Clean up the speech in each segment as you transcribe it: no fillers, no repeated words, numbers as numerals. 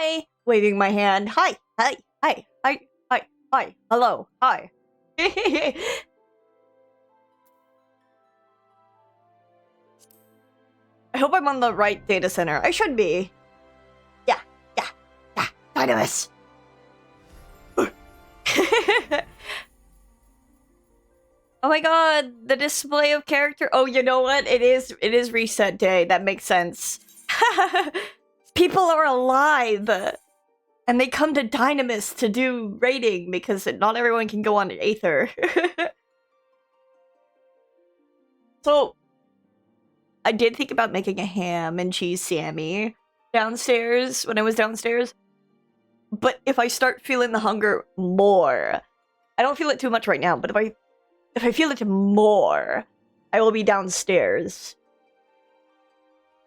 Hi! Waving my hand. Hi! Hi! Hi! Hi! Hi! Hi! Hello! Hi! I hope I'm on the right data center. I should be. Yeah! Dynamis! Oh my god, the display of character. Oh, you know what? It is reset day. That makes sense. People are alive! And they come to Dynamis to do raiding because not everyone can go on Aether. So, I did think about making a ham and cheese Sammy downstairs when I was downstairs. But if I start feeling the hunger more, I don't feel it too much right now, but if I feel it more, I will be downstairs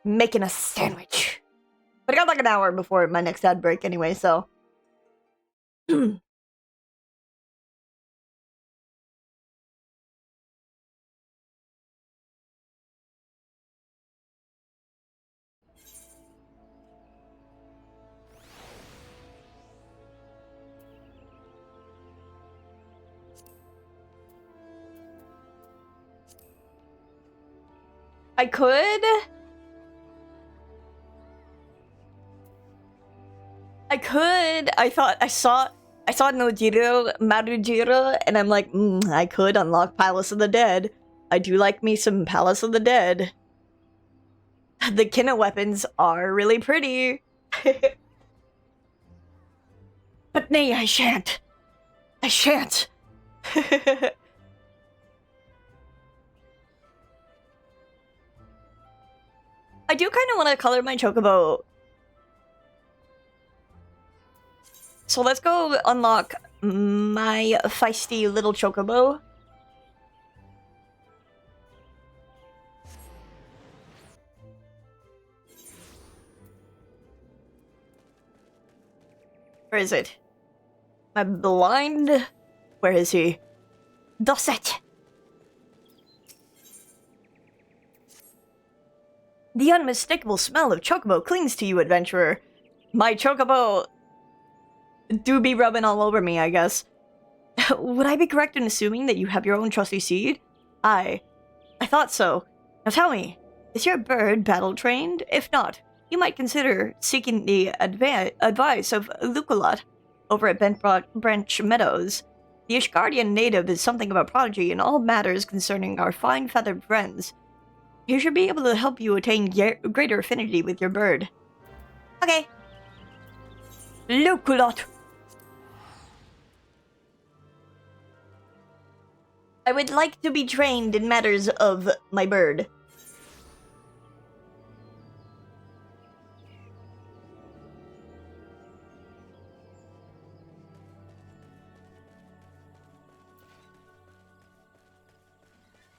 making a sandwich. But I got like an hour before my next ad break anyway, so. I could. I thought I saw Nojiro Marujiro, and I'm like, I could unlock Palace of the Dead. I do like me some Palace of the Dead. The Kinna weapons are really pretty. But nay, I shan't. I shan't. I do kind of want to color my chocobo. So let's go unlock my feisty little chocobo. Where is it? My blind? Where is he? Dosset! The unmistakable smell of chocobo clings to you, adventurer. My chocobo do be rubbing all over me, I guess. Would I be correct in assuming that you have your own trusty seed? I thought so. Now tell me, is your bird battle-trained? If not, you might consider seeking the advice of Luculot over at Bent Branch Meadows. The Ishgardian native is something of a prodigy in all matters concerning our fine-feathered friends. He should be able to help you attain greater affinity with your bird. Okay. Luculot! I would like to be trained in matters of my bird.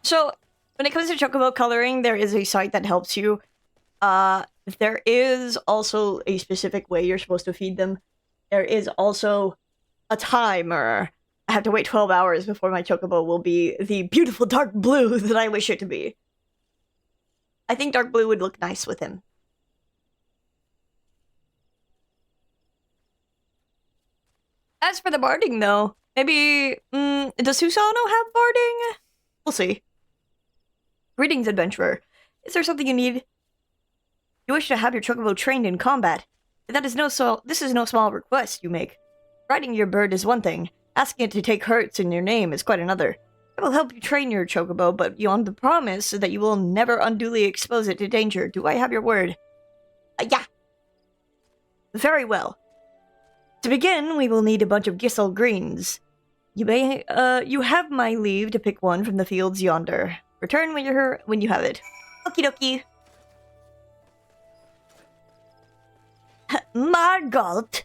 So, when it comes to chocobo coloring, there is a site that helps you. There is also a specific way you're supposed to feed them. There is also a timer. I have to wait 12 hours before my chocobo will be the beautiful dark blue that I wish it to be. I think dark blue would look nice with him. As for the barding, though, maybe, does Susano have barding? We'll see. Greetings, adventurer. Is there something you need? You wish to have your chocobo trained in combat. This is no small request you make. Riding your bird is one thing. Asking it to take hurts in your name is quite another. I will help you train your chocobo, but beyond the promise that you will never unduly expose it to danger. Do I have your word? Yeah. Very well. To begin, we will need a bunch of Gisel greens. You have my leave to pick one from the fields yonder. Return when you have it. Okie dokie. Margalt.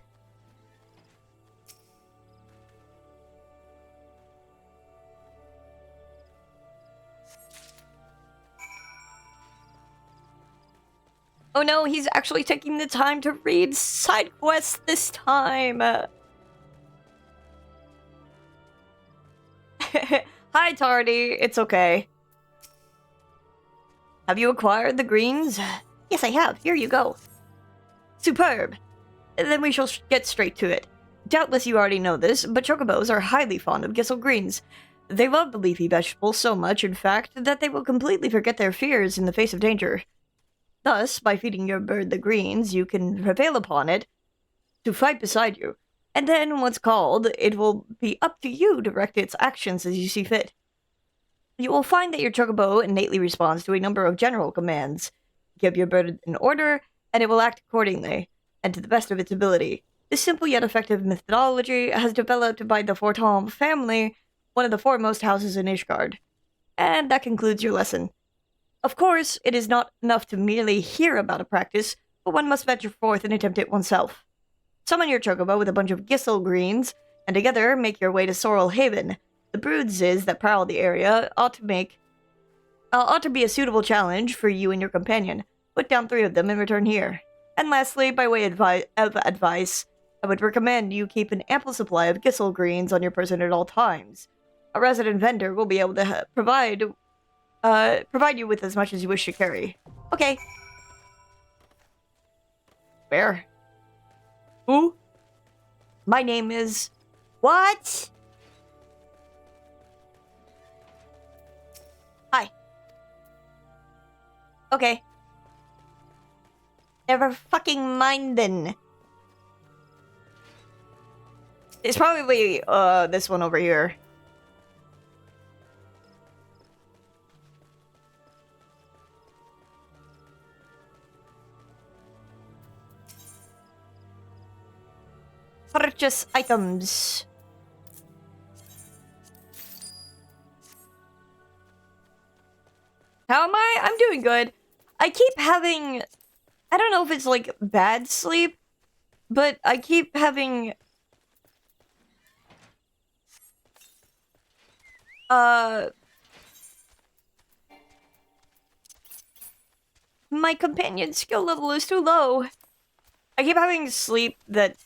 Oh no, he's actually taking the time to read side quests this time. Hi, Tardy. It's okay. Have you acquired the greens? Yes, I have. Here you go. Superb. then we shall get straight to it. Doubtless you already know this, but chocobos are highly fond of Gissel greens. They love the leafy vegetable so much, in fact, that they will completely forget their fears in the face of danger. Thus, by feeding your bird the greens, you can prevail upon it to fight beside you. And then, once called, it will be up to you to direct its actions as you see fit. You will find that your chocobo innately responds to a number of general commands. Give your bird an order, and it will act accordingly, and to the best of its ability. This simple yet effective methodology has developed by the Forton family, one of the foremost houses in Ishgard. And that concludes your lesson. Of course, it is not enough to merely hear about a practice, but one must venture forth and attempt it oneself. Summon your chocobo with a bunch of Gissel greens, and together make your way to Sorrel Haven. The broodses that prowl the area ought to be a suitable challenge for you and your companion. Put down 3 of them and return here. And lastly, by way of advice, I would recommend you keep an ample supply of Gissel greens on your person at all times. A resident vendor will be able to provide you with as much as you wish to carry. Okay. Where? Who? My name is... What? Hi. Okay. Never fucking mind then. It's probably, this one over here. Purchase items. How am I? I'm doing good. I keep having... I don't know if it's like bad sleep, but I keep having... My companion's skill level is too low. I keep having sleep that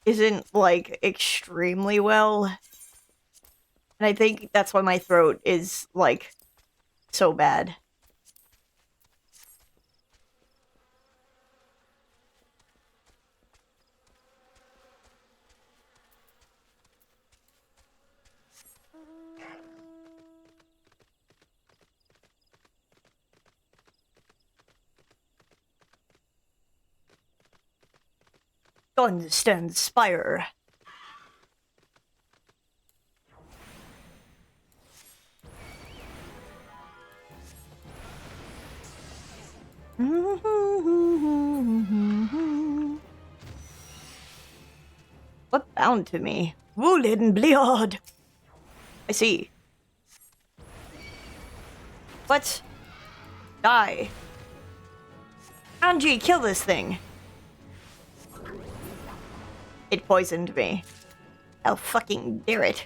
isn't, like, extremely well. And I think that's why my throat is, like, so bad. Gunstand Spire. What bound to me? Woolin Bleod. I see. What? Die. Angie, kill this thing. It poisoned me. How fucking dare it.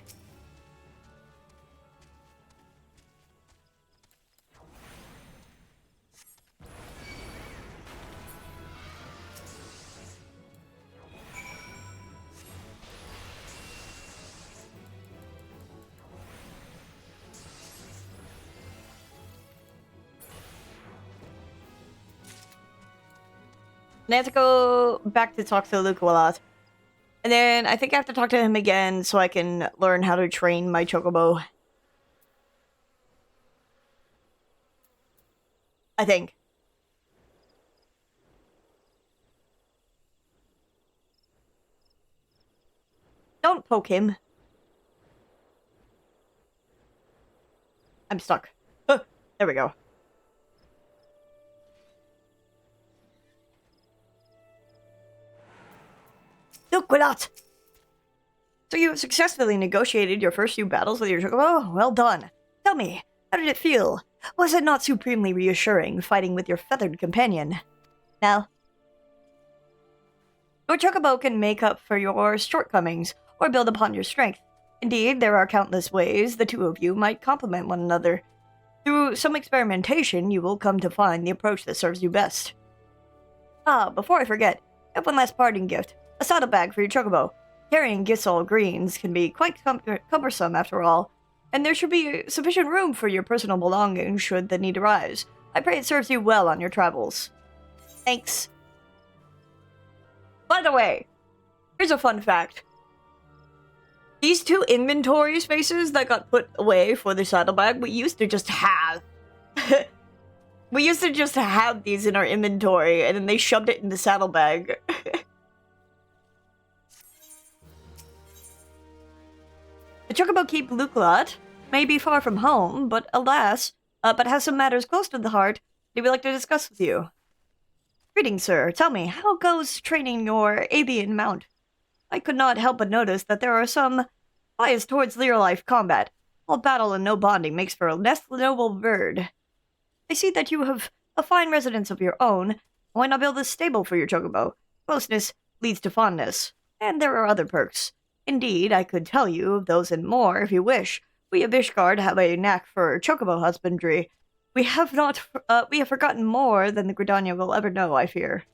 And I have to go back to talk to Luke a lot. And then I think I have to talk to him again so I can learn how to train my chocobo. I think. Don't poke him. I'm stuck. There we go. Look, Quillat! So you have successfully negotiated your first few battles with your chocobo? Well done. Tell me, how did it feel? Was it not supremely reassuring fighting with your feathered companion? Now, your chocobo can make up for your shortcomings, or build upon your strength. Indeed, there are countless ways the two of you might complement one another. Through some experimentation, you will come to find the approach that serves you best. Ah, before I forget, I have one last parting gift. A saddlebag for your chocobo. Carrying Gissel greens can be quite cumbersome after all, and there should be sufficient room for your personal belongings should the need arise. I pray it serves you well on your travels. Thanks. But the way, here's a fun fact. These two inventory spaces that got put away for the saddlebag, we used to just have. We used to just have these in our inventory, and then they shoved it in the saddlebag. The Chocobo Keep Luklat may be far from home, but alas, but has some matters close to the heart that we'd like to discuss with you. Greetings, sir. Tell me, how goes training your avian mount? I could not help but notice that there are some bias towards real-life combat. All battle and no bonding makes for a less noble bird. I see that you have a fine residence of your own. Why not build a stable for your chocobo? Closeness leads to fondness, and there are other perks. Indeed, I could tell you of those and more if you wish. We of Ishgard have a knack for chocobo husbandry. We have forgotten more than the Gridania will ever know, I fear.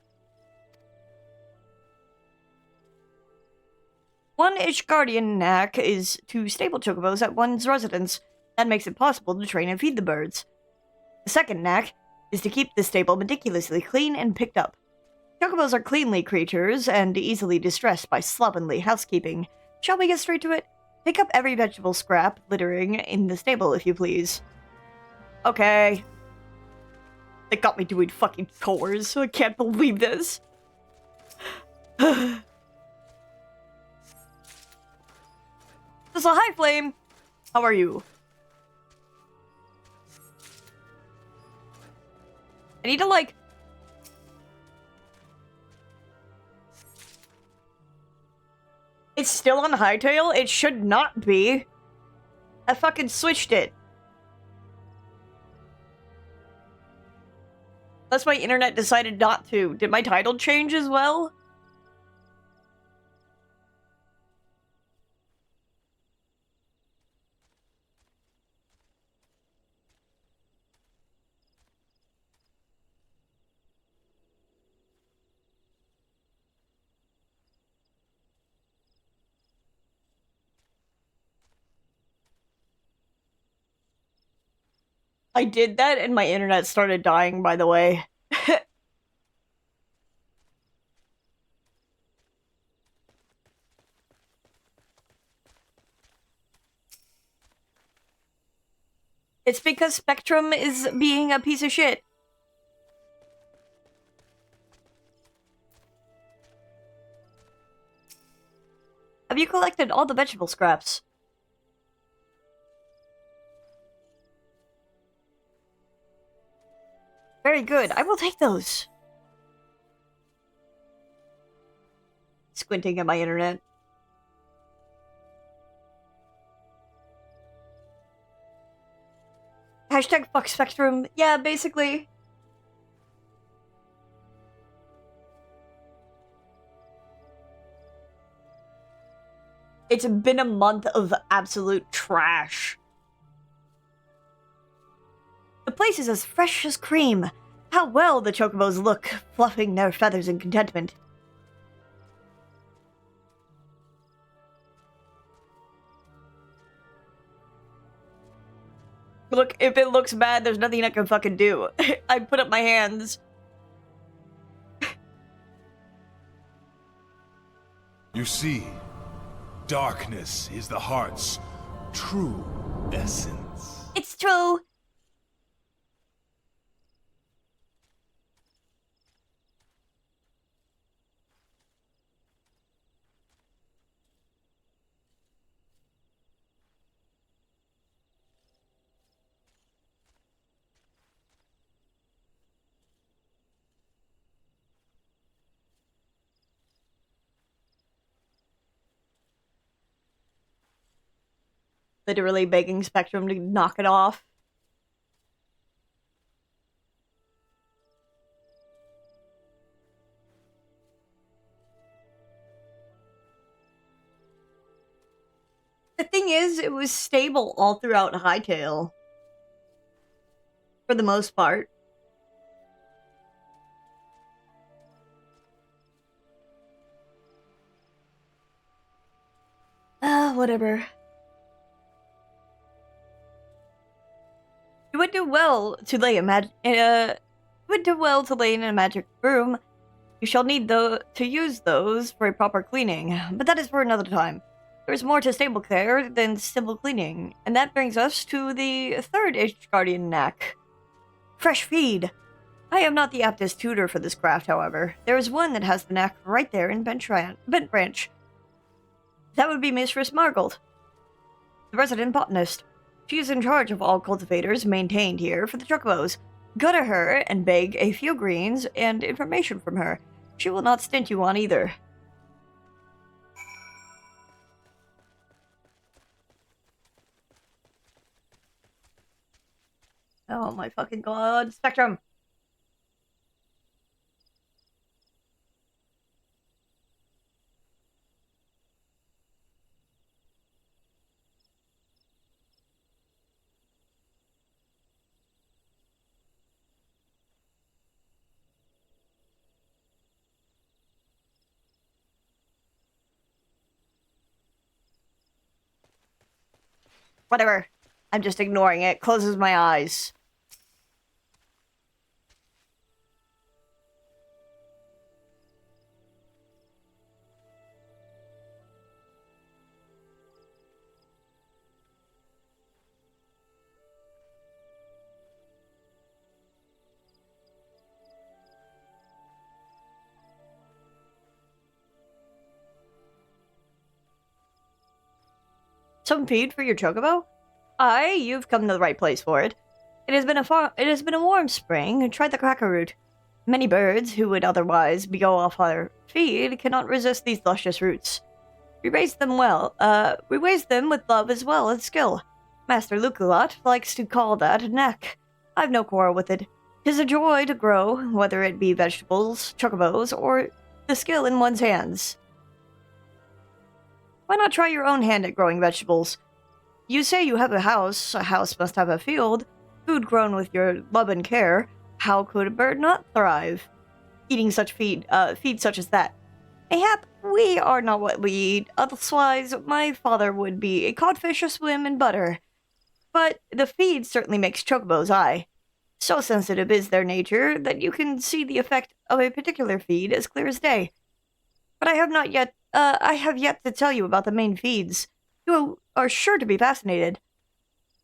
One Ishgardian knack is to stable chocobos at one's residence. That makes it possible to train and feed the birds. The second knack is to keep the stable meticulously clean and picked up. Chocobos are cleanly creatures and easily distressed by slovenly housekeeping. Shall we get straight to it? Pick up every vegetable scrap littering in the stable, if you please. Okay. They got me doing fucking chores. I can't believe this. This is a High Flame. How are you? I need to, like... It's still on Hightail? It should not be. I fucking switched it. Unless my internet decided not to. Did my title change as well? I did that and my internet started dying, by the way. It's because Spectrum is being a piece of shit. Have you collected all the vegetable scraps? Very good. I will take those. Squinting at my internet. Hashtag fuck Spectrum. Yeah, basically. It's been a month of absolute trash. The place is as fresh as cream. How well the chocobos look, fluffing their feathers in contentment. Look, if it looks bad, there's nothing I can fucking do. I put up my hands. You see, darkness is the heart's true essence. It's true. Literally begging Spectrum to knock it off. The thing is, it was stable all throughout Hightail. For the most part. Whatever. It would do well to lay in a magic room. You shall need to use those for a proper cleaning, but that is for another time. There's more to stable care than simple cleaning, and that brings us to the third Guardian knack. Fresh feed. I am not the aptest tutor for this craft, however. There is one that has the knack right there in Bent Branch. That would be Mistress Margold, the resident botanist. She is in charge of all cultivators maintained here for the chocobos. Go to her and beg a few greens and information from her. She will not stint you on either. Oh my fucking god. Spectrum! Whatever. I'm just ignoring it. Closes my eyes. Some feed for your chocobo? Aye, you've come to the right place for it. It has been a warm spring. Try the cracker root. Many birds who would otherwise go off our feed cannot resist these luscious roots. We raise them with love as well as skill. Master Luculot likes to call that a knack. I've no quarrel with it. 'Tis a joy to grow, whether it be vegetables, chocobos, or the skill in one's hands. Why not try your own hand at growing vegetables? You say you have a house must have a field. Food grown with your love and care. How could a bird not thrive? Eating such feed such as that. Mayhap we are not what we eat, otherwise my father would be a codfish aswim in butter. But the feed certainly makes chocobos eye. So sensitive is their nature that you can see the effect of a particular feed as clear as day. But I have yet to tell you about the main feeds. You are sure to be fascinated.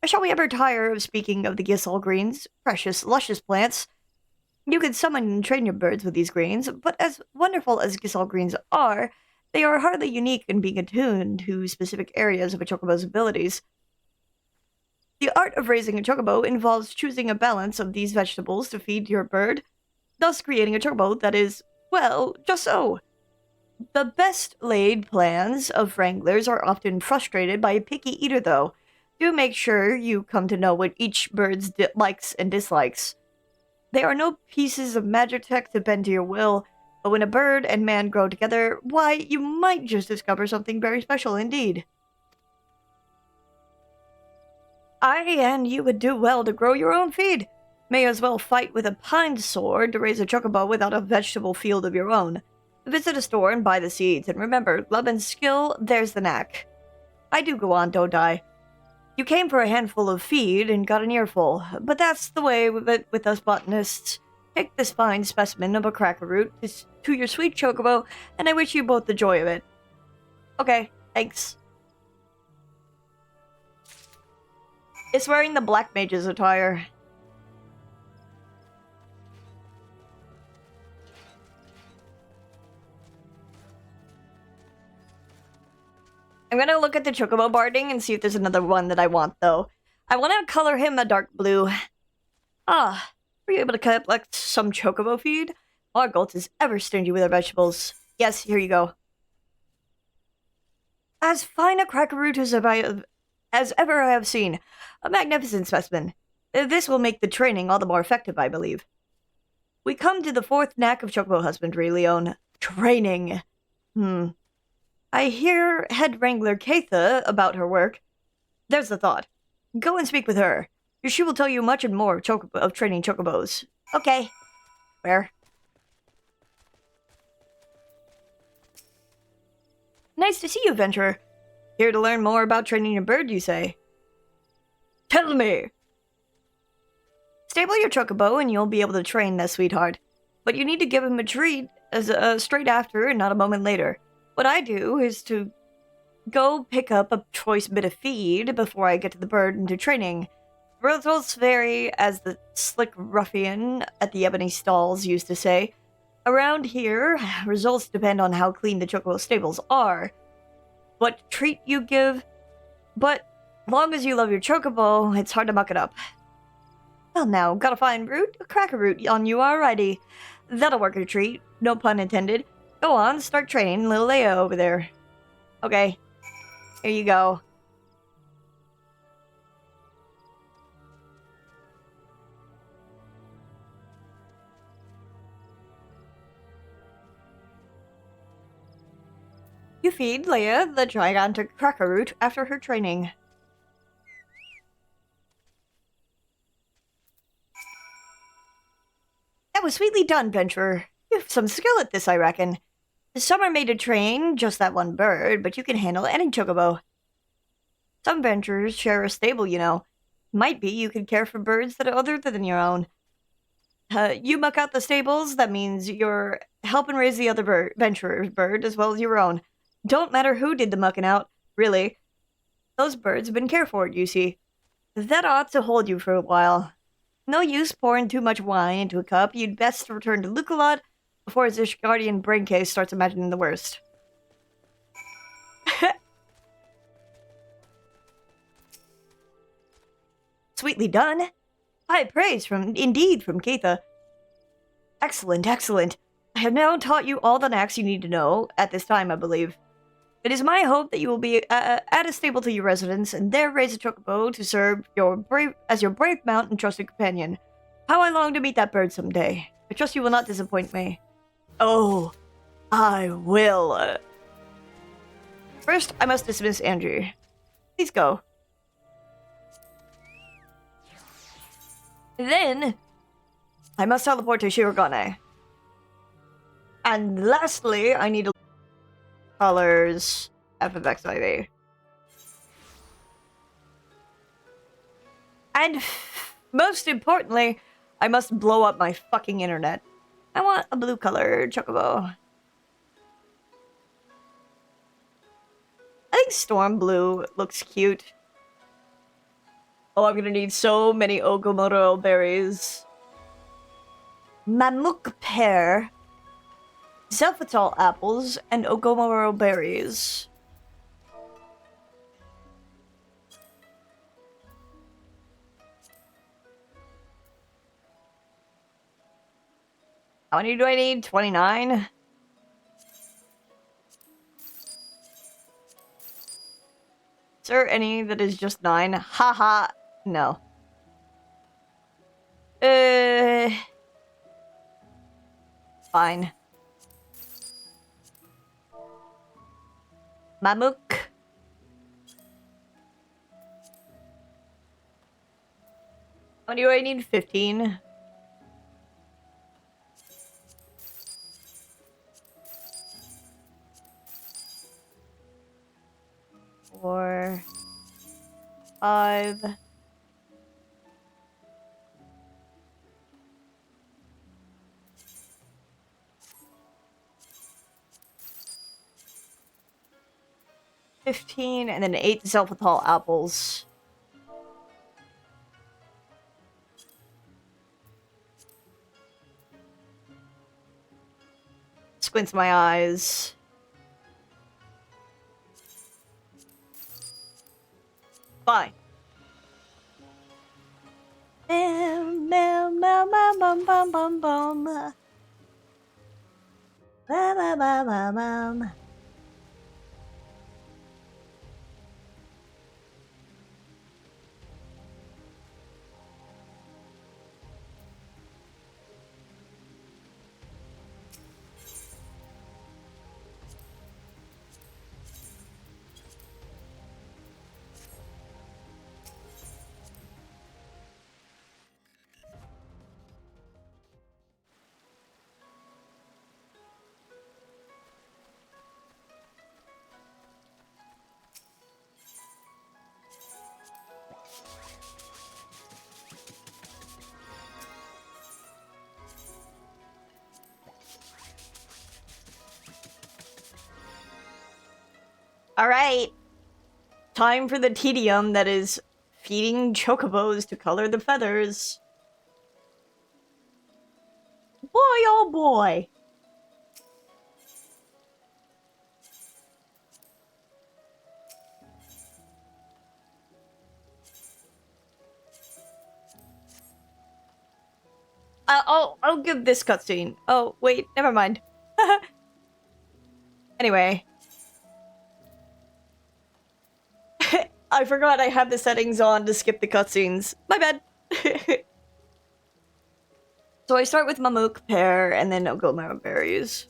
Shall we ever tire of speaking of the Gisel greens, precious, luscious plants? You can summon and train your birds with these greens, but as wonderful as Gisel greens are, they are hardly unique in being attuned to specific areas of a chocobo's abilities. The art of raising a chocobo involves choosing a balance of these vegetables to feed your bird, thus creating a chocobo that is, well, just so. The best laid plans of wranglers are often frustrated by a picky eater, though. Do make sure you come to know what each bird's likes and dislikes. They are no pieces of magic tech to bend to your will, but when a bird and man grow together, why, you might just discover something very special indeed. And you would do well to grow your own feed. May as well fight with a pine sword to raise a chocobo without a vegetable field of your own. Visit a store and buy the seeds, and remember, love and skill, there's the knack. I do go on, don't I? You came for a handful of feed and got an earful, but that's the way with us botanists. Take this fine specimen of a cracker root to your sweet chocobo, and I wish you both the joy of it. Okay, thanks. It's wearing the Black Mage's attire. I'm gonna look at the chocobo barding and see if there's another one that I want, though. I want to color him a dark blue. Ah, were you able to collect some chocobo feed? Margolt is ever stingy with her vegetables. Yes, here you go. As fine a cracker root as ever I have seen. A magnificent specimen. This will make the training all the more effective, I believe. We come to the fourth knack of chocobo husbandry, Leon. Training. I hear head wrangler Katha about her work. There's the thought. Go and speak with her. She will tell you much and more of training chocobos. Okay. Where? Nice to see you, Venturer. Here to learn more about training a bird, you say? Tell me! Stable your chocobo and you'll be able to train that sweetheart. But you need to give him a treat as straight after and not a moment later. What I do is to go pick up a choice bit of feed before I get to the bird into training. Results vary, as the slick ruffian at the ebony stalls used to say. Around here, results depend on how clean the chocobo stables are, what treat you give, but long as you love your chocobo, it's hard to muck it up. Well now, got a fine root? A cracker root on you alrighty. That'll work a treat, no pun intended. Go on, start training little Leia over there. Okay, here you go. You feed Leia the gigantic cracker root after her training. That was sweetly done, Venturer. You have some skill at this, I reckon. Some are made to train just that one bird, but you can handle any chocobo. Some venturers share a stable, you know. Might be you can care for birds that are other than your own. You muck out the stables, that means you're helping raise the other venturer's bird as well as your own. Don't matter who did the mucking out, really. Those birds have been cared for, you see. That ought to hold you for a while. No use pouring too much wine into a cup. You'd best return to Luculot before his Ishgardian brain case starts imagining the worst. Sweetly done. High praise from Keitha. Excellent, excellent. I have now taught you all the knacks you need to know, at this time, I believe. It is my hope that you will be at a stable to your residence, and there raise a chocobo to serve your brave mount and trusted companion. How I long to meet that bird someday. I trust you will not disappoint me. Oh, I will. First, I must dismiss Andrew. Please go. Then, I must teleport to Shirogane. And lastly, I need to colors FFXIV. And most importantly, I must blow up my fucking internet. I want a blue color chocobo. I think Storm Blue looks cute. Oh, I'm gonna need so many Ogomoro berries. Mamuk pear, Zelfatol apples, and Ogomoro berries. How many do I need? 29? Is there any that is just 9? Haha, no. Fine. Mamuk. How many do I need? 15? Four, 5. $15, and then 8 Zelfatol apples. Squints my eyes. Fine. Bam, bam, bam, bam, bam, bam, bam, bam. Bam, bam, bam, bam, bam. Alright. Time for the tedium that is feeding chocobos to color the feathers. Boy, oh boy. I'll give this cutscene. Oh, wait, never mind. Anyway. I forgot I have the settings on to skip the cutscenes. My bad. So I start with Mamook pear and then Ogoma berries.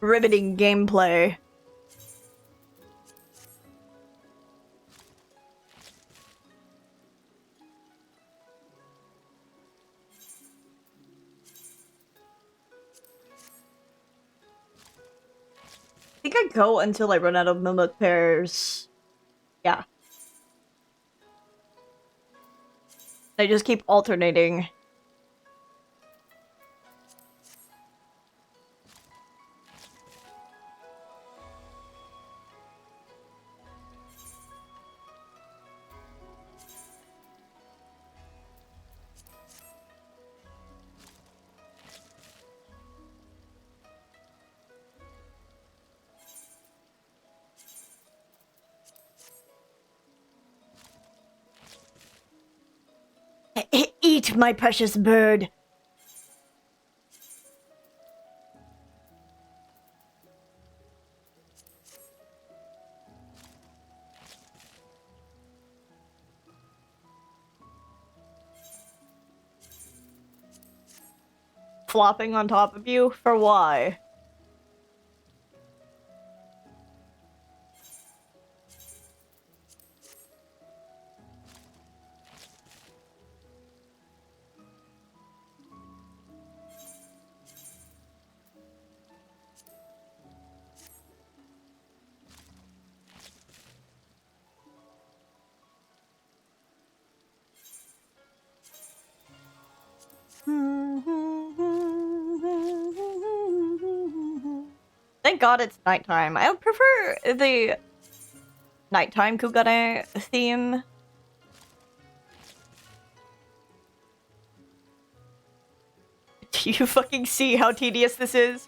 Riveting gameplay. I think I go until I run out of Mamook pears. Yeah. I just keep alternating. Eat, my precious bird. Flopping on top of you? For why? Thank God it's nighttime. I would prefer the nighttime Kugane theme. Do you fucking see how tedious this is?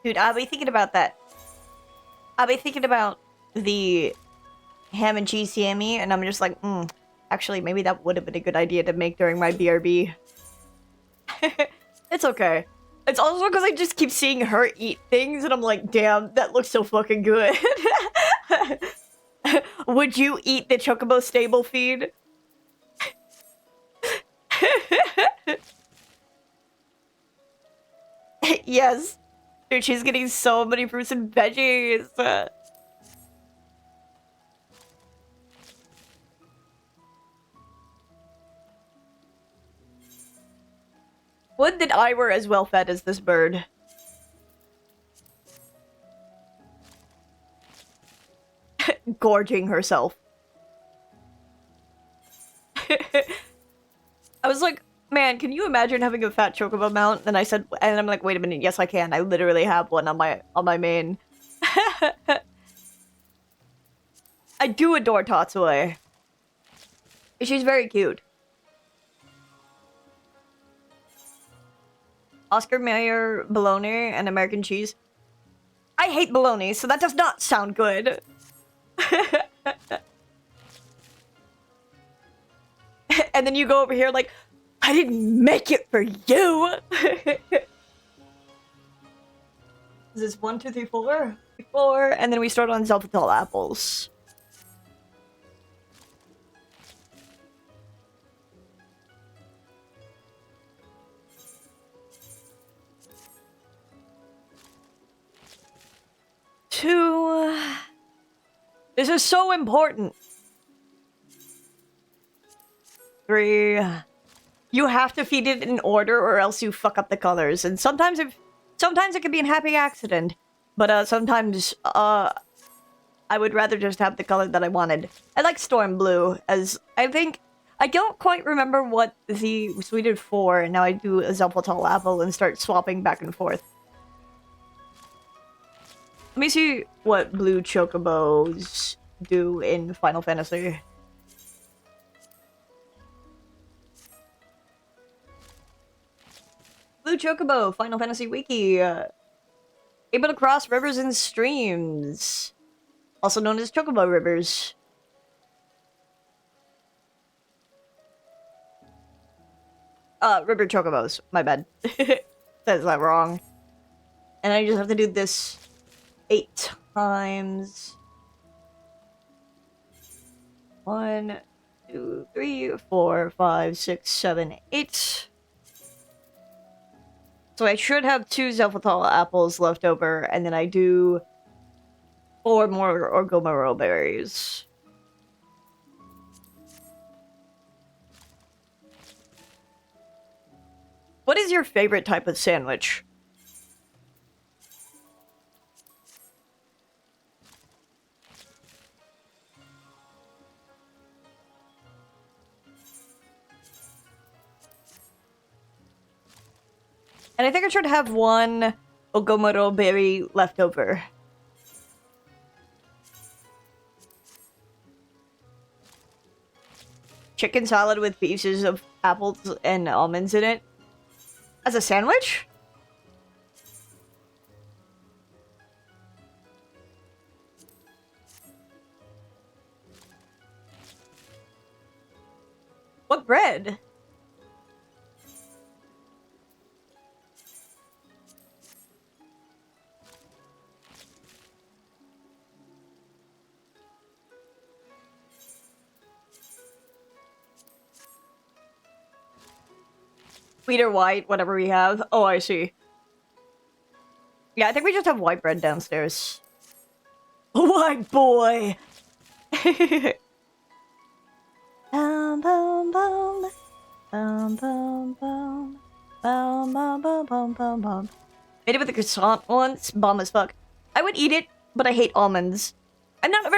Dude, I'll be thinking about that. I'll be thinking about the ham and cheese Siami, and I'm just like, actually, maybe that would have been a good idea to make during my BRB. It's okay. It's also because I just keep seeing her eat things, and I'm like, damn, that looks so fucking good. Would you eat the Chocobo stable feed? Yes. Dude, she's getting so many fruits and veggies. Would that I were as well fed as this bird. gorging herself. I was like, man, can you imagine having a fat chocobo mount? And I said, and I'm like, wait a minute, yes I can. I literally have one on my main. I do adore Tatsue. She's very cute. Oscar Mayer bologna and American cheese. I hate bologna, so that does not sound good. And then you go over here like, I didn't make it for you. Is this 1, 2, 3, 4? 4, and then we start on Zelphatal apples. Two. This is so important. 3. You have to feed it in order or else you fuck up the colors. And sometimes it can be a happy accident. But sometimes I would rather just have the color that I wanted. I like Storm Blue, as I don't quite remember what we did for, and now I do a Zelphatal apple and start swapping back and forth. Let me see what blue chocobos do in Final Fantasy. Blue Chocobo, Final Fantasy Wiki. Able to cross rivers and streams. Also known as Chocobo Rivers. River Chocobos. My bad. Says that wrong. And I just have to do this 8 times. 1, 2, 3, 4, 5, 6, 7, 8. So I should have 2 Zelphatal apples left over, and then I do 4 more Orgomero berries. What is your favorite type of sandwich? And I think I should have 1 Ogomoro berry left over. Chicken salad with pieces of apples and almonds in it. As a sandwich? What bread? Wheat or white, whatever we have. Oh, I see. Yeah, I think we just have white bread downstairs. White boy! Bum, bum, bum. Bum, bum, bum. Bum, bum, bum, bum, bum, bum. Made it with a croissant once. Bomb as fuck. I would eat it, but I hate almonds. I'm not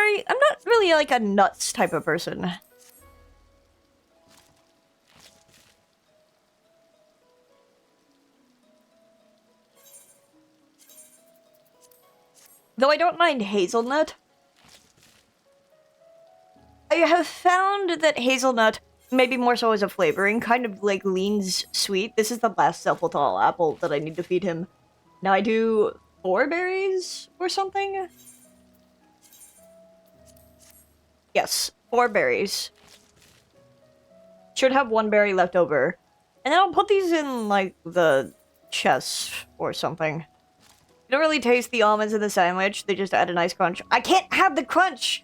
really like a nuts type of person. Though I don't mind hazelnut. I have found that hazelnut, maybe more so as a flavoring, kind of like leans sweet. This is the last Zelphatal apple that I need to feed him. Now I do 4 berries or something? Yes, 4 berries. Should have 1 berry left over. And then I'll put these in, like, the chest or something. You don't really taste the almonds in the sandwich, they just add a nice crunch. I can't have the crunch!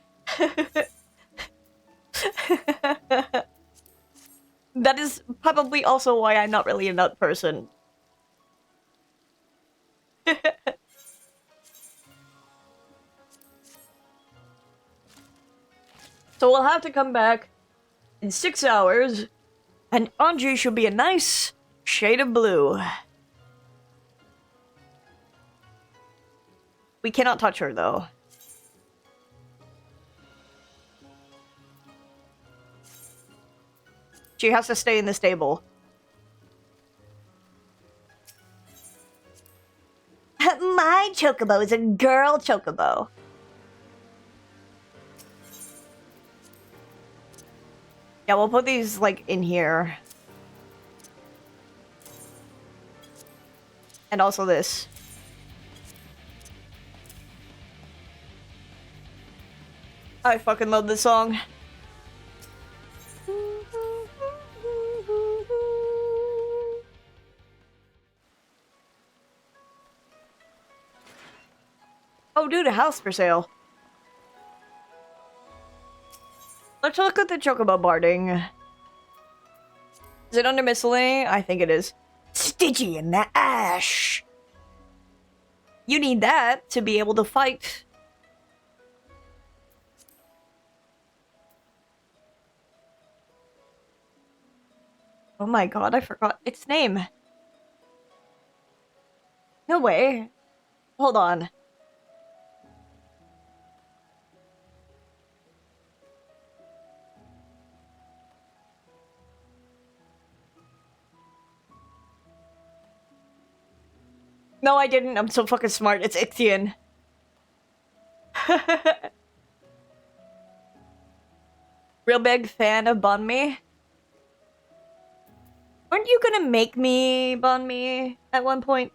That is probably also why I'm not really a nut person. So we'll have to come back in 6 hours, and Anji should be a nice shade of blue. We cannot touch her, though. She has to stay in the stable. My chocobo is a girl chocobo. Yeah, we'll put these, like, in here. And also this. I fucking love this song. Oh, dude, a house for sale. Let's look at the chocobo barding. Is it under miscellany? I think it is. Stitchy in the ash. You need that to be able to fight. Oh my god, I forgot its name. No way. Hold on. No, I didn't. I'm so fucking smart. It's Ichthian. Real big fan of banh mi. Aren't you gonna make me banh mi at one point?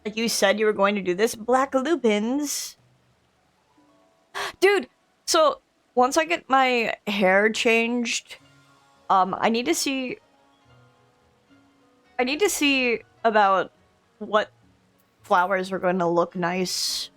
Like you said you were going to do this. Black lupins. Dude, so once I get my hair changed, I need to see about what flowers are going to look nice.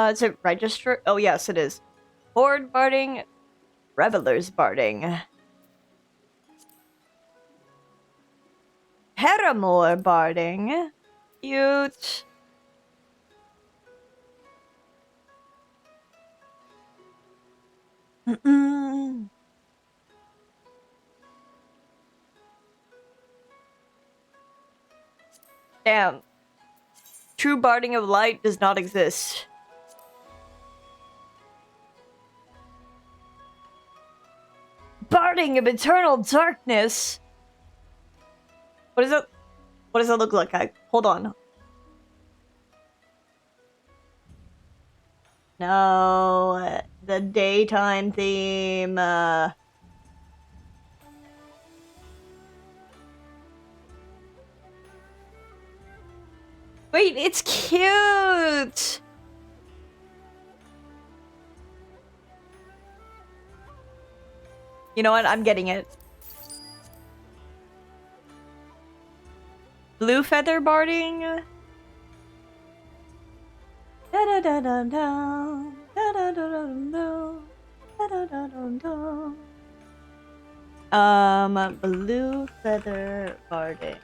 Is it register? Oh, yes, it is. Horde barding, revelers barding. Paramore barding. Cute. Damn. True barding of light does not exist. Barding of eternal darkness. What is it? What does it look like? Hold on. No, the daytime theme. Wait, it's cute. You know what? I'm getting it. Blue feather barding. Blue feather barding.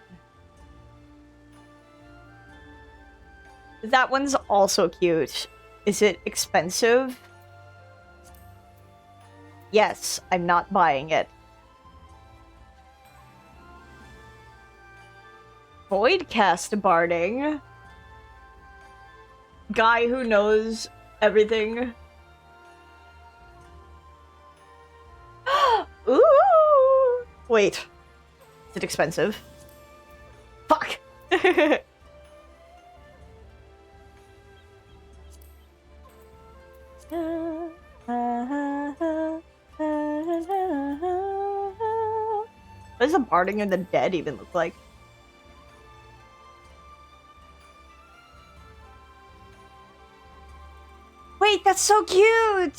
That one's also cute. Is it expensive? Yes, I'm not buying it. Voidcast barding. Guy who knows everything. Ooh! Wait. Is it expensive? Fuck! What does the barding of the dead even look like? Wait, that's so cute!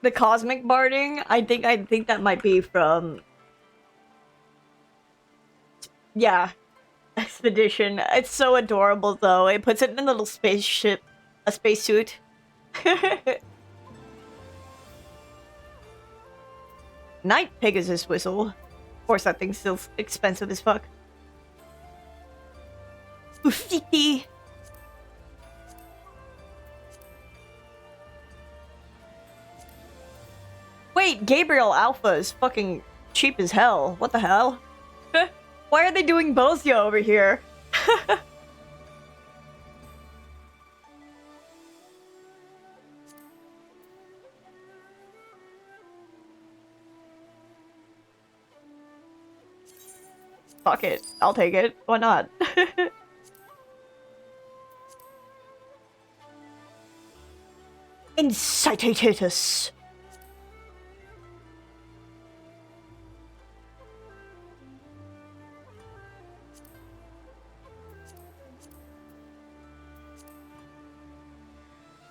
The cosmic barding? I think that might be from Yeah. Expedition. It's so adorable, though. It puts it in a little spaceship. A spacesuit. Night Pegasus whistle. Of course, that thing's still expensive as fuck. Ufiti. Wait, Gabriel Alpha is fucking cheap as hell. What the hell? Why are they doing both ya over here? Fuck it. I'll take it. Why not? Incitatus.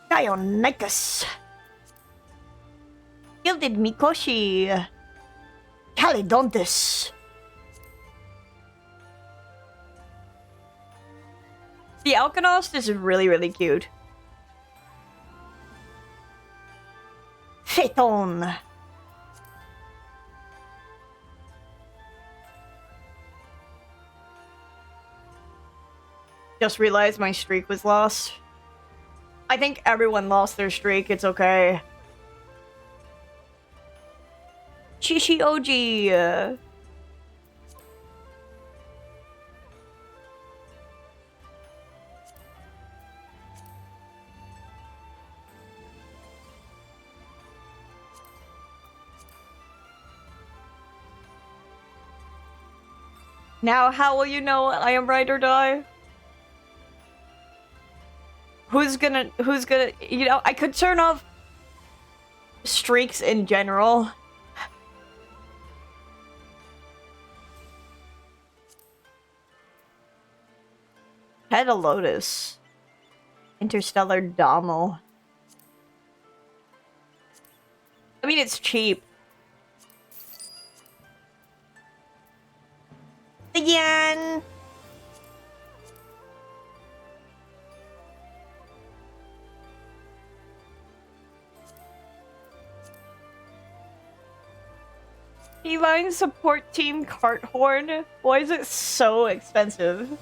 Dionyscus. Gilded Mikoshi. Calidontis. The Alkanost is really, really cute. Phaeton. Just realized my streak was lost. I think everyone lost their streak, it's okay. Shishioji. Now, how will you know I am right or die? Who's gonna, you know, I could turn off streaks in general. Head of Lotus. Interstellar Dommel. I mean, it's cheap. Again. Feline Support Team Carthorn? Why is it so expensive?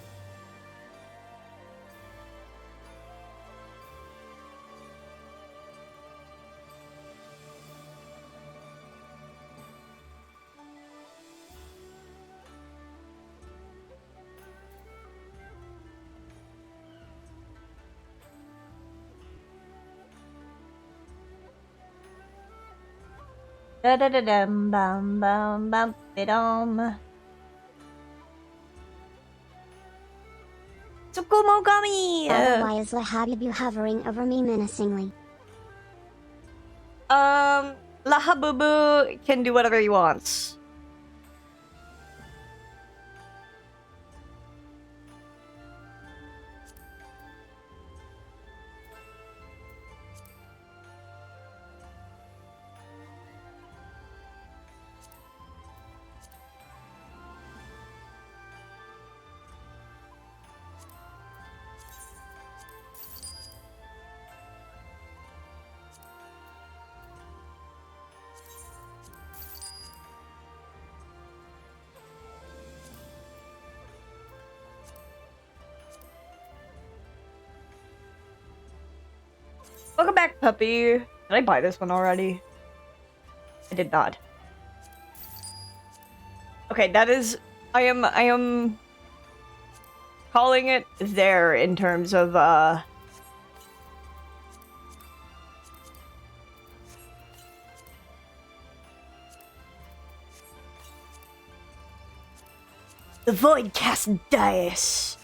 Da da da dum bum bum bum bidum. Tsukumogami! Otherwise, I have you hovering over me menacingly. Lahabubu can do whatever he wants. Welcome back, puppy. Did I buy this one already? I did not. Okay, that is... I am calling it there in terms of, the Voidcast Dice.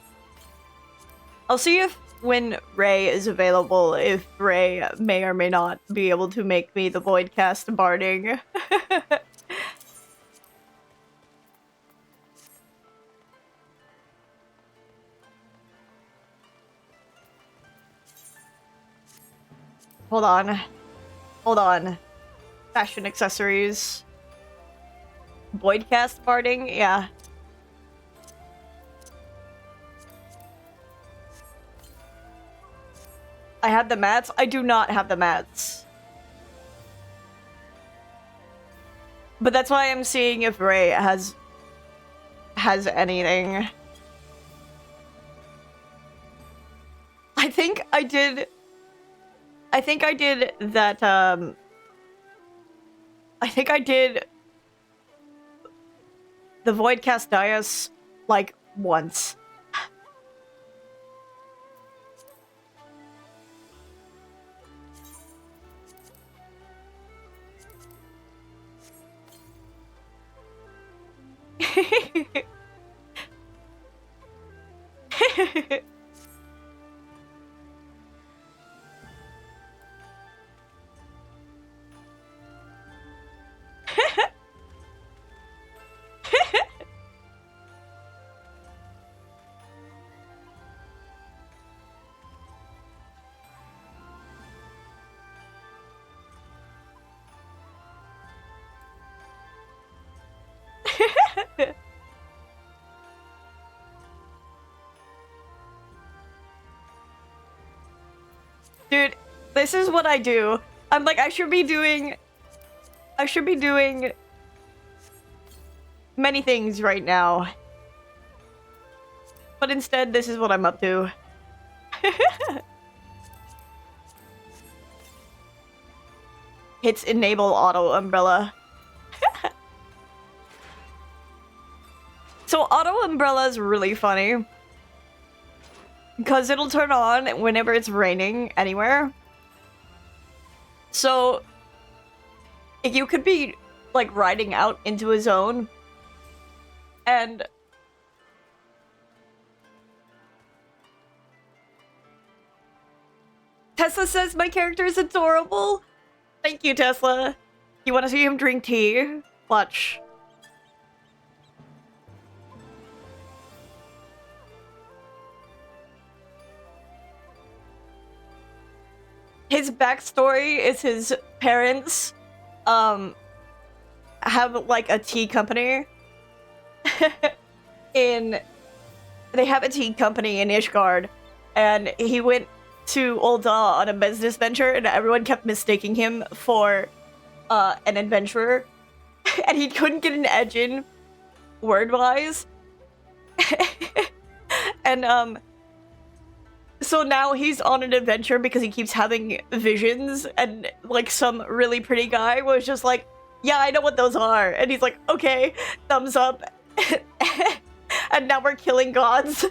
I'll see if when Ray is available, if Ray may or may not be able to make me the Voidcast barding. Hold on. Hold on. Fashion accessories. Voidcast barding? Yeah. I have the mats. I do not have the mats. But that's why I'm seeing if Ray has anything. I think I did that, I think I did the Voidcast Dias, like, once. Dude, this is what I do. I'm like, I should be doing many things right now. But instead, this is what I'm up to. Hits enable auto umbrella. So auto umbrella is really funny. Because it'll turn on whenever it's raining anywhere. So, you could be, like, riding out into a zone. And... Tesla says my character is adorable. Thank you, Tesla. You want to see him drink tea? Watch. His backstory is his parents, have, like, a tea company. They have a tea company in Ishgard, and he went to Ul'dah on a business venture, and everyone kept mistaking him for, an adventurer. And he couldn't get an edge in, word-wise. And, so now he's on an adventure because he keeps having visions, and, like, some really pretty guy was just like, yeah, I know what those are. And he's like, okay, thumbs up. And now we're killing gods.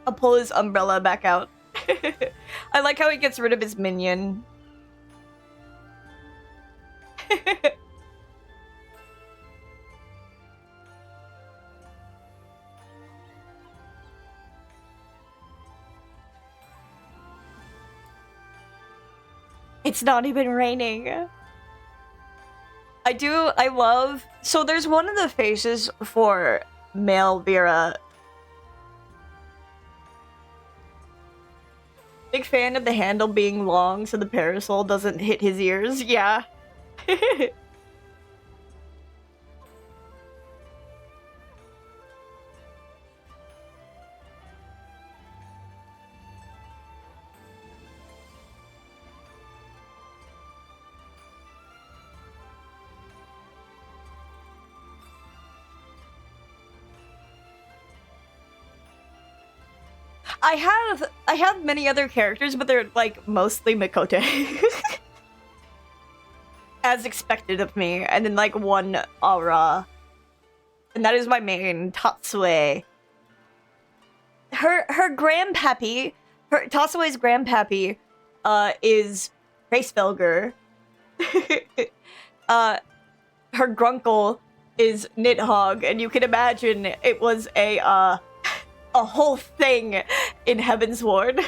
I'll pull his umbrella back out. I like how he gets rid of his minion. It's not even raining. I love... So there's one of the faces for male Vera. Big fan of the handle being long so the parasol doesn't hit his ears. Yeah. I have many other characters, but they're, like, mostly Mikote. As expected of me. And then, like, one Aura. And that is my main, Tatsue. Her grandpappy, Tatsue's grandpappy, is Racefelger. Her grunkle is Nidhogg, and you can imagine it was a whole thing in Heaven's Ward.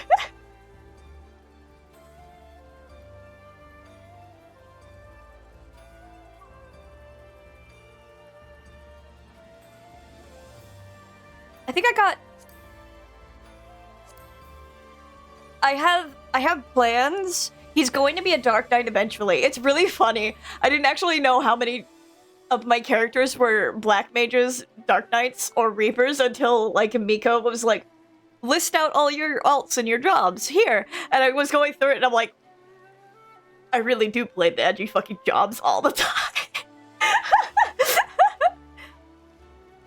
I think I have plans. He's going to be a Dark Knight eventually. It's really funny. I didn't actually know how many of my characters were black mages, dark knights, or reapers until like Miko was like, list out all your alts and your jobs here. And I was going through it and I'm like, I really do play the edgy fucking jobs all the time.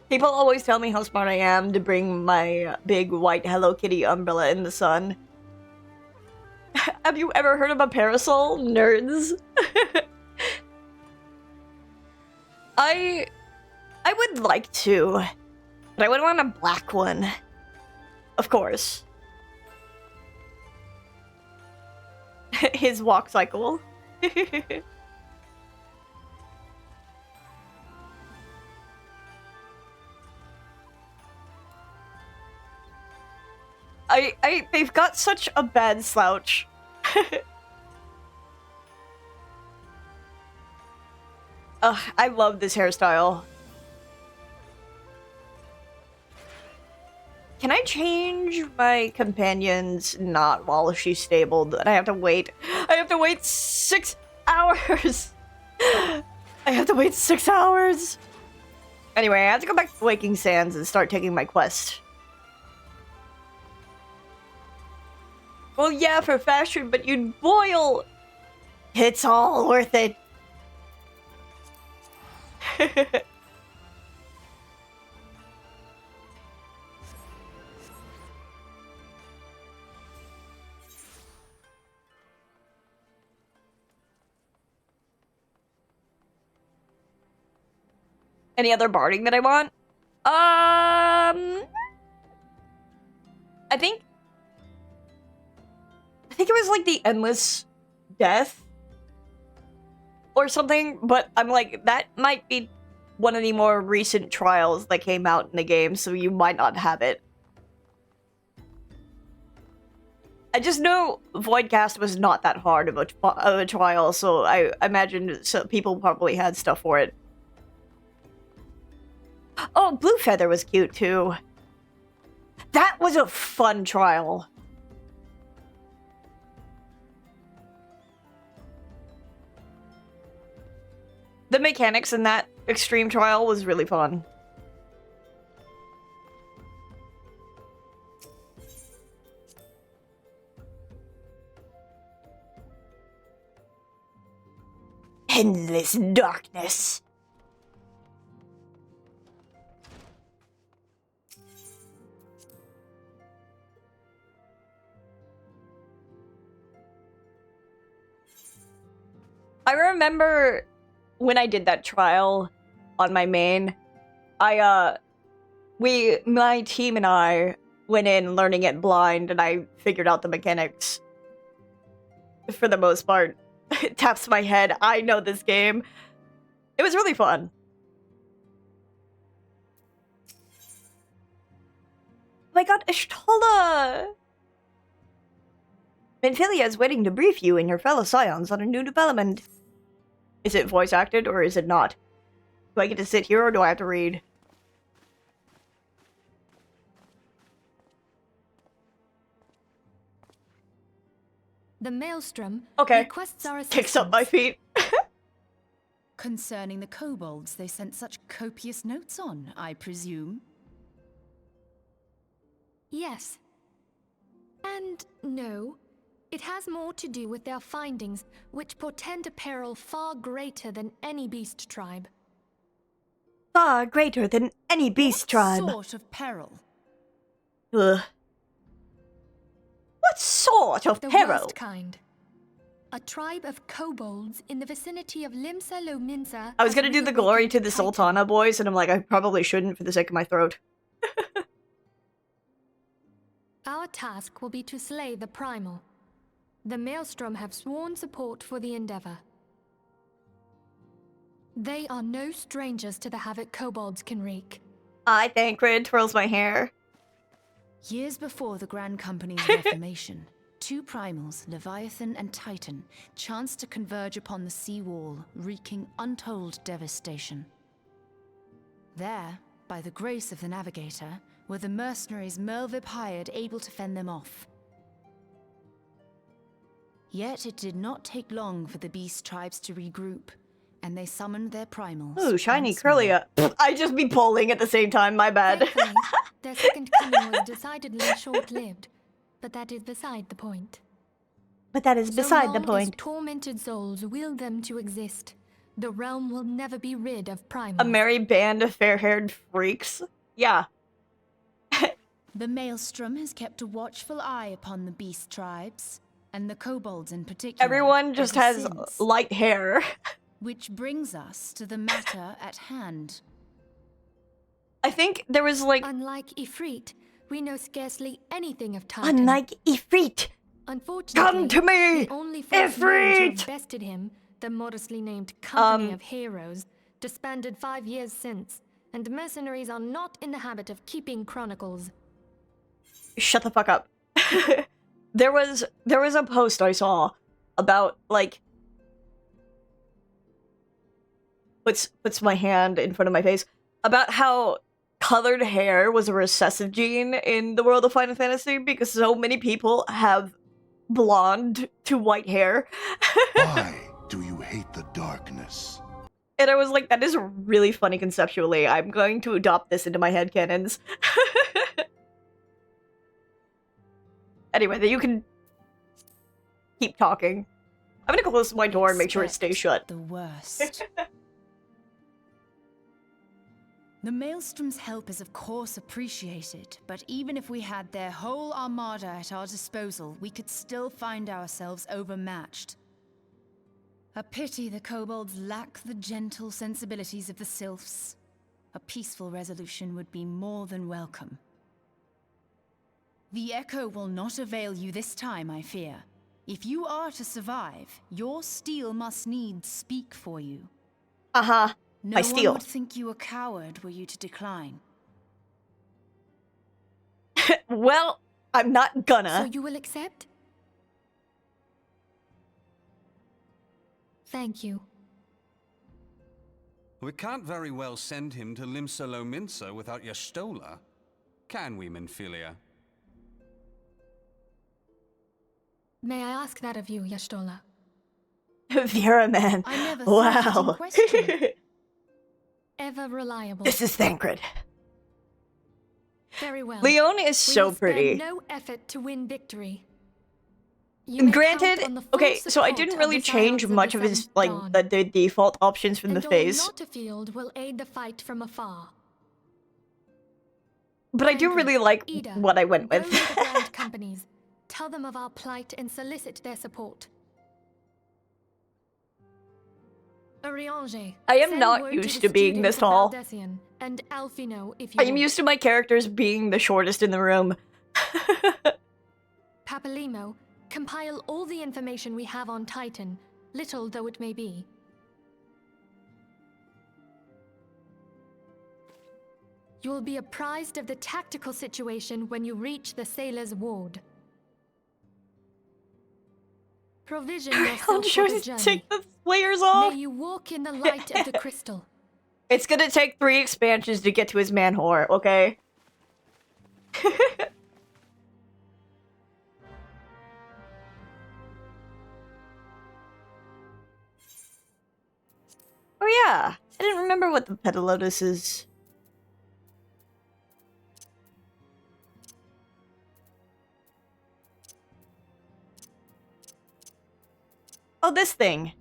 People always tell me how smart I am to bring my big white Hello Kitty umbrella in the sun. Have you ever heard of a parasol, nerds? I would like to, but I would want a black one. Of course. His walk cycle. They've got such a bad slouch. Ugh, I love this hairstyle. Can I change my companion's not while she's stabled? And I have to wait. I have to wait 6 hours. I have to wait 6 hours. Anyway, I have to go back to Waking Sands and start taking my quest. Well, yeah, for fashion, but you'd boil. It's all worth it. Any other barding that I want? I think it was like the Endless Death or something, but I'm like, that might be one of the more recent trials that came out in the game, so you might not have it. I just know Voidcast was not that hard of a trial, so I imagine people probably had stuff for it. Oh, Blue Feather was cute too. That was a fun trial. The mechanics in that extreme trial was really fun. Endless darkness. I remember when I did that trial on my main, my team and I went in learning it blind, and I figured out the mechanics for the most part. It taps my head. I know this game. It was really fun. Oh my god, Ishtala! Benfilia is waiting to brief you and your fellow Scions on a new development. Is it voice acted or is it not? Do I get to sit here or do I have to read? The Maelstrom Okay. requests our assistance. Kicks up my feet. Concerning the kobolds they sent such copious notes on, I presume? Yes. And no. It has more to do with their findings, which portend a peril far greater than any beast tribe. Far greater than any beast tribe. What sort of peril? Ugh. What sort of The peril? worst kind. A tribe of kobolds in the vicinity of Limsa Lominsa. I was gonna do the glory to the Sultana boys, and I'm like, I probably shouldn't for the sake of my throat. Our task will be to slay the Primal. The Maelstrom have sworn support for the endeavor. They are no strangers to the havoc kobolds can wreak. I Thancred twirls my hair. Years before the Grand Company's reformation, two primals, Leviathan and Titan, chanced to converge upon the sea wall, wreaking untold devastation. There, by the grace of the Navigator, were the mercenaries Merlvip hired able to fend them off. Yet it did not take long for the beast tribes to regroup, and they summoned their primals. Ooh, shiny once more. Curlia. I just be polling at the same time, my bad. Thankfully, their second coming was decidedly short-lived, but that is beside the point. But that is beside the So long as point. tormented souls will them to exist, the realm will never be rid of primals. A merry band of fair-haired freaks? Yeah. The Maelstrom has kept a watchful eye upon the beast tribes, and the kobolds in particular. Everyone just ever has since. light hair. Which brings us to the matter at hand. I think there was like... Unlike Ifrit, we know scarcely anything of Titan. Unlike Ifrit! Unfortunately, Come to me, the only folks known to Ifrit! have bested him, the modestly named Company of Heroes, disbanded 5 years since, and mercenaries are not in the habit of keeping chronicles. Shut the fuck up. There was a post I saw about, like... Puts my hand in front of my face. About how colored hair was a recessive gene in the world of Final Fantasy because so many people have blonde to white hair. Why do you hate the darkness? And I was like, that is really funny conceptually. I'm going to adopt this into my headcanons. Anyway, you can keep talking. I'm gonna close my door and make sure it stays shut. The worst. The Maelstrom's help is of course appreciated, but even if we had their whole armada at our disposal, we could still find ourselves overmatched. A pity the kobolds lack the gentle sensibilities of the sylphs. A peaceful resolution would be more than welcome. The Echo will not avail you this time, I fear. If you are to survive, your steel must needs speak for you. Uh-huh. No My one steel. would think you a coward were you to decline. Well, I'm not So gonna. you will accept? Thank you. We can't very well send him to Limsa-Lominsa without Y'shtola, can we, Minfilia? May I ask that of you, Y'shtola? Vera, man. I never thought it in Wow. question. Ever reliable. This is Thancred. Very well. Leone is We so will spare pretty. no effort to win victory. You may Granted, count on the full okay, so I support didn't of really the change Scions of much the of his, Seventh like, Dawn. the default options from the And phase. Nortafield will aid the fight from afar. But I do Thancred, really like Ida, what I went go with. to the Grand Companies, tell them of our plight and solicit their support. Urianger, I am send not word used the to being students this of tall. Valdesian, and Alfino if you I am want. used to my characters being the shortest in the room. Papalimo, compile all the information we have on Titan, little though it may be. You will be apprised of the tactical situation when you reach the sailor's ward. Provision I'll yourself for try the to journey. take the layers off. May you walk in the light of the crystal. It's gonna take 3 expansions to get to his man whore, okay? Oh yeah, I didn't remember what the Petal Lotus is. Oh, this thing.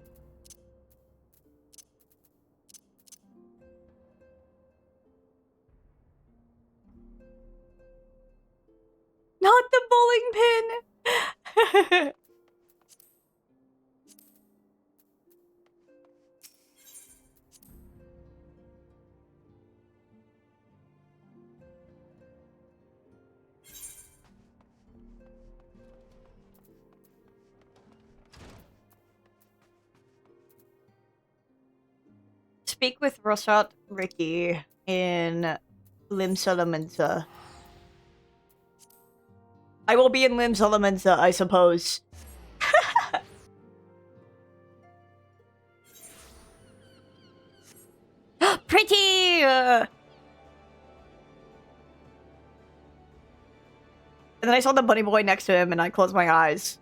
Not the bowling pin! Speak with Rosat Ricky in Limsa-Lominsa. I will be in Limsa-Lominsa, I suppose. Pretty! And then I saw the bunny boy next to him and I closed my eyes.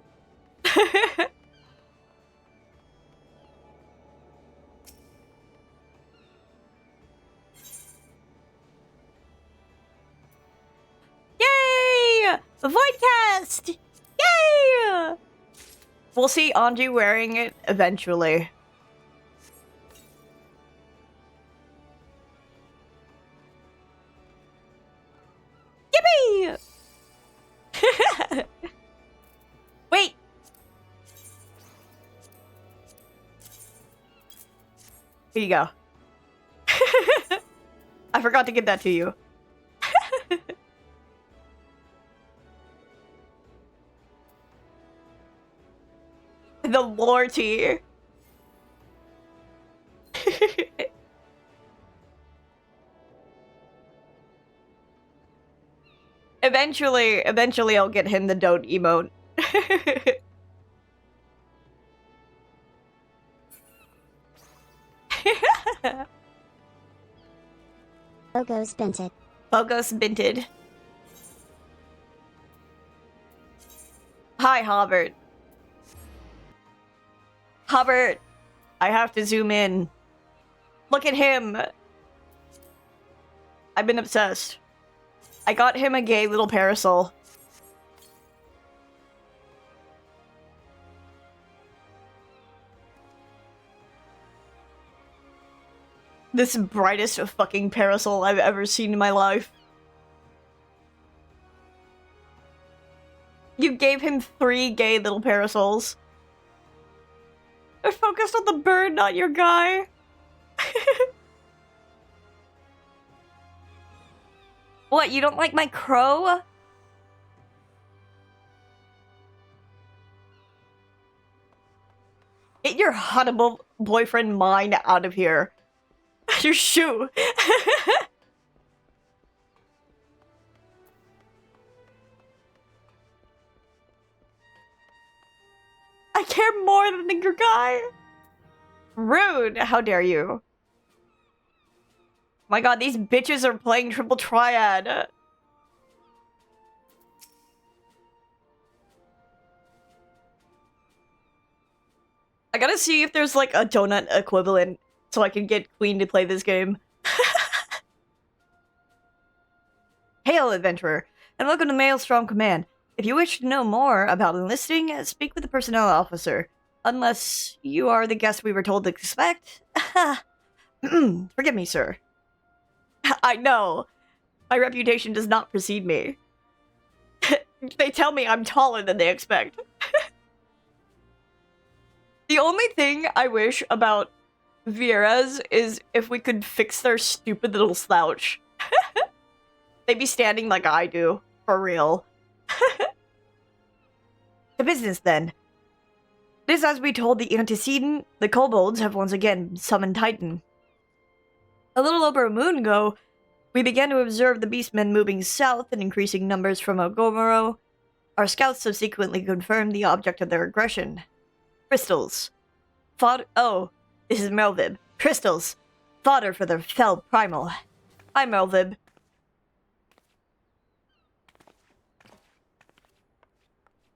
Voidcast! Yay! We'll see Anji wearing it eventually. Yippee! Wait! Here you go. I forgot to give that to you. The lore tea. Eventually I'll get him the don't emote. Logos Binted. Logos Binted. Hi, Hobbert. Hobbert, I have to zoom in. Look at him. I've been obsessed. I got him a gay little parasol. This brightest fucking parasol I've ever seen in my life. You gave him 3 gay little parasols. They're focused on the bird, not your guy. What, you don't like my crow? Get your huntable boyfriend mind out of here. Your shoe. I care more than your guy. Rude. How dare you? My god, these bitches are playing triple triad. I gotta see if there's like a donut equivalent so I can get Queen to play this game. Hail, adventurer, and welcome to Maelstrom Command. If you wish to know more about enlisting, speak with the personnel officer. Unless you are the guest we were told to expect. Forgive me, sir. I know. My reputation does not precede me. They tell me I'm taller than they expect. The only thing I wish about Vieira's is if we could fix their stupid little slouch. They'd be standing like I do. For real. To business, then. This as we told the antecedent, the kobolds have once again summoned Titan. A little over a moon ago, we began to observe the beastmen moving south in increasing numbers from Ogomoro. Our scouts subsequently confirmed the object of their aggression. Crystals. Oh, this is Melvib. Crystals. Fodder for the fell primal. Hi, Melvib.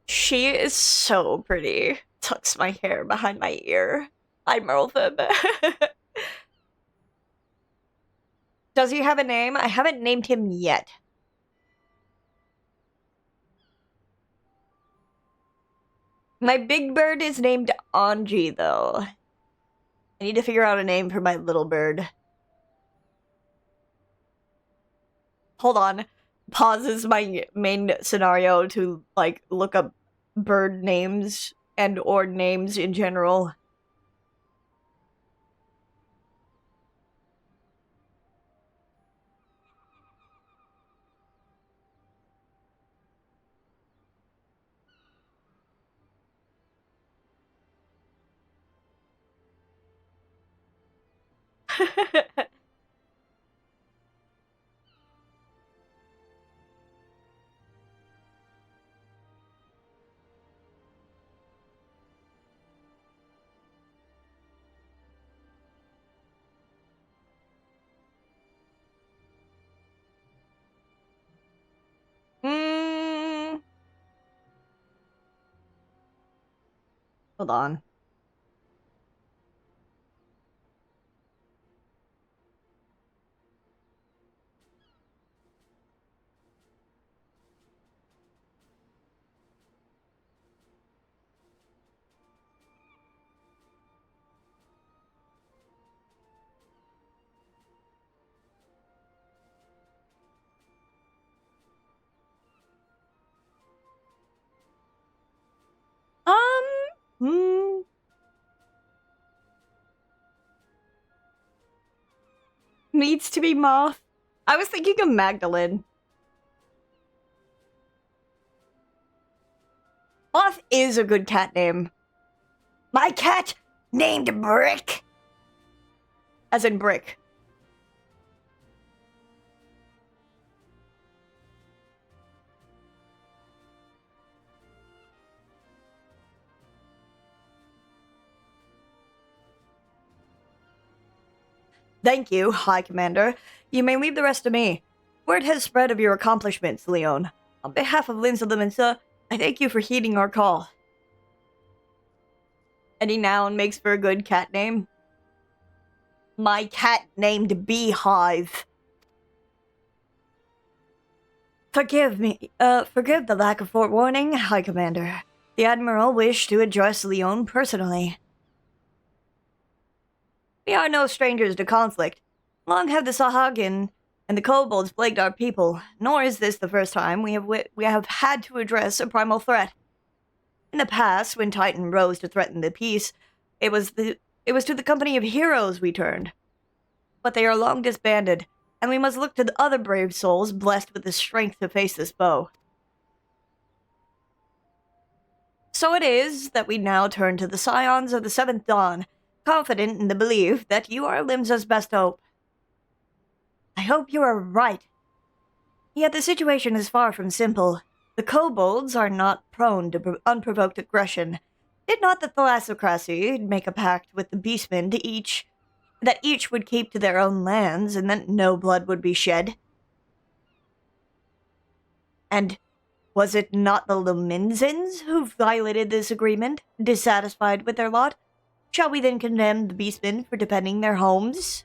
She is so pretty. Tucks my hair behind my ear. Hi, Melvib. Does he have a name? I haven't named him yet. My big bird is named Anji, though. I need to figure out a name for my little bird. Hold on. Pauses my main scenario to, like, look up bird names and or names in general. Hold on. needs to be Moth. I was thinking of Magdalene. Moth is a good cat name. My cat named Brick. As in brick. Thank you, High Commander. You may leave the rest to me. Word has spread of your accomplishments, Leon. On behalf of Linsa, I thank you for heeding our call. Any noun makes for a good cat name. My cat named Beehive. Forgive the lack of forewarning, High Commander. The Admiral wished to address Leon personally. We are no strangers to conflict. Long have the Sahagin and the kobolds plagued our people, nor is this the first time we have had to address a primal threat. In the past, when Titan rose to threaten the peace, it was to the company of heroes we turned. But they are long disbanded, and we must look to the other brave souls blessed with the strength to face this foe. So it is that we now turn to the Scions of the Seventh Dawn, confident in the belief that you are Limsa's best hope. I hope you are right. Yet the situation is far from simple. The kobolds are not prone to unprovoked aggression. Did not the thalassocracy make a pact with the beastmen that each would keep to their own lands and that no blood would be shed? And was it not the Luminzins who violated this agreement, dissatisfied with their lot? Shall we then condemn the beastmen for defending their homes?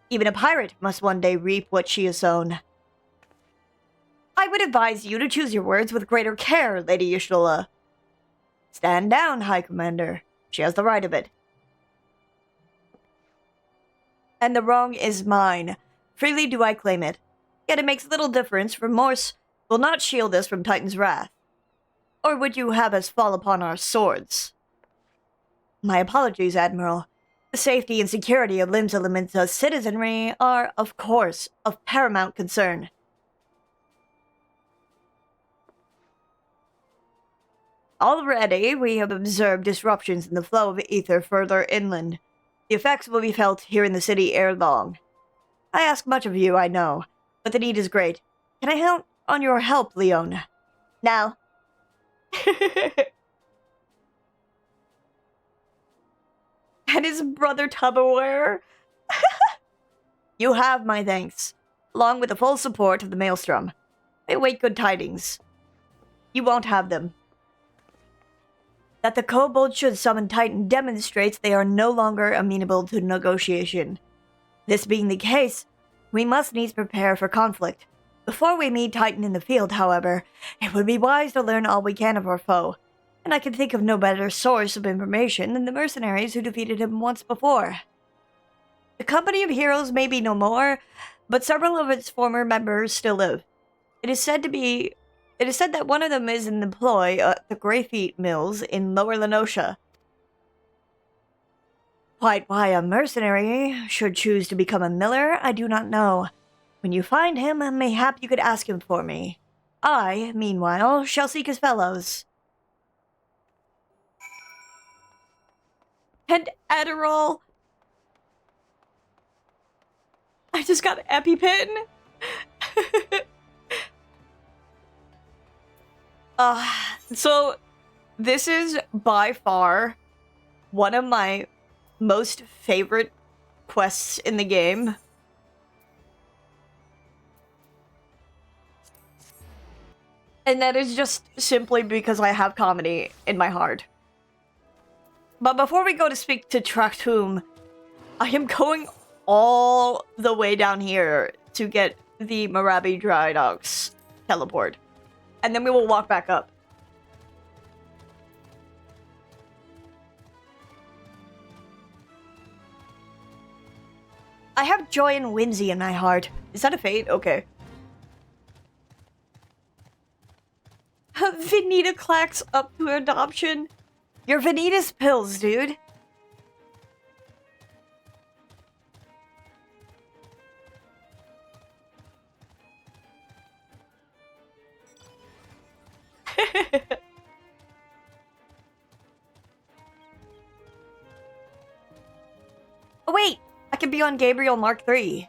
Even a pirate must one day reap what she has sown. I would advise you to choose your words with greater care, Lady Y'shtola. Stand down, High Commander. She has the right of it. And the wrong is mine. Freely do I claim it. Yet it makes little difference. Remorse will not shield us from Titan's wrath. Or would you have us fall upon our swords? My apologies, Admiral. The safety and security of Limsa's citizenry are, of course, of paramount concern. Already, we have observed disruptions in the flow of ether further inland. The effects will be felt here in the city ere long. I ask much of you, I know, but the need is great. Can I count on your help, Leon? Now. And his brother Tupperware? You have my thanks, along with the full support of the Maelstrom. I await good tidings. You won't have them. That the kobolds should summon Titan demonstrates they are no longer amenable to negotiation. This being the case, we must needs prepare for conflict. Before we meet Titan in the field, however, it would be wise to learn all we can of our foe, and I can think of no better source of information than the mercenaries who defeated him once before. The company of heroes may be no more, but several of its former members still live. It is said that one of them is in employ at the Greyfeet Mills in Lower Lenosha. Quite why a mercenary should choose to become a miller, I do not know. When you find him, mayhap you could ask him for me. I, meanwhile, shall seek his fellows. And Adderall. I just got an EpiPen. So this is by far one of my most favorite quests in the game. And that is just simply because I have comedy in my heart. But before we go to speak to Traktum, I am going all the way down here to get the Marabi Dry Docks teleport. And then we will walk back up. I have joy and whimsy in my heart. Is that a fate? Okay. Vanita clacks up to adoption. Your Vanitas pills, dude. should be on Gabriel Mark III.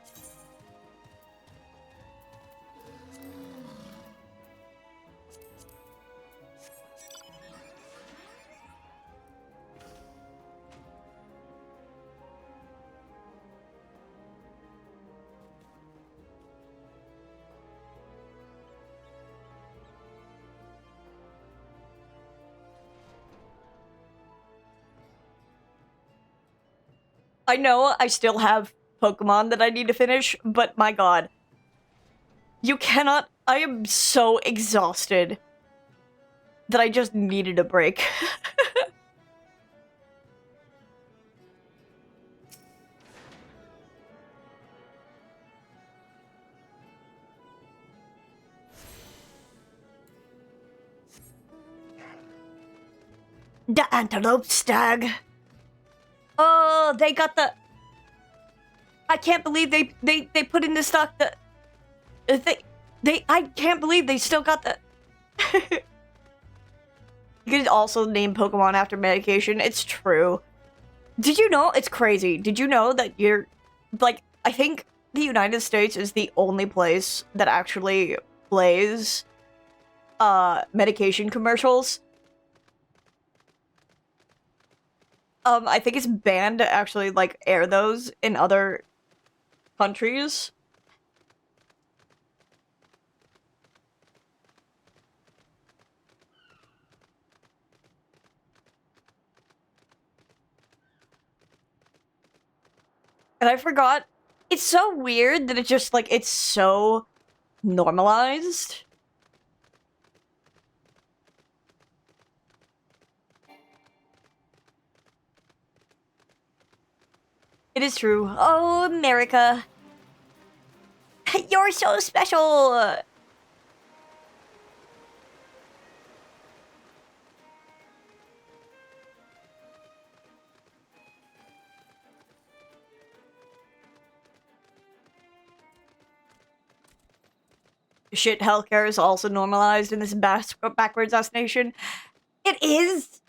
I know I still have Pokemon that I need to finish, but my god. You cannot... I am so exhausted that I just needed a break. The Antelope Stag. Oh, they got the... I can't believe they put in the stock the... I can't believe they still got the... You could also name Pokemon after medication. It's true. Did you know? It's crazy. Did you know that you're... Like, I think the United States is the only place that actually plays medication commercials. I think it's banned to actually, like, air those in other countries. And I forgot. It's so weird that it just, like, it's so normalized. It is true. Oh, America. You're so special! Shit, healthcare is also normalized in this backwards ass nation. It is.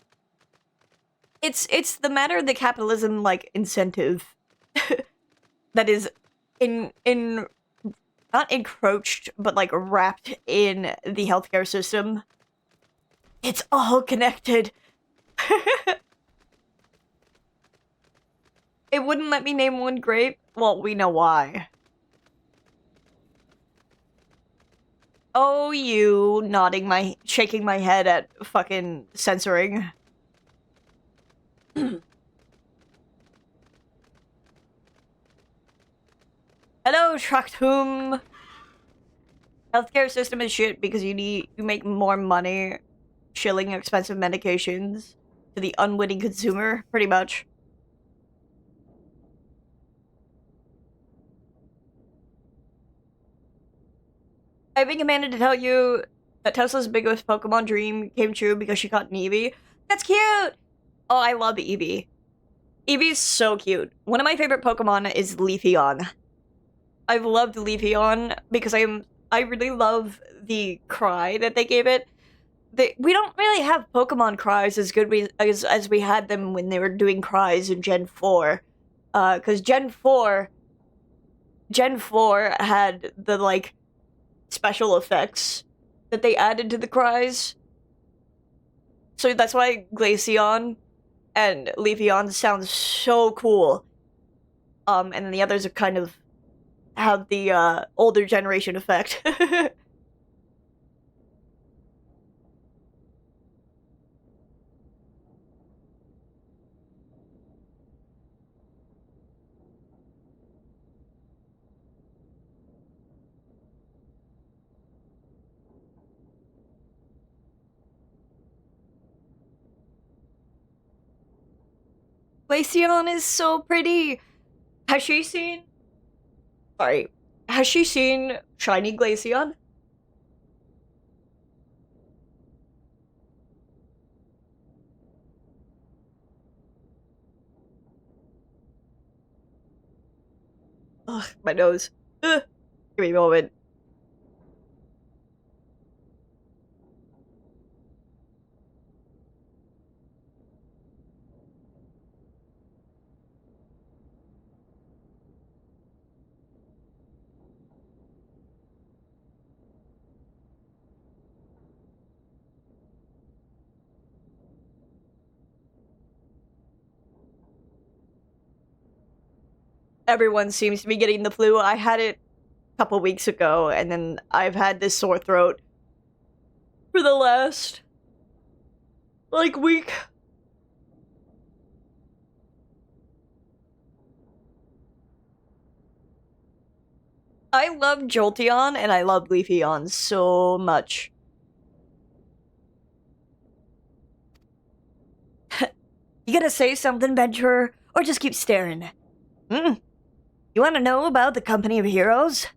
It's the matter of the capitalism, like, incentive that is in not encroached, but, like, wrapped in the healthcare system. It's all connected. It wouldn't let me name one grape. Well, we know why. Oh, you shaking my head at fucking censoring. Hello, Traktum. Healthcare system is shit because you make more money shilling expensive medications to the unwitting consumer, pretty much. I've been commanded to tell you that Tesla's biggest Pokemon dream came true because she caught an Eevee. That's cute! Oh, I love Eevee. Eevee's so cute. One of my favorite Pokemon is Leafeon. I've loved Leafeon because I really love the cry that they gave it. We don't really have Pokemon cries as good as we had them when they were doing cries in Gen 4. Because Gen 4 had the, like, special effects that they added to the cries. So that's why Glaceon and Leafeon sound so cool. And then the others are kind of have the older generation effect. Glaceon is so pretty. Has she seen Shiny Glaceon? Ugh, my nose. Ugh. Give me a moment. everyone seems to be getting the flu. I had it a couple weeks ago, and then I've had this sore throat for the last, like, week. I love Jolteon and I love Leafeon so much. You gonna say something, Venturer, or just keep staring? You wanna know about the Company of Heroes?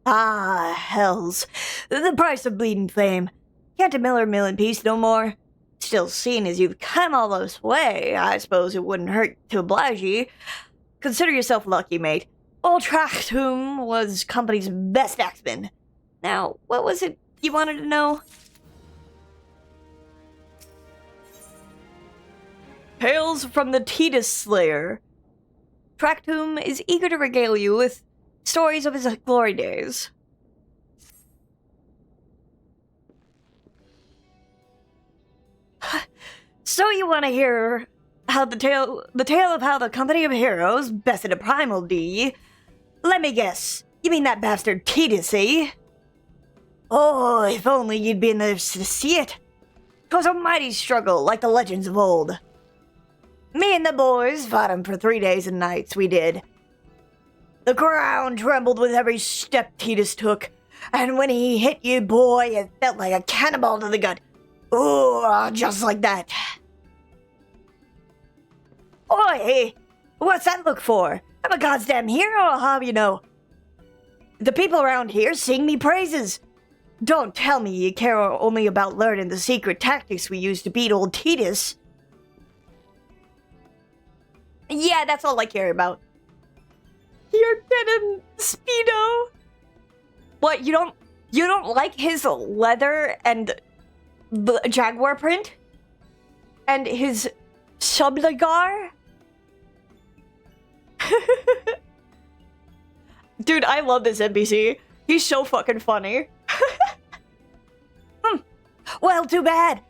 Ah, hells. The price of bleeding flame. Can't a miller mill in peace no more? Still, seeing as you've come all this way, I suppose it wouldn't hurt to oblige ye. Consider yourself lucky, mate. Old Trachtum was company's best axeman. Now, what was it you wanted to know? Tales from the Titus Slayer. Trachtum is eager to regale you with stories of his glory days. So you want to hear how the tale of how the Company of Heroes bested a primal, D? Let me guess. You mean that bastard Titus, eh? Oh, if only you'd been there to see it. 'Twas a mighty struggle, like the legends of old. Me and the boys fought him for 3 days and nights, we did. The ground trembled with every step Titus took, and when he hit you, boy, it felt like a cannonball to the gut. Oh, just like that. Oi, what's that look for? I'm a goddamn hero, I'll have you know. The people around here sing me praises. Don't tell me you care only about learning the secret tactics we used to beat old Titus. Yeah, that's all I care about. You're getting Speedo. What, you don't like his leather and the jaguar print? And his subligar? Dude, I love this NPC. He's so fucking funny. Well, too bad.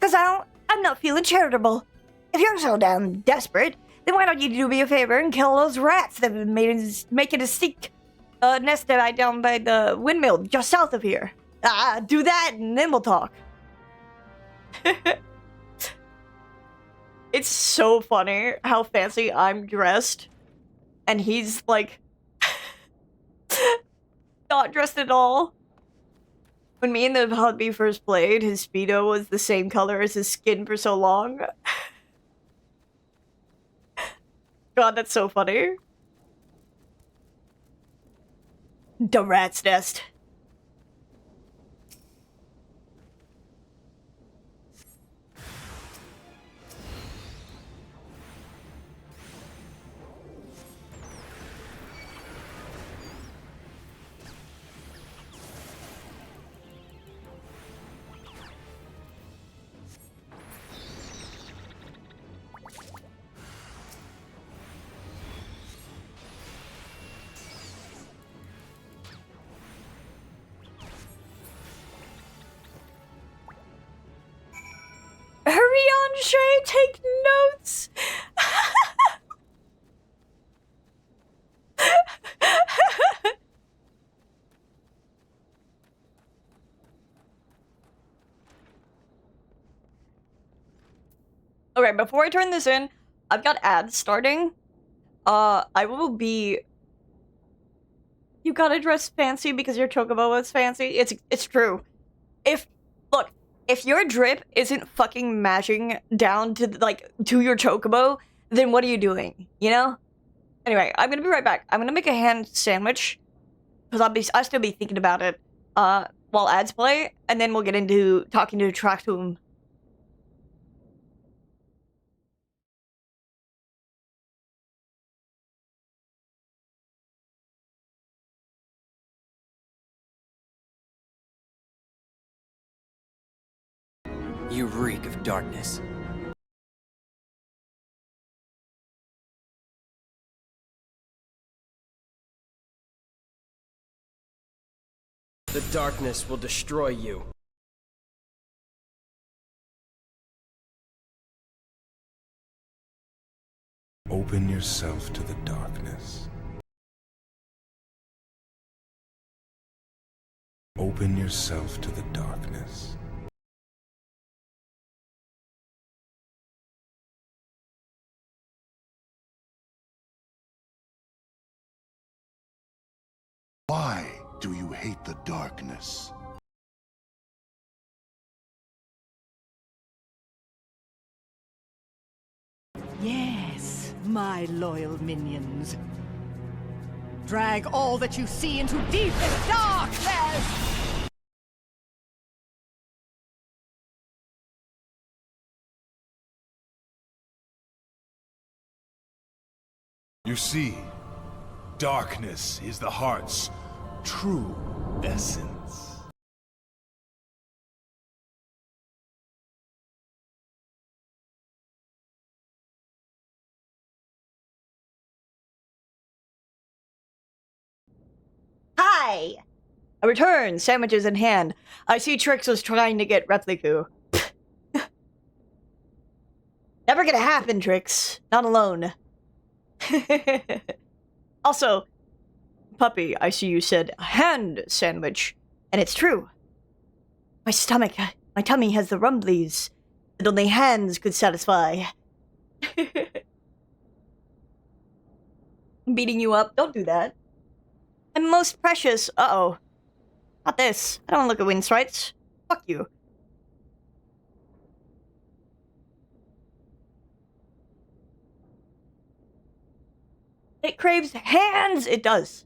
Cause I'm not feeling charitable. If you're so damn desperate, then why don't you do me a favor and kill those rats that have making a sneak nest right down by the windmill just south of here. Do that and then we'll talk. It's so funny how fancy I'm dressed. And he's like not dressed at all. When me and the hubby first played, his Speedo was the same color as his skin for so long. God, that's so funny. The rat's nest. Hurry on, Shay, take notes. Okay, before I turn this in, I've got ads starting. I will be... You gotta dress fancy because your chocobo is fancy. It's true. If your drip isn't fucking matching down to, like, to your chocobo, then what are you doing? You know? Anyway, I'm gonna be right back. I'm gonna make a ham sandwich. Because I'll still be thinking about it, while ads play, and then we'll get into talking to Trachtum. You reek of darkness. The darkness will destroy you. Open yourself to the darkness. Open yourself to the darkness. Why do you hate the darkness? Yes, my loyal minions. Drag all that you see into deepest darkness! You see, darkness is the heart's true essence. Hi! I return, sandwiches in hand. I see Trix was trying to get Repliku. Never gonna happen, Trix. Not alone. Also, puppy, I see you said hand sandwich. And it's true. My stomach, my tummy has the rumblies that only hands could satisfy. I'm beating you up. Don't do that. I'm most precious. Uh-oh. Not this. I don't look at win sprites. Fuck you. It craves hands! It does.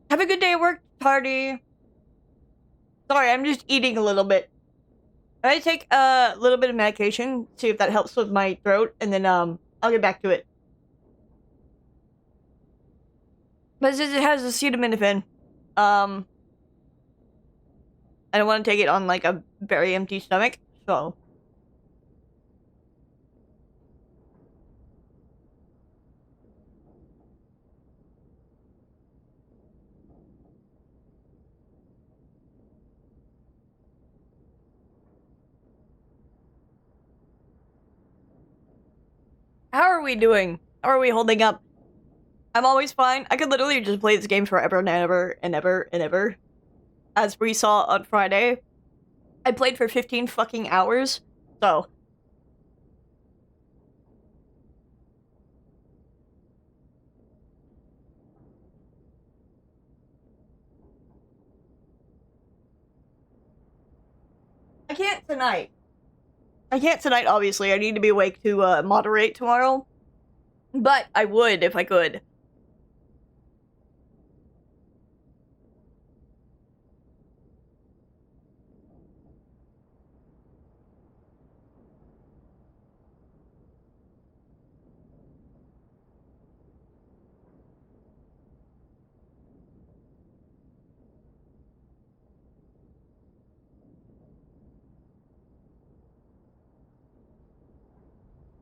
Have a good day at work, party. Sorry, I'm just eating a little bit. I take a little bit of medication, see if that helps with my throat, and then I'll get back to it. But since it has acetaminophen, I don't want to take it on like a very empty stomach, so. How are we doing? How are we holding up? I'm always fine. I could literally just play this game forever and ever and ever and ever. As we saw on Friday, I played for 15 fucking hours, so. I can't tonight. I can't tonight, obviously. I need to be awake to moderate tomorrow. But I would if I could.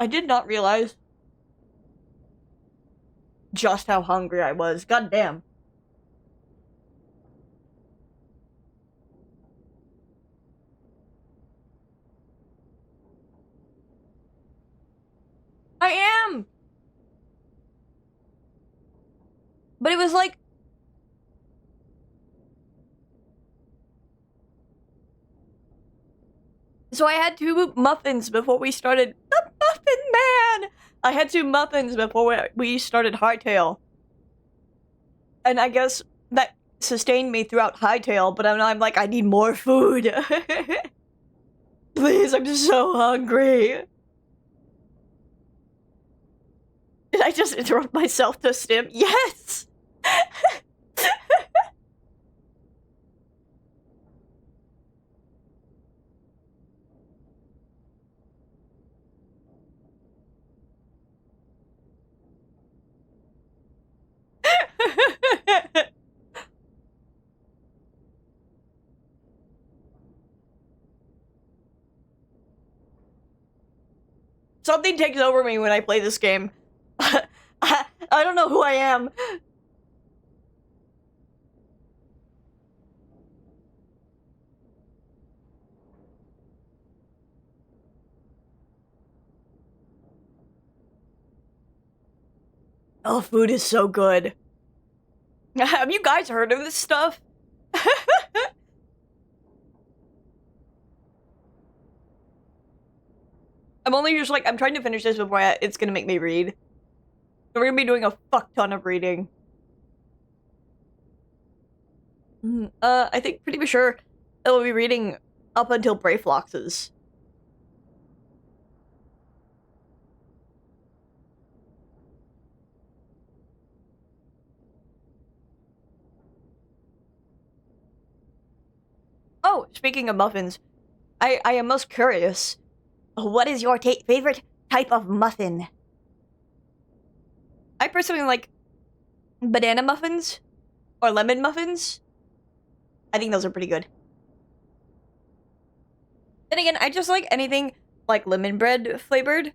I did not realize just how hungry I was. God damn. I am! But it was like... So I had 2 muffins before we started... The Muffin Man! I had 2 muffins before we started Hightail. And I guess that sustained me throughout Hightail, but I'm like, I need more food. Please, I'm just so hungry. Did I just interrupt myself to stim? Yes! Something takes over me when I play this game. I don't know who I am. Oh, food is so good. Have you guys heard of this stuff? I'm only just like, I'm trying to finish this before it's gonna make me read. We're gonna be doing a fuck ton of reading. I think pretty sure it'll be reading up until Brayflox's. Oh, speaking of muffins, I am most curious. What is your favorite type of muffin? I personally like banana muffins or lemon muffins. I think those are pretty good. Then again, I just like anything like lemon bread flavored.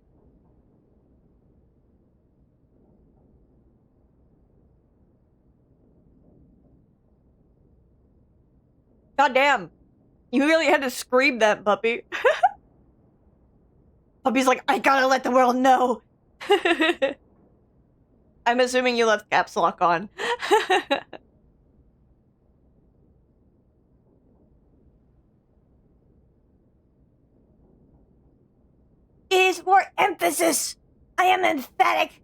God damn. You really had to scream that, puppy. Puppy's like, I gotta let the world know. I'm assuming you left caps lock on. It is more emphasis. I am emphatic.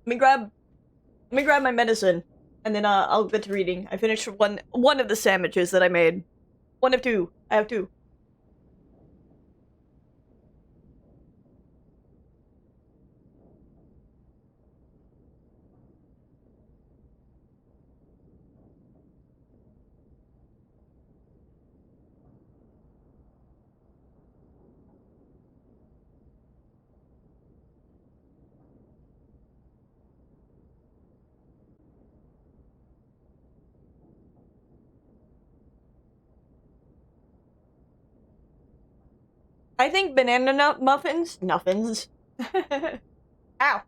Let me grab my medicine, and then I'll get to reading. I finished one of the sandwiches that I made. One of two. I have two. I think banana nut muffins? Nuffins. Ow.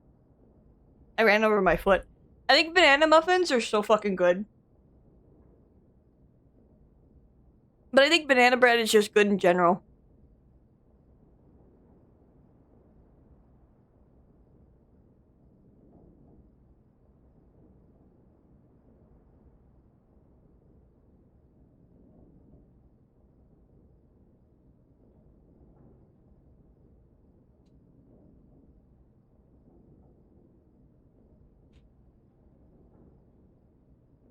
I ran over my foot. I think banana muffins are so fucking good. But I think banana bread is just good in general.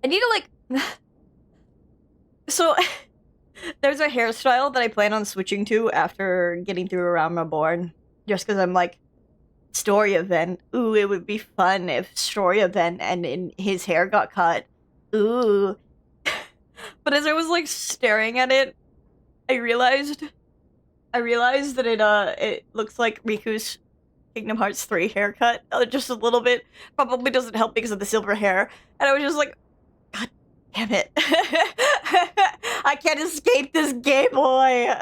I need to like... So, there's a hairstyle that I plan on switching to after getting through Around Reborn. Just because I'm like, story event. Ooh, it would be fun if story event and his hair got cut. Ooh. But as I was like staring at it, I realized that it looks like Riku's Kingdom Hearts 3 haircut. Just a little bit. Probably doesn't help because of the silver hair. And I was just like, God damn it. I can't escape this Game Boy.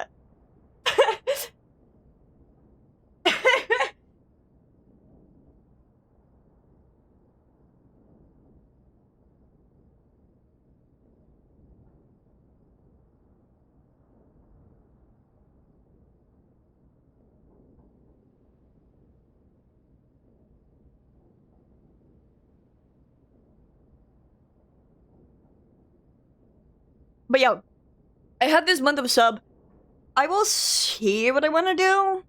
But yo, I had this month of sub. I will see what I want to do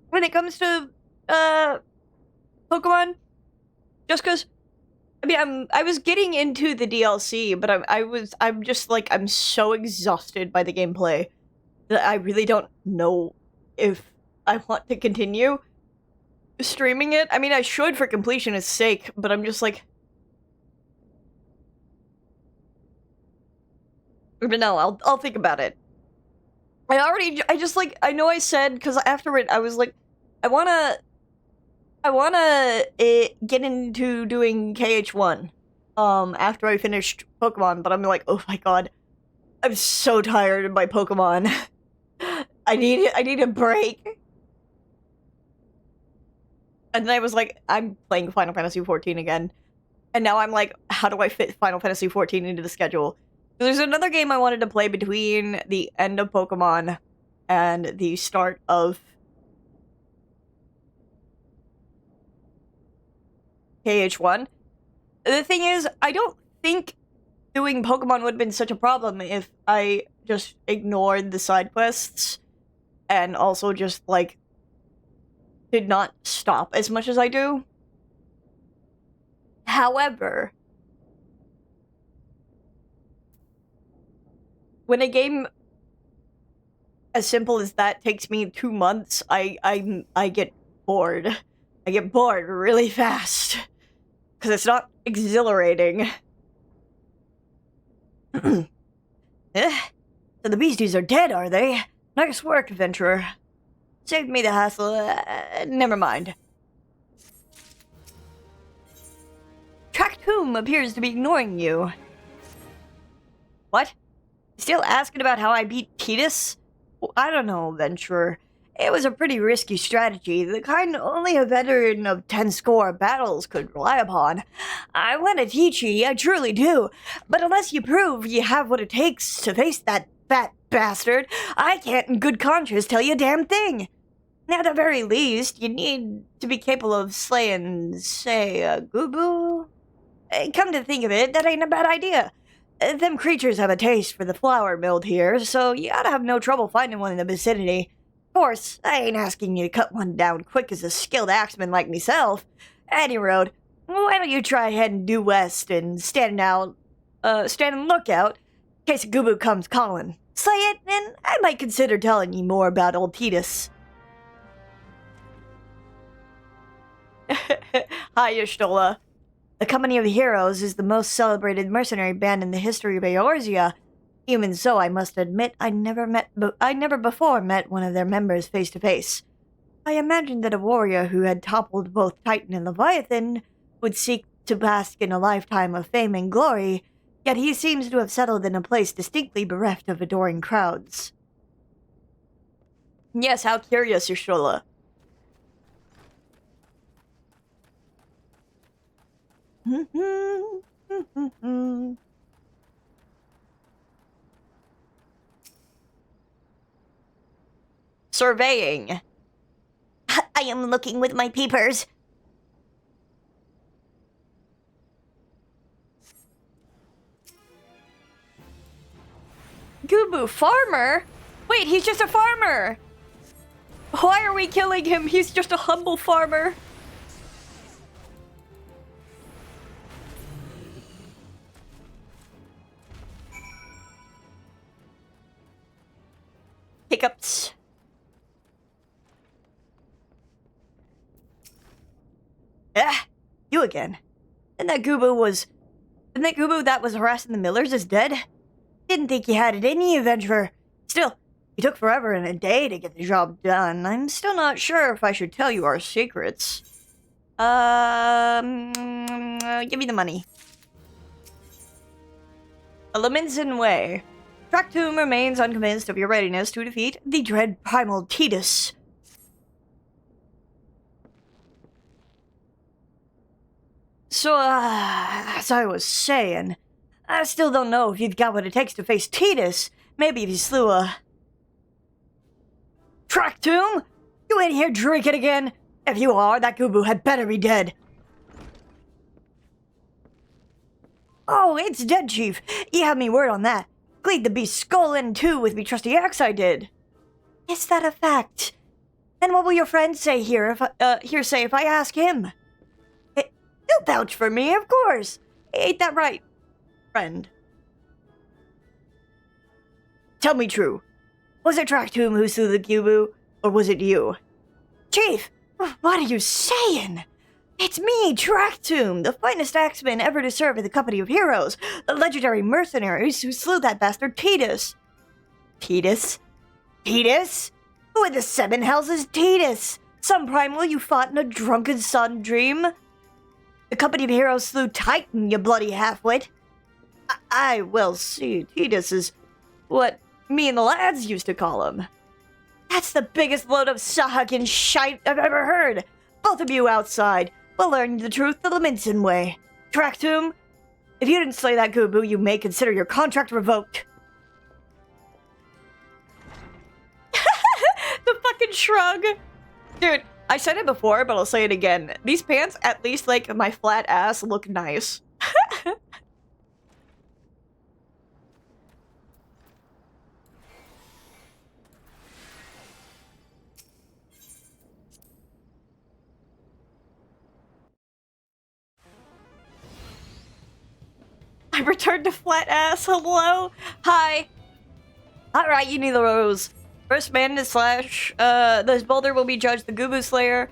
when it comes to Pokemon. Just because, I mean, I was getting into the DLC, but I'm just like, I'm so exhausted by the gameplay that I really don't know if I want to continue streaming it. I mean, I should for completionist's sake, but I'm just like, but no, I'll think about it. I just like, I know I said, because after it, I was like, I wanna get into doing KH1, after I finished Pokemon, but I'm like, oh my god, I'm so tired of my Pokemon. I need a break. And then I was like, I'm playing Final Fantasy XIV again. And now I'm like, how do I fit Final Fantasy XIV into the schedule? There's another game I wanted to play between the end of Pokemon and the start of KH1. The thing is, I don't think doing Pokemon would have been such a problem if I just ignored the side quests and also just, like, did not stop as much as I do. However, when a game as simple as that takes me 2 months, I get bored. I get bored really fast. Because it's not exhilarating. So the beasties are dead, are they? Nice work, adventurer. Saved me the hassle. Never mind. Tractum appears to be ignoring you. What? Still asking about how I beat Tidus? Well, I don't know, adventurer. It was a pretty risky strategy, the kind only a veteran of 10 score battles could rely upon. I want to teach you, I truly do. But unless you prove you have what it takes to face that fat bastard, I can't in good conscience tell you a damn thing. At the very least, you need to be capable of slaying, say, a Gubu? Come to think of it, that ain't a bad idea. Them creatures have a taste for the flower milled here, so you ought to have no trouble finding one in the vicinity. Of course, I ain't asking you to cut one down quick as a skilled axeman like myself. Any road, why don't you try heading due west and stand on lookout in case a Gubu comes calling. Slay it, and I might consider telling you more about old Tidus. Hi, Y'shtola. The Company of Heroes is the most celebrated mercenary band in the history of Eorzea. Even so, I must admit, I never before met one of their members face to face. I imagined that a warrior who had toppled both Titan and Leviathan would seek to bask in a lifetime of fame and glory, yet he seems to have settled in a place distinctly bereft of adoring crowds. Yes, how curious, Y'shtola. Surveying. I am looking with my peepers. Gubu farmer? Wait, he's just a farmer. Why are we killing him? He's just a humble farmer. Hiccups. Ah, you again. And that Gubu that was harassing the Millers is dead? Didn't think you had it in you, adventurer. Still, you took forever and a day to get the job done. I'm still not sure if I should tell you our secrets. Give me the money. Laminson Way. Tractum remains unconvinced of your readiness to defeat the dread primal Tidus. So, as I was saying, I still don't know if you've got what it takes to face Tidus. Maybe if you slew a... Tractum? You ain't here drinking again? If you are, that Gubu had better be dead. Oh, it's dead, Chief. You have me word on that. Gleed the beast's skull in two with me trusty axe I did. Is that a fact? Then what will your friend say here if I ask him? He'll vouch for me, of course. Ain't that right, friend? Tell me true. Was it Tractum who slew the Gubu, or was it you? Chief, what are you saying? It's me, Tractum, the finest axeman ever to serve in the Company of Heroes, the legendary mercenaries who slew that bastard Tidus. Tidus? Tidus? Who in the seven hells is Tidus? Some primal you fought in a drunken sun dream? The Company of Heroes slew Titan, you bloody halfwit. I will see, Tidus is what me and the lads used to call him. That's the biggest load of Sahakin shite I've ever heard. Both of you outside. We'll learn the truth the Laminson way. Tractum, If you didn't slay that Goobu, you may consider your contract revoked. The fucking shrug. Dude, I said it before, but I'll say it again. These pants, at least like my flat ass, look nice. I returned to flat ass. Hello? Hi. Alright, you need the rose. First man to slash, this boulder will be judged the Goobu Slayer.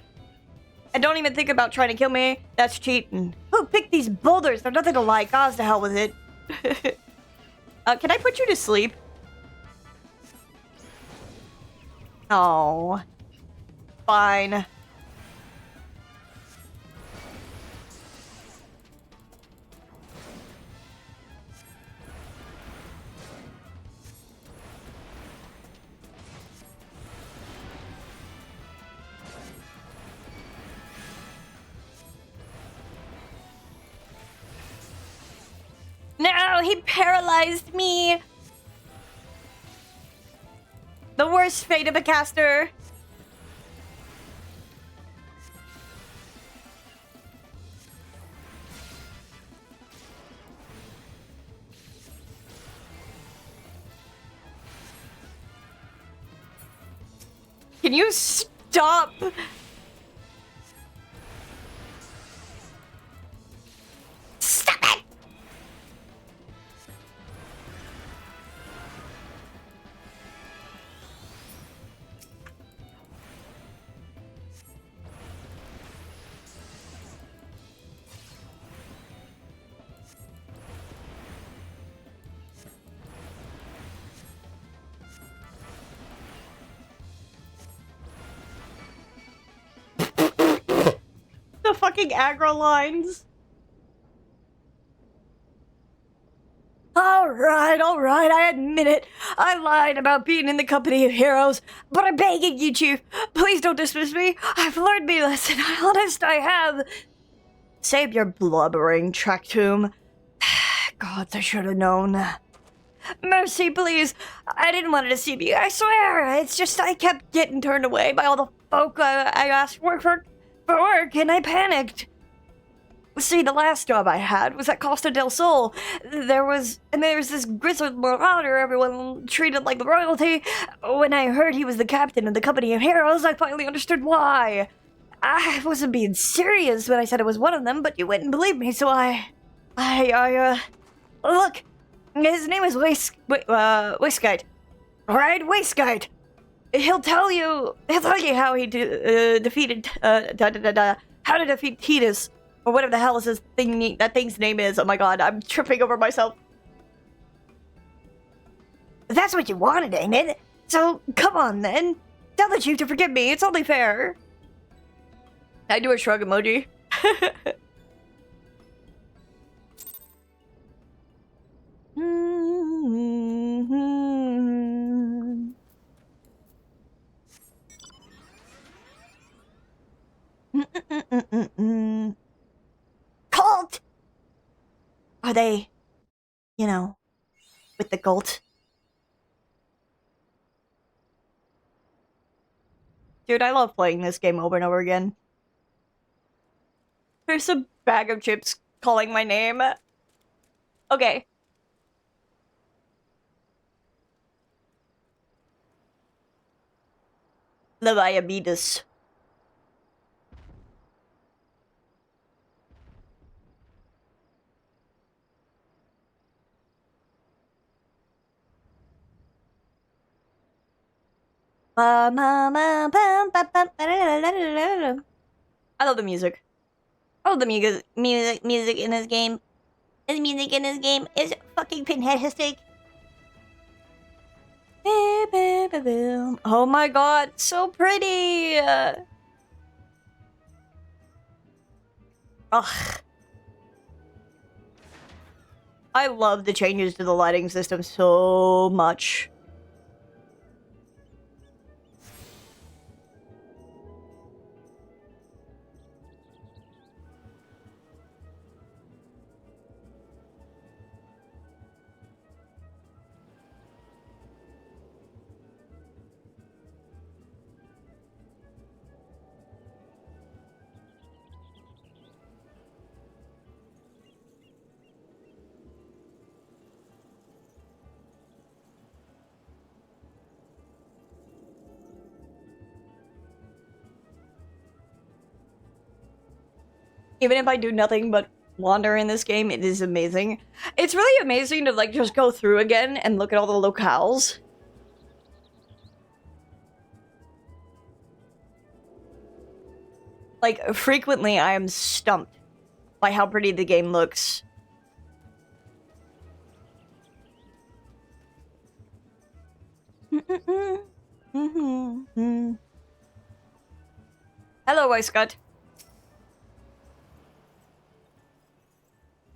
And don't even think about trying to kill me. That's cheating. Who picked these boulders? They're nothing to like. God's to hell with it. Can I put you to sleep? Oh. Fine. No, he paralyzed me. The worst fate of a caster. Can you stop? Stop it! The fucking aggro lines. Alright, I admit it. I lied about being in the company of heroes, but I'm begging you, Chief, please don't dismiss me. I've learned my lesson, honest I have. Save your blubbering, Tractomb. Gods, I should have known. Mercy, please. I didn't want to deceive you, I swear. It's just I kept getting turned away by all the folk I asked for work, and I panicked. See, the last job I had was at Costa del Sol. There's this grizzled marauder everyone treated like royalty. When I heard he was the captain of the company of heroes, I finally understood why. I wasn't being serious when I said I was one of them, but you wouldn't believe me, so look, his name is Waistguide. Alright, Waistguide. He'll tell you how he defeated, how to defeat Titus. Or whatever the hell is that thing's name is. Oh my god, I'm tripping over myself. That's what you wanted, ain't it? So, come on then. Tell the Chief to forgive me, it's only fair. I do a shrug emoji. Cult! Are they, you know, with the cult? Dude, I love playing this game over and over again. There's a bag of chips calling my name. Okay. Leviabetus. I love the music. I love the music in this game. The music in this game is fucking fantastic. Oh my god, so pretty! Ugh. I love the changes to the lighting system so much. Even if I do nothing but wander in this game, it is amazing. It's really amazing to like just go through again and look at all the locales. Like, frequently I am stumped by how pretty the game looks. Hello, Weiscut.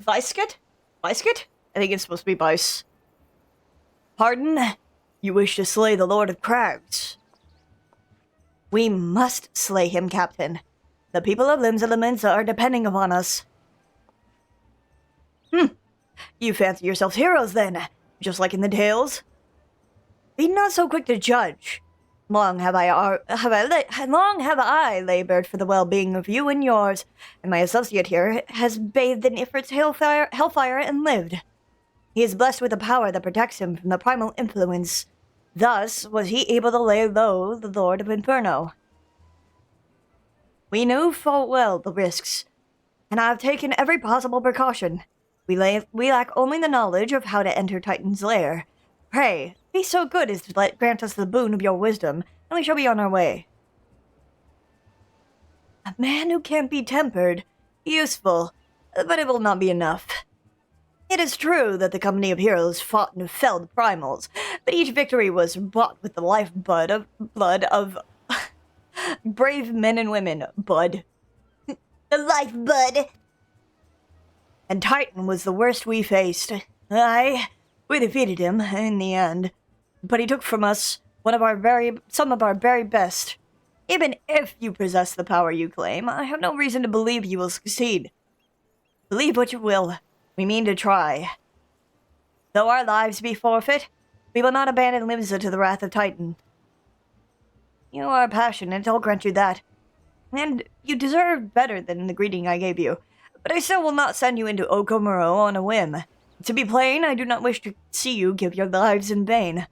Weiscut? Weiscut? I think it's supposed to be Weiss. Pardon? You wish to slay the Lord of Crags? We must slay him, Captain. The people of Limsa are depending upon us. You fancy yourselves heroes, then? Just like in the tales? Be not so quick to judge. Long have I labored for the well-being of you and yours, and my associate here has bathed in Ifrit's hellfire and lived. He is blessed with a power that protects him from the primal influence. Thus was he able to lay low the Lord of Inferno. We knew full well the risks, and I have taken every possible precaution. We lack only the knowledge of how to enter Titan's lair. Pray, be so good as to grant us the boon of your wisdom, and we shall be on our way. A man who can't be tempered. Useful, but it will not be enough. It is true that the company of heroes fought and felled primals, but each victory was bought with the blood of brave men and women, bud. The lifeblood! And Titan was the worst we faced. Aye, we defeated him in the end, but he took from us some of our very best. Even if you possess the power you claim, I have no reason to believe you will succeed. Believe what you will. We mean to try. Though our lives be forfeit, we will not abandon Limsa to the wrath of Titan. You are passionate, I'll grant you that. And you deserve better than the greeting I gave you. But I still will not send you into Okomuro on a whim. To be plain, I do not wish to see you give your lives in vain.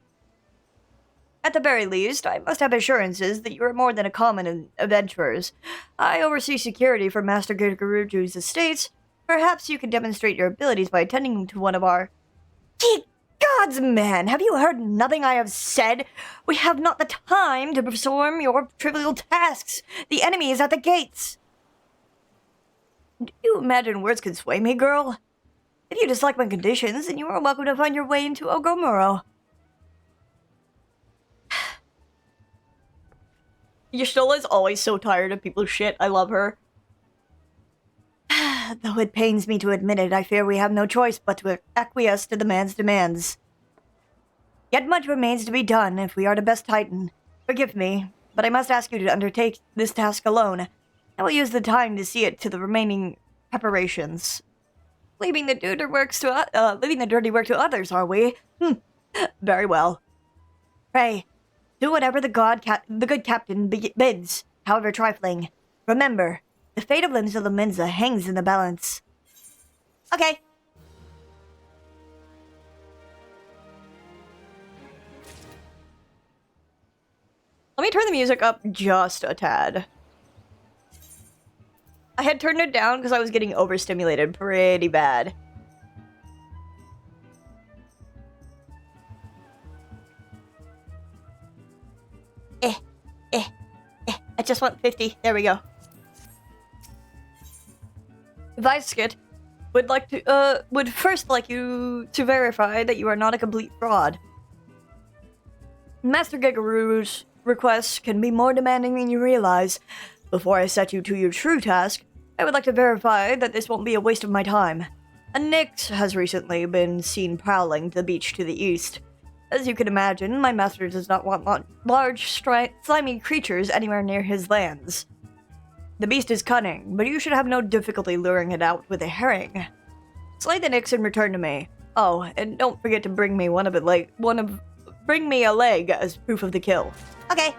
At the very least, I must have assurances that you are more than a common adventurers. I oversee security for Master Gigaruju's estates. Perhaps you can demonstrate your abilities by attending to one of our... Ye gods, man! Have you heard nothing I have said? We have not the time to perform your trivial tasks. The enemy is at the gates. Do you imagine words can sway me, girl? If you dislike my conditions, then you are welcome to find your way into Ogomuro. Y'shtola is always so tired of people's shit. I love her. Though it pains me to admit it, I fear we have no choice but to acquiesce to the man's demands. Yet much remains to be done if we are to best Titan. Forgive me, but I must ask you to undertake this task alone. I will use the time to see it to the remaining preparations. Leaving the dirty work to others, are we? Very well. Pray, do whatever the good captain bids, however trifling. Remember, the fate of Limsa hangs in the balance. Okay. Let me turn the music up just a tad. I had turned it down because I was getting overstimulated pretty bad. I just want 50. There we go. Vizkit would first like you to verify that you are not a complete fraud. Master Gigaru's requests can be more demanding than you realize. Before I set you to your true task, I would like to verify that this won't be a waste of my time. A Nyx has recently been seen prowling the beach to the east. As you can imagine, my master does not want large, slimy creatures anywhere near his lands. The beast is cunning, but you should have no difficulty luring it out with a herring. Slay the Nyx and return to me. Oh, and don't forget to bring me bring me a leg as proof of the kill. Okay.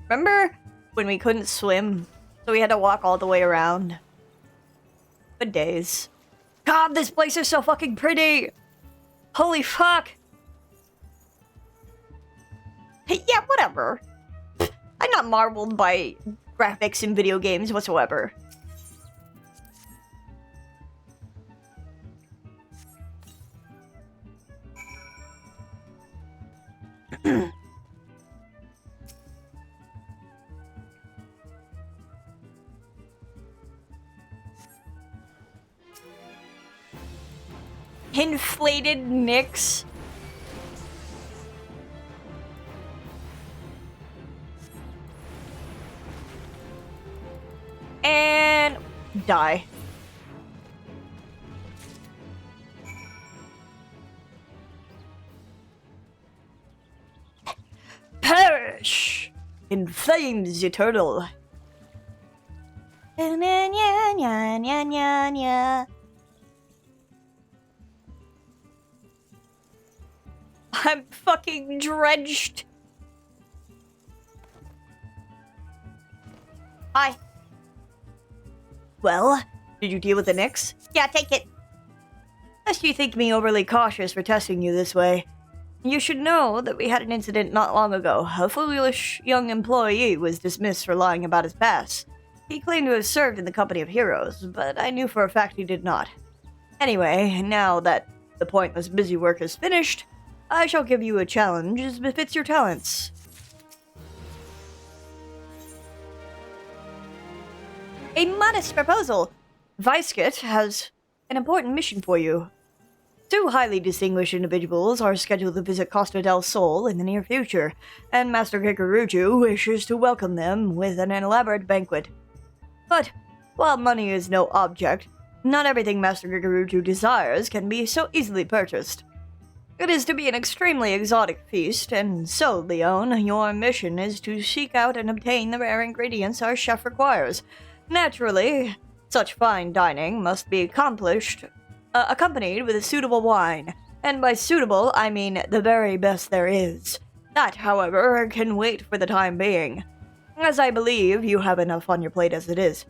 Remember when we couldn't swim, so we had to walk all the way around? Good days. God, this place is so fucking pretty! Holy fuck! Yeah, whatever. I'm not marveled by graphics in video games whatsoever. Inflated Nyx. And die. Perish in flames eternal. I'm fucking drenched. Hi. Well, did you deal with the Nyx? Yeah, take it. Lest you think me overly cautious for testing you this way. You should know that we had an incident not long ago. A foolish young employee was dismissed for lying about his past. He claimed to have served in the company of heroes, but I knew for a fact he did not. Anyway, now that the pointless busy work is finished, I shall give you a challenge as befits your talents. A modest proposal. Viscott has an important mission for you. 2 highly distinguished individuals are scheduled to visit Costa del Sol in the near future, and Master Kikuruju wishes to welcome them with an elaborate banquet. But, while money is no object, not everything Master Kikuruju desires can be so easily purchased. It is to be an extremely exotic feast, and so, Leon, your mission is to seek out and obtain the rare ingredients our chef requires. Naturally, such fine dining must be accompanied with a suitable wine, and by suitable, I mean the very best there is. That, however, can wait for the time being, as I believe you have enough on your plate as it is.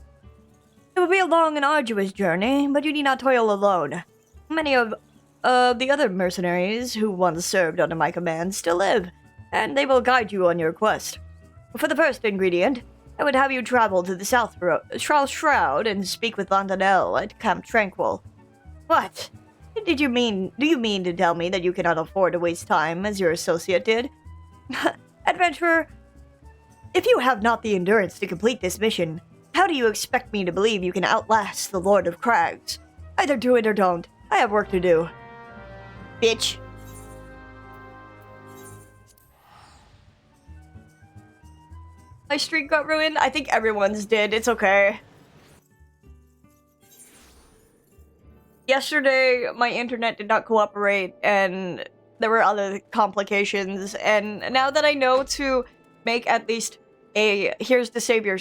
It will be a long and arduous journey, but you need not toil alone. Many of the other mercenaries who once served under my command still live, and they will guide you on your quest. For the first ingredient, I would have you travel to the South Shroud and speak with Lantanel at Camp Tranquil. What? Do you mean to tell me that you cannot afford to waste time as your associate did? Adventurer, if you have not the endurance to complete this mission, how do you expect me to believe you can outlast the Lord of Crags? Either do it or don't. I have work to do. Bitch. My streak got ruined? I think everyone's did. It's okay. Yesterday, my internet did not cooperate, and there were other complications, and now that I know to make at least a here's the savior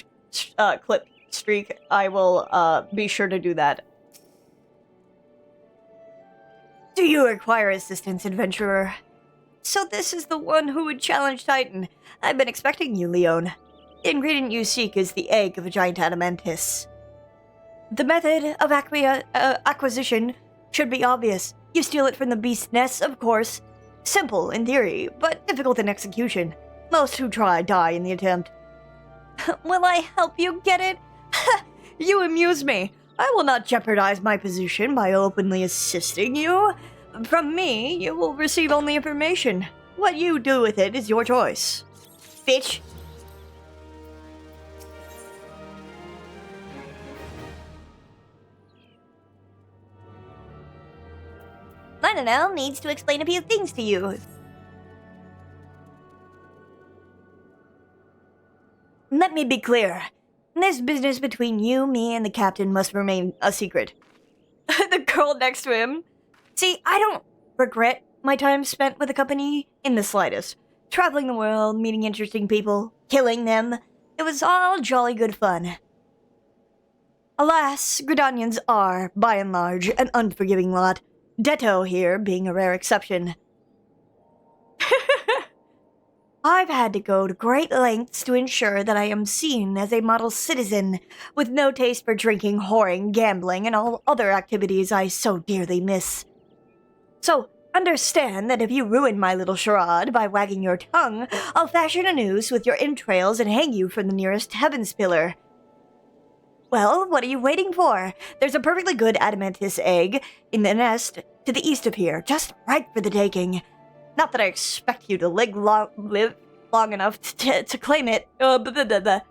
clip streak, I will be sure to do that. Do you require assistance, adventurer? So this is the one who would challenge Titan. I've been expecting you, Leon. The ingredient you seek is the egg of a giant adamantis. The method of acquisition should be obvious. You steal it from the beast's nest, of course. Simple in theory, but difficult in execution. Most who try die in the attempt. Will I help you get it? You amuse me. I will not jeopardize my position by openly assisting you. From me, you will receive only information. What you do with it is your choice. Bitch. Lantanel needs to explain a few things to you. Let me be clear. This business between you, me, and the captain must remain a secret. The girl next to him. See, I don't regret my time spent with the company in the slightest. Traveling the world, meeting interesting people, killing them. It was all jolly good fun. Alas, Gridanians are, by and large, an unforgiving lot. Detto here being a rare exception. I've had to go to great lengths to ensure that I am seen as a model citizen, with no taste for drinking, whoring, gambling, and all other activities I so dearly miss. So, Understand that if you ruin my little charade by wagging your tongue, I'll fashion a noose with your entrails and hang you from the nearest heavens pillar. Well, what are you waiting for? There's a perfectly good adamanthus egg in the nest to the east of here, just right for the taking. Not that I expect you to live long enough to claim it. The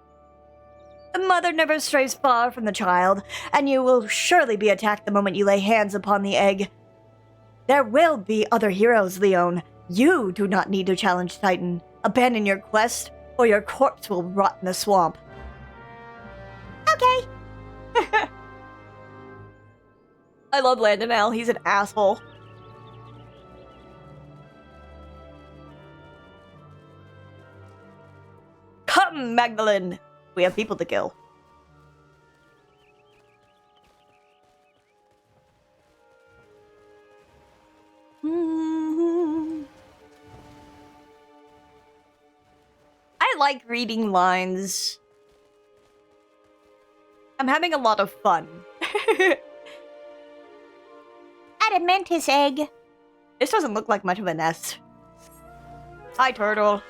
mother never strays far from the child, and you will surely be attacked the moment you lay hands upon the egg. There will be other heroes, Leon. You do not need to challenge Titan. Abandon your quest, or your corpse will rot in the swamp. Okay. I love Landon L. He's an asshole. Come, Magdalene! We have people to kill. I like reading lines. I'm having a lot of fun. Adamanthus egg. This doesn't look like much of a nest. Hi, turtle.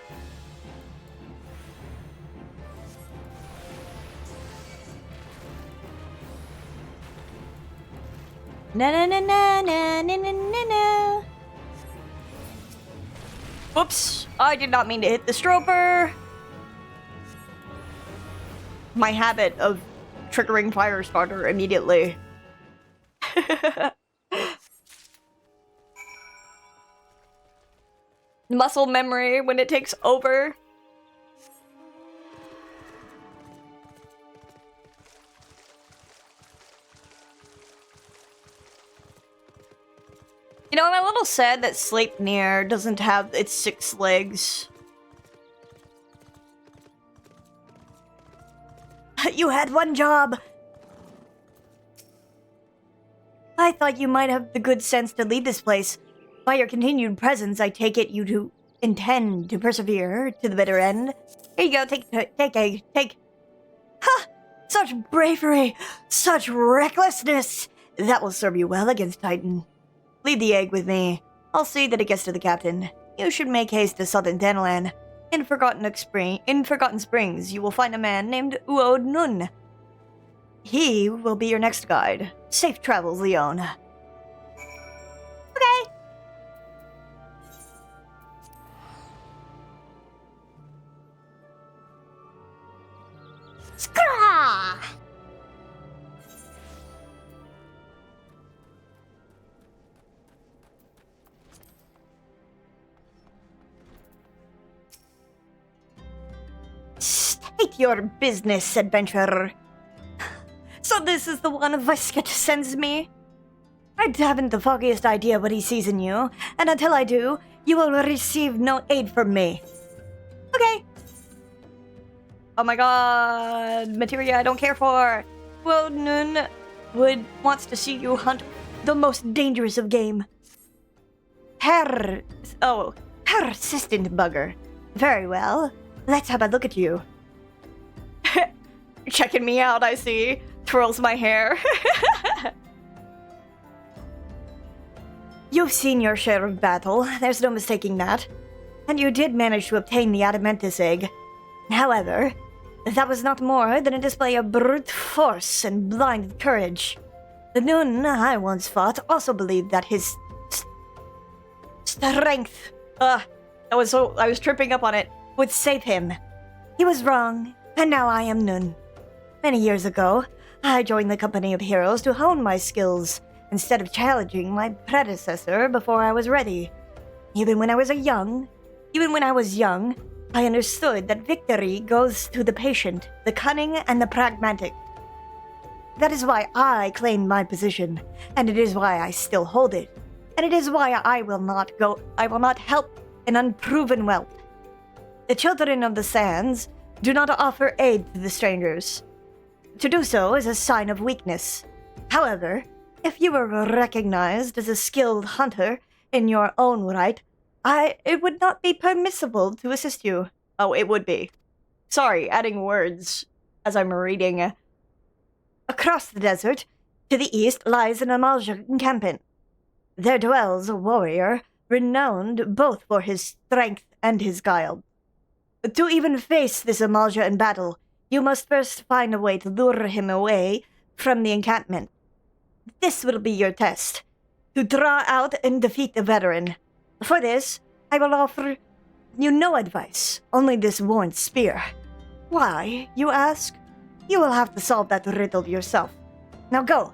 Na na na na na na na na na. Whoops, I did not mean to hit the stroper. My habit of triggering Firestarter immediately. Muscle memory when it takes over. You know, I'm a little sad that Sleipnir doesn't have its 6 legs. You had one job! I thought you might have the good sense to leave this place. By your continued presence, I take it you do intend to persevere to the bitter end. Here you go, take. Ha! Such bravery! Such recklessness! That will serve you well against Titan. Leave the egg with me. I'll see that it gets to the captain. You should make haste to southern Danalan. In Forgotten Springs, you will find a man named Uod Nun. He will be your next guide. Safe travels, Leon. Okay. Scraw! State your business, adventurer. So this is the one Visket sends me? I haven't the foggiest idea what he sees in you, and until I do, you will receive no aid from me. Okay. Oh my god, materia I don't care for. Well, Nun wants to see you hunt the most dangerous of game. Persistent bugger. Very well. Let's have a look at you. Checking me out, I see. Twirls my hair. You've seen your share of battle, there's no mistaking that. And you did manage to obtain the adamanthus egg. However, that was not more than a display of brute force and blind courage. The Nun I once fought also believed that his strength, I was tripping up on it, would save him. He was wrong, and now I am Nun. Many years ago, I joined the company of heroes to hone my skills, instead of challenging my predecessor before I was ready. Even when I was young, I understood that victory goes to the patient, the cunning, and the pragmatic. That is why I claimed my position, and it is why I still hold it. And it is why I will not help an unproven whelp. The children of the sands do not offer aid to the strangers. To do so is a sign of weakness. However, if you were recognized as a skilled hunter in your own right, it would not be permissible to assist you. Oh, it would be. Sorry, adding words as I'm reading. Across the desert, to the east, lies an Amalja encampment. there dwells a warrior renowned both for his strength and his guile. To even face this Amalja in battle, you must first find a way to lure him away from the encampment. This will be your test, to draw out and defeat the veteran. For this, I will offer you no advice, only this worn spear. Why, you ask? You will have to solve that riddle yourself. Now go,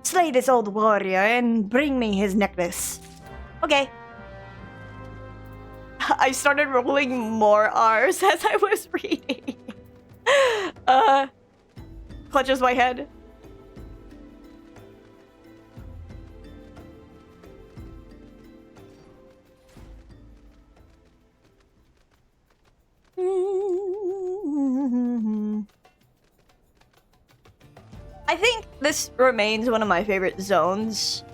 slay this old warrior and bring me his necklace. Okay. I started rolling more R's as I was reading. Clutches my head. I think this remains one of my favorite zones.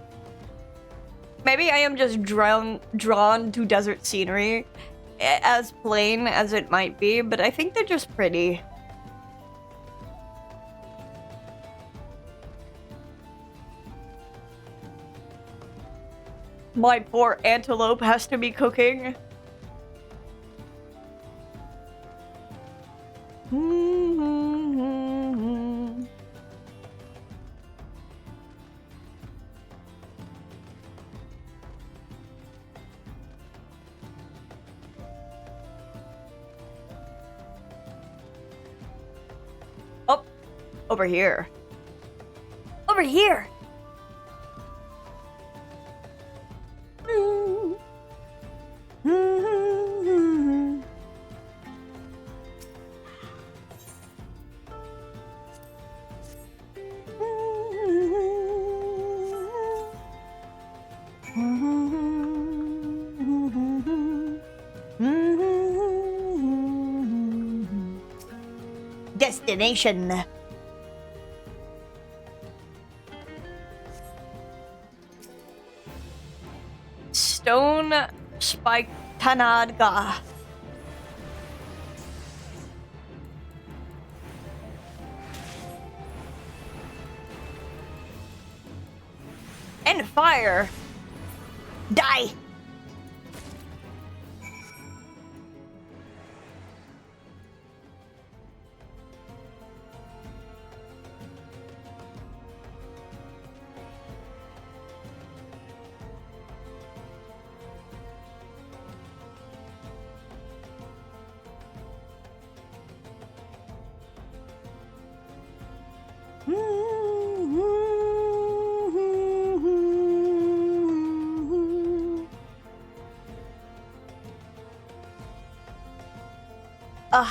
Maybe I am just drawn to desert scenery, as plain as it might be, but I think they're just pretty. My poor antelope has to be cooking. Oh, over here. Over here! Destination. Stone Spike Tanadga. And fire. Die. Ugh.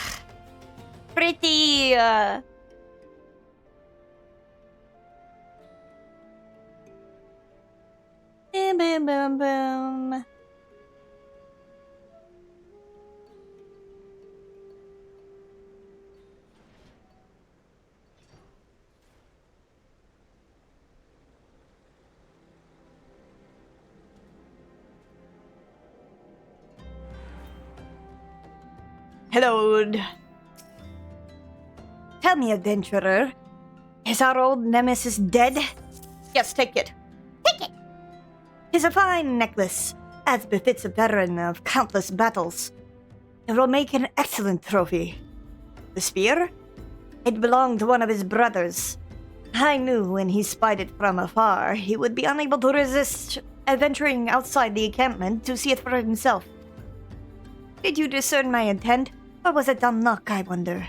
Pretty, Boom, boom, boom, boom. Hello. Tell me, adventurer, is our old nemesis dead? Yes, take it. Take it! 'Tis a fine necklace, as befits a veteran of countless battles. It will make an excellent trophy. The spear? It belonged to one of his brothers. I knew when he spied it from afar, he would be unable to resist adventuring outside the encampment to see it for himself. Did you discern my intent? Or was it dumb luck, I wonder?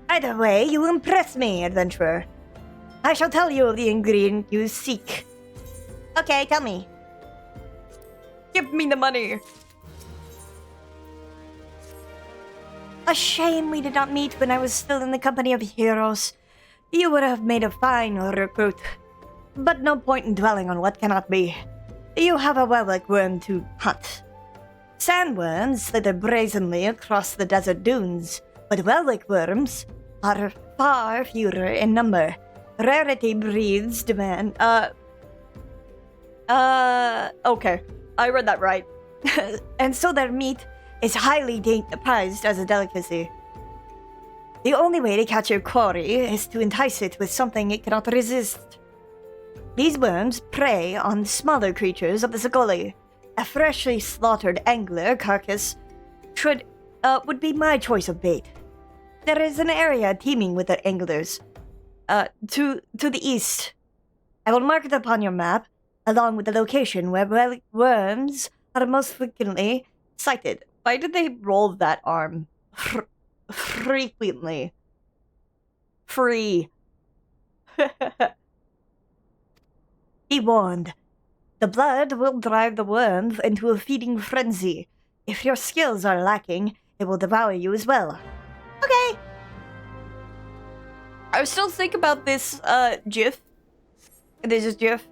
Either way, you impress me, adventurer. I shall tell you of the ingredient you seek. Okay, tell me. Give me the money. A shame we did not meet when I was still in the company of heroes. You would have made a fine recruit. But no point in dwelling on what cannot be. You have a well-like worm to hunt. Sandworms slither brazenly across the desert dunes, but well-like worms are far fewer in number. Rarity breeds demand. Okay. I read that right. And so their meat is highly prized as a delicacy. The only way to catch your quarry is to entice it with something it cannot resist. These worms prey on smaller creatures of the Zagoli. A freshly slaughtered angler carcass would be my choice of bait. There is an area teeming with the anglers. To the east. I will mark it upon your map, along with the location where worms are most frequently sighted. Why did they roll that arm? Frequently. Free. Be warned. The blood will drive the worms into a feeding frenzy. If your skills are lacking, it will devour you as well. Okay. I still think about this GIF. This is GIF.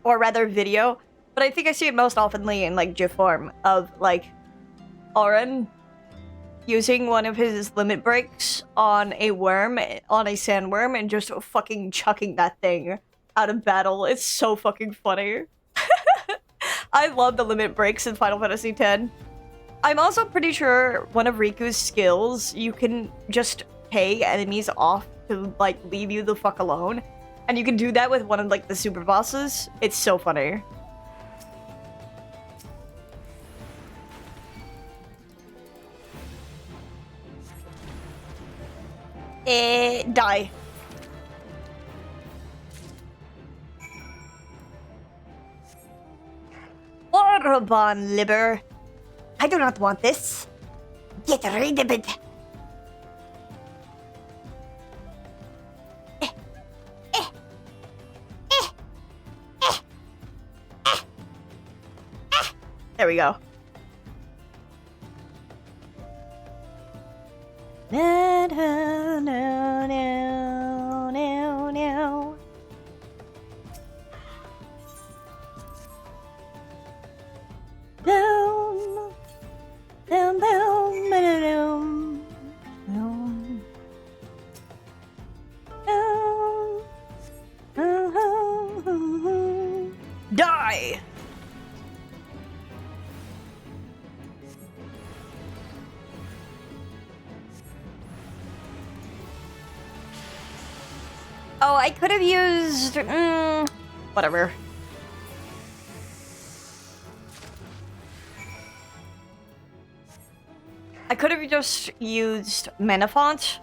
Or rather video. But I think I see it most oftenly in like GIF form of like Auron using one of his limit breaks on a worm, on a sandworm, and just fucking chucking that thing out of battle. It's so fucking funny. I love the limit breaks in Final Fantasy X. I'm also pretty sure one of Riku's skills, you can just pay enemies off to like leave you the fuck alone. And you can do that with one of like the super bosses. It's so funny. Die. Orban liber. I do not want this. Get rid of it. There we go. No, no, no, no, no, no. Down, down, down, down, down, down. Die! Oh, I could have used... whatever. I could have just used Mana Font,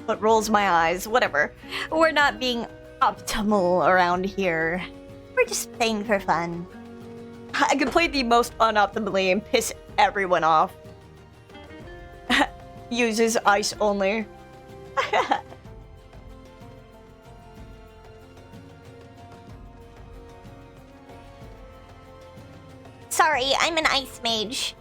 but rolls my eyes. Whatever. We're not being optimal around here. We're just playing for fun. I could play the most unoptimally and piss everyone off. Uses ice only. Sorry, I'm an ice mage.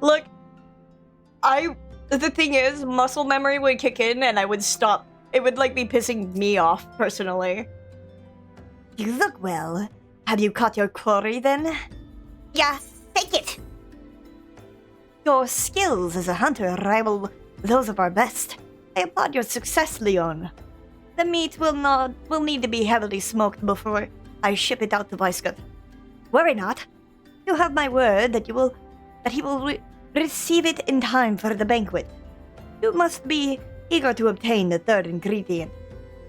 Look, the thing is, muscle memory would kick in and I would stop. It would like be pissing me off personally. You look well. Have you caught your quarry then? Yeah, take it. Your skills as a hunter rival those of our best. I applaud your success, Leon. The meat will need to be heavily smoked before I ship it out to Weisgut. Worry not. You have my word that he will receive it in time for the banquet. You must be eager to obtain the third ingredient.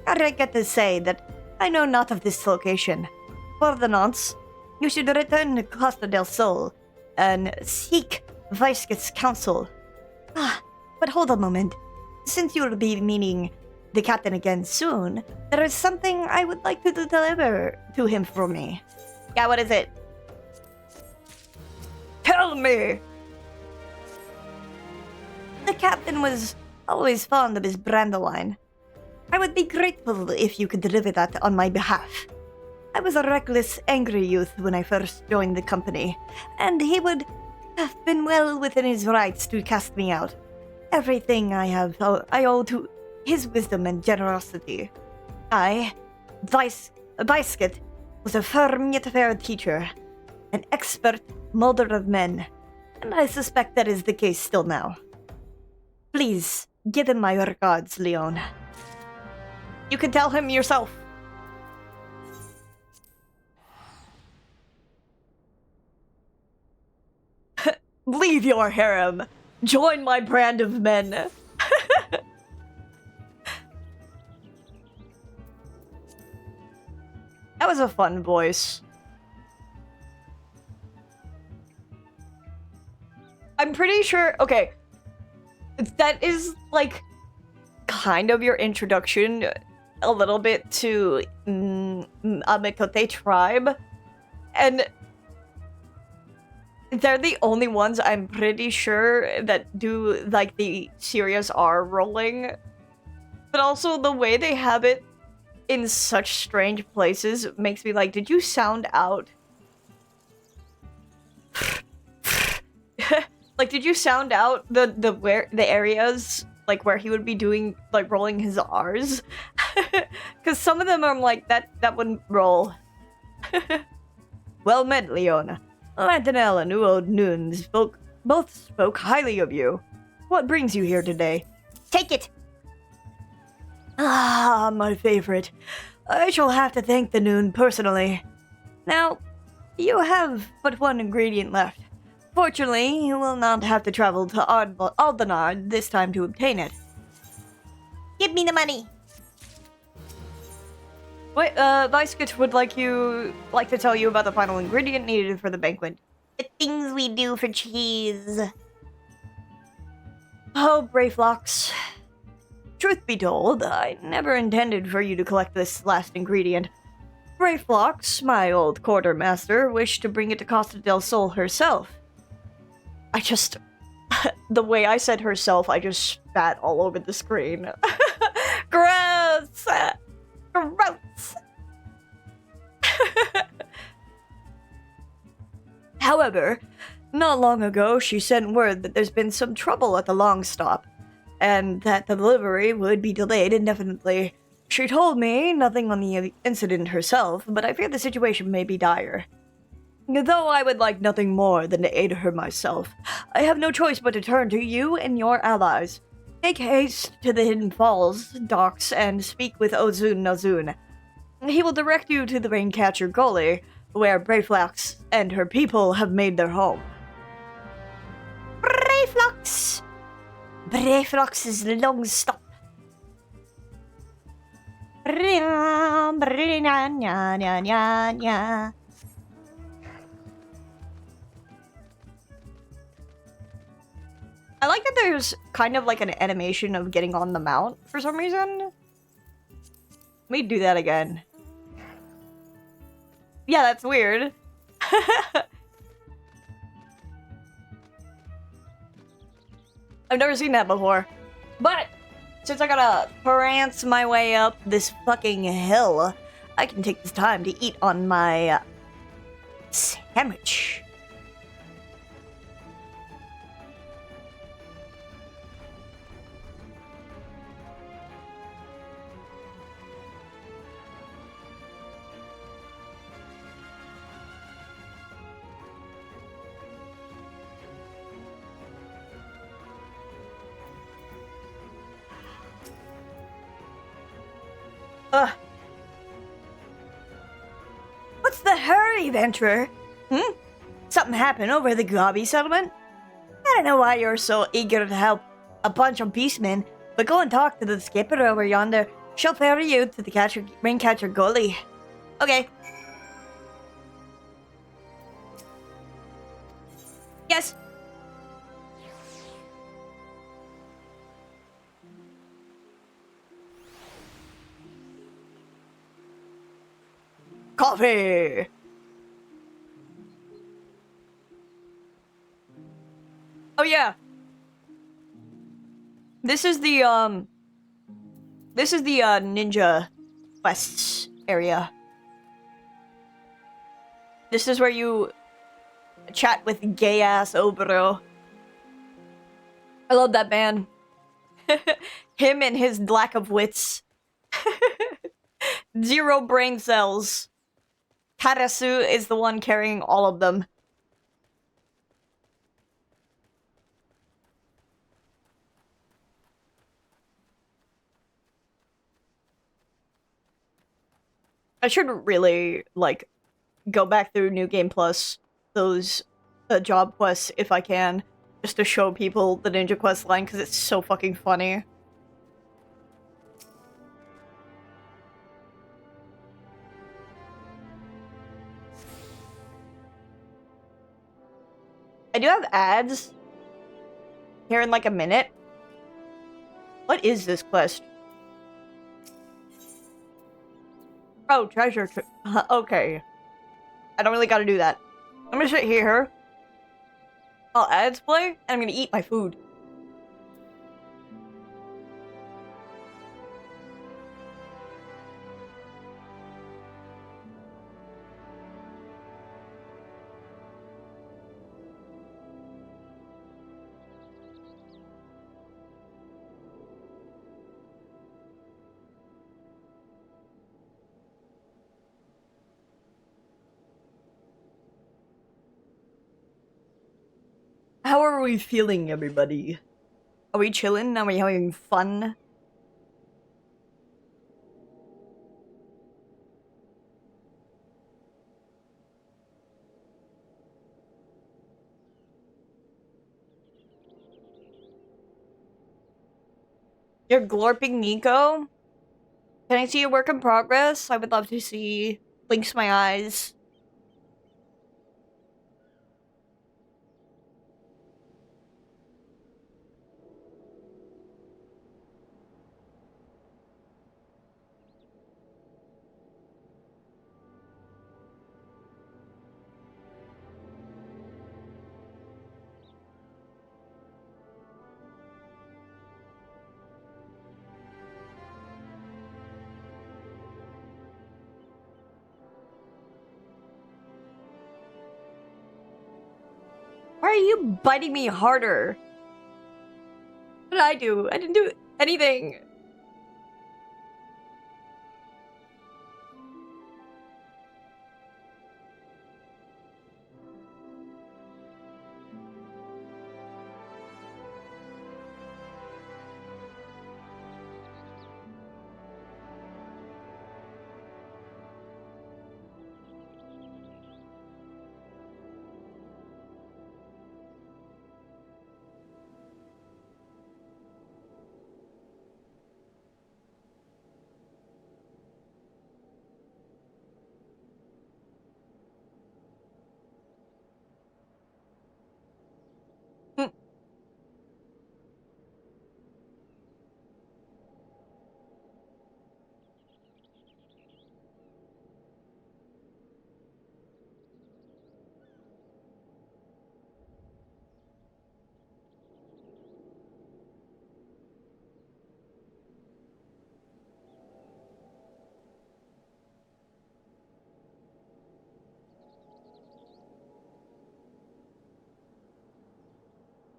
I regret to say that I know not of this location. For the nonce, you should return to Costa del Sol and seek Weisgut's counsel. But hold a moment. Since you will be meeting the captain again soon, there is something I would like to deliver to him for me. Yeah, what is it? Tell me! The captain was always fond of his Brandywine. I would be grateful if you could deliver that on my behalf. I was a reckless, angry youth when I first joined the company, and he would have been well within his rights to cast me out. Everything I owe to his wisdom and generosity. Weisgut, was a firm yet fair teacher, an expert molder of men. and I suspect that is the case still now. Please, give him my regards, Leon. You can tell him yourself. Leave your harem. Join my brand of men. That was a fun voice. I'm pretty sure... Okay. That is, like, kind of your introduction a little bit to Mikote tribe. And they're the only ones I'm pretty sure that do, like, the serious R rolling. But also the way they have it in such strange places makes me like, did you sound out? Like, did you sound out the areas like where he would be doing like rolling his R's? Because some of them I'm like that wouldn't roll. Well met, Leona. Lantanel and Uo Noon both spoke highly of you. What brings you here today? Take it! Ah, my favorite. I shall have to thank the Noon personally. Now, you have but one ingredient left. Fortunately, you will not have to travel to Aldenard this time to obtain it. Give me the money! Wait, Vicekit would like to tell you about the final ingredient needed for the banquet. The things we do for cheese. Oh, Brayflox. Truth be told, I never intended for you to collect this last ingredient. Brayflox, my old quartermaster, wished to bring it to Costa del Sol herself. I just... the way I said herself, I just spat all over the screen. Gross! Gross! However, not long ago, she sent word that there's been some trouble at the long stop, and that the delivery would be delayed indefinitely. She told me nothing on the incident herself, but I fear the situation may be dire. Though I would like nothing more than to aid her myself, I have no choice but to turn to you and your allies. Make haste to the Hidden Falls docks and speak with Ozun Nozun. He will direct you to the Raincatcher Gully, where Brayflox and her people have made their home. Brayflox! Brayflox's long stop. I like that there's kind of like an animation of getting on the mount for some reason. Let me do that again. Yeah, that's weird. I've never seen that before. But since I gotta prance my way up this fucking hill, I can take this time to eat on my sandwich. What's the hurry, Venturer? Something happened over the Gobby settlement? I don't know why you're so eager to help a bunch of beastmen, but go and talk to the skipper over yonder. She'll ferry you to the Raincatcher Gully. Okay. Yes. Coffee! Oh yeah. This is the ninja quests area. This is where you chat with gay-ass Oboro. I love that man. Him and his lack of wits. 0 brain cells. Karasu is the one carrying all of them. I should really, like, go back through New Game Plus, those job quests if I can, just to show people the Ninja Quest line, because it's so fucking funny. I do have ads here in like a minute. What is this quest? Oh, treasure. Okay. I don't really gotta do that. I'm gonna sit here. I'll ads play, and I'm gonna eat my food. How are we feeling, everybody? Are we chilling? Are we having fun? You're glorping Nico? Can I see a work in progress? I would love to see. Blinks my eyes. Why are you biting me harder? What did I do? I didn't do anything.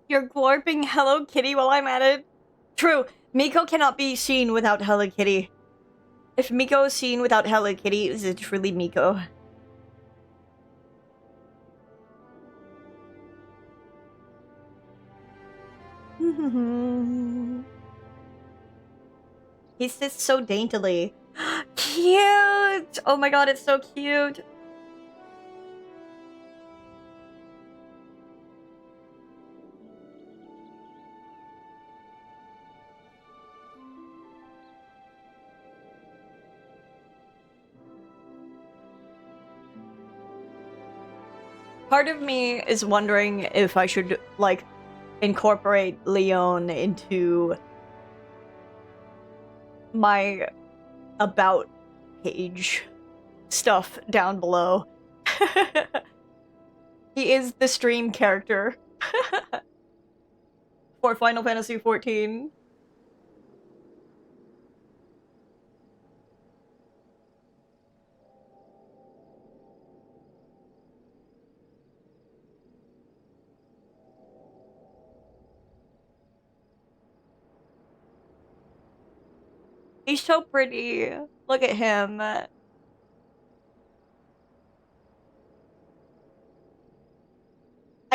You're glorping Hello Kitty while I'm at it? True, Miko cannot be seen without Hello Kitty. If Miko is seen without Hello Kitty, is it truly Miko? He sits so daintily. Cute! Oh my god, it's so cute. Part of me is wondering if I should, like, incorporate Leon into my about page stuff down below. He is the stream character for Final Fantasy XIV. He's so pretty. Look at him. I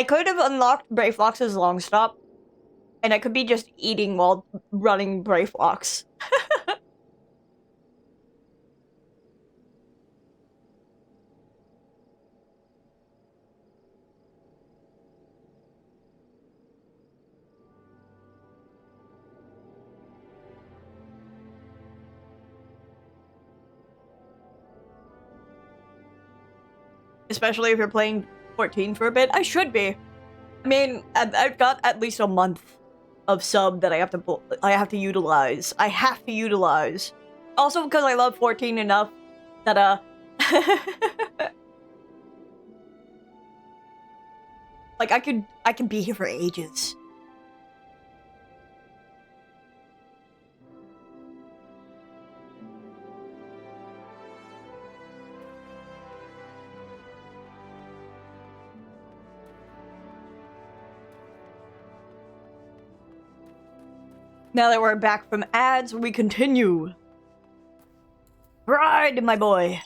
could have unlocked Brave Fox's long stop, and I could be just eating while running Brave Fox. especially if you're playing 14 for a bit. I should be. I mean, I've got at least a month of sub that I have to utilize. I have to utilize. Also because I love 14 enough that like I can be here for ages. Now that we're back from ads, we continue. Ride, my boy.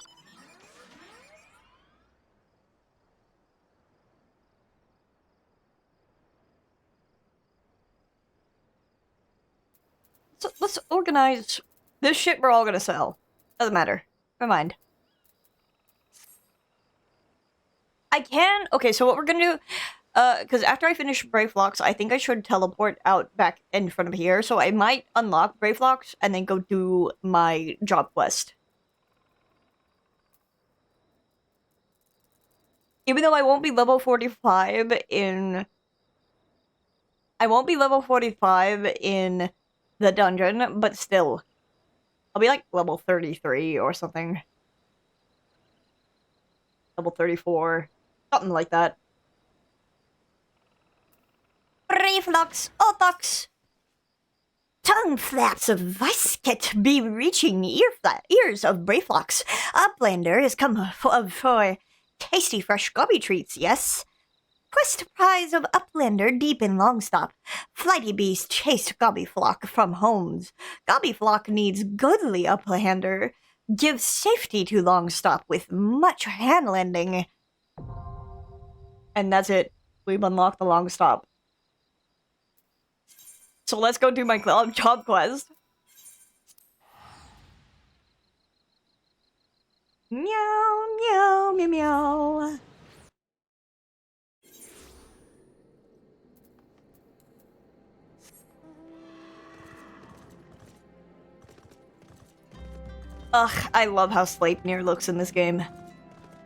So let's organize this shit we're all gonna sell. Doesn't matter. Never mind. I can... Okay, so what we're gonna do... because after I finish Brave Locks, I think I should teleport out back in front of here, so I might unlock Brave Locks and then go do my job quest. Even though I won't be level 45 in... I won't be level 45 in the dungeon, but still. I'll be like level 33 or something. Level 34. Something like that. Brave Locks, Otox! Tongue flaps of viscit be reaching ears of Brave Locks. Uplander has come for tasty fresh gobby treats, yes? Quest prize of Uplander deep in Longstop. Flighty beast chased Gobbyflock from homes. Gobbyflock needs goodly Uplander. Gives safety to Longstop with much handlanding. And that's it. We've unlocked the Longstop. So let's go do my job quest. Meow, meow, meow, meow. Ugh, I love how Sleipnir looks in this game.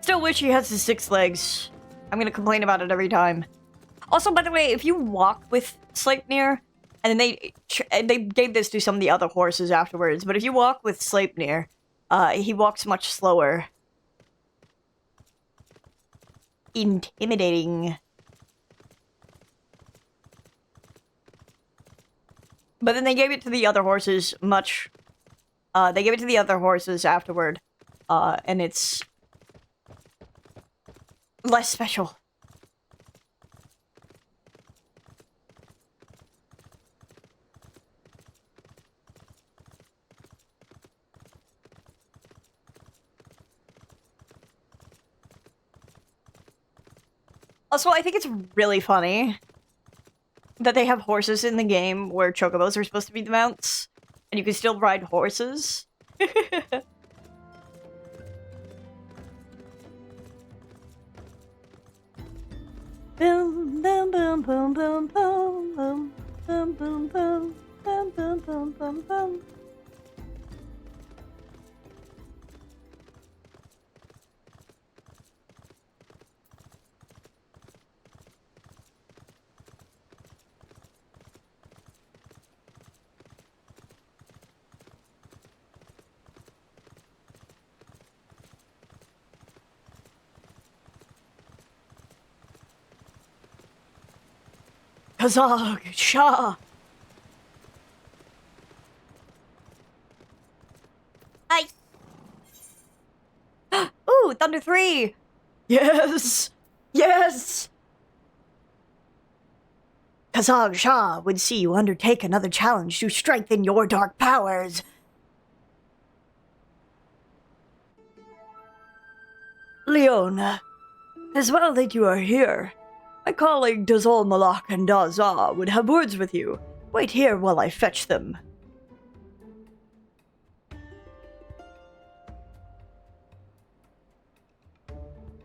Still wish he has his 6 legs. I'm gonna complain about it every time. Also, by the way, if you walk with Sleipnir, and then they gave this to some of the other horses afterwards, but if you walk with Sleipnir, he walks much slower. Intimidating. But then they gave it to the other horses much... they gave it to the other horses afterward, and it's... less special. Also, I think it's really funny that they have horses in the game where chocobos are supposed to be the mounts, and you can still ride horses. Boom, boom, boom, boom, boom, boom, boom, boom, boom, boom, boom, boom, boom, boom, boom. Kazag, Shah. Hi. Ooh, Thunder 3. Yes. Yes. Kazag Shah would see you undertake another challenge to strengthen your dark powers. Leona, as well that you are here. My colleague Dazol Malak and Dazah would have words with you. Wait here while I fetch them.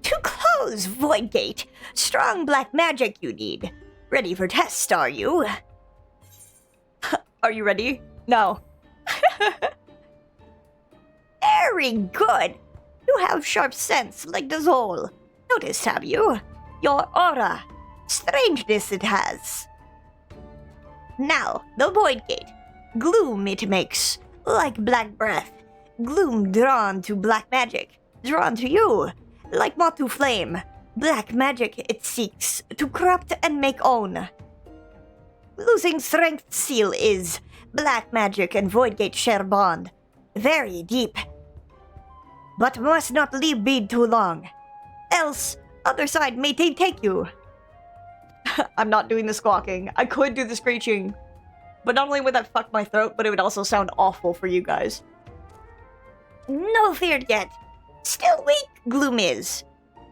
Too close, Void Gate. Strong black magic you need. Ready for test, are you? Are you ready? No. Very good. You have sharp sense like Dazol. Noticed, have you? Your aura. Strangeness it has. Now, the void gate. Gloom it makes, like black breath. Gloom drawn to black magic. Drawn to you, like moth to flame. Black magic it seeks, to corrupt and make own. Losing strength seal is. Black magic and void gate share bond. Very deep. But must not leave be too long. Else, other side may take you. I'm not doing the squawking. I could do the screeching. But not only would that fuck my throat, but it would also sound awful for you guys. No fear yet. Still weak, Gloom is.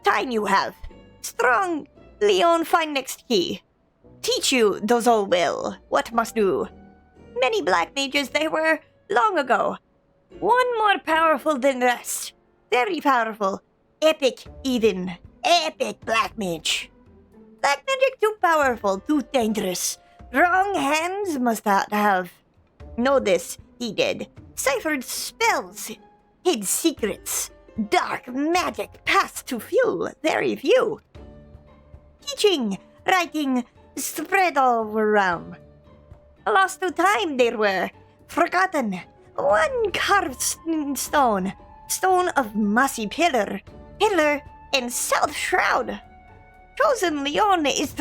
Time you have. Strong, Leon find next key. Teach you, those all will, what must do. Many black mages they were, long ago. One more powerful than rest. Very powerful. Epic, even. Epic black mage. Black magic too powerful, too dangerous. Wrong hands must not have. Know this, he did. Ciphered spells. Hid secrets. Dark magic passed to few, very few. Teaching, writing, spread all around. Lost to time they were. Forgotten. One carved stone. Stone of mossy pillar. Pillar and south shroud. Chosen Leon is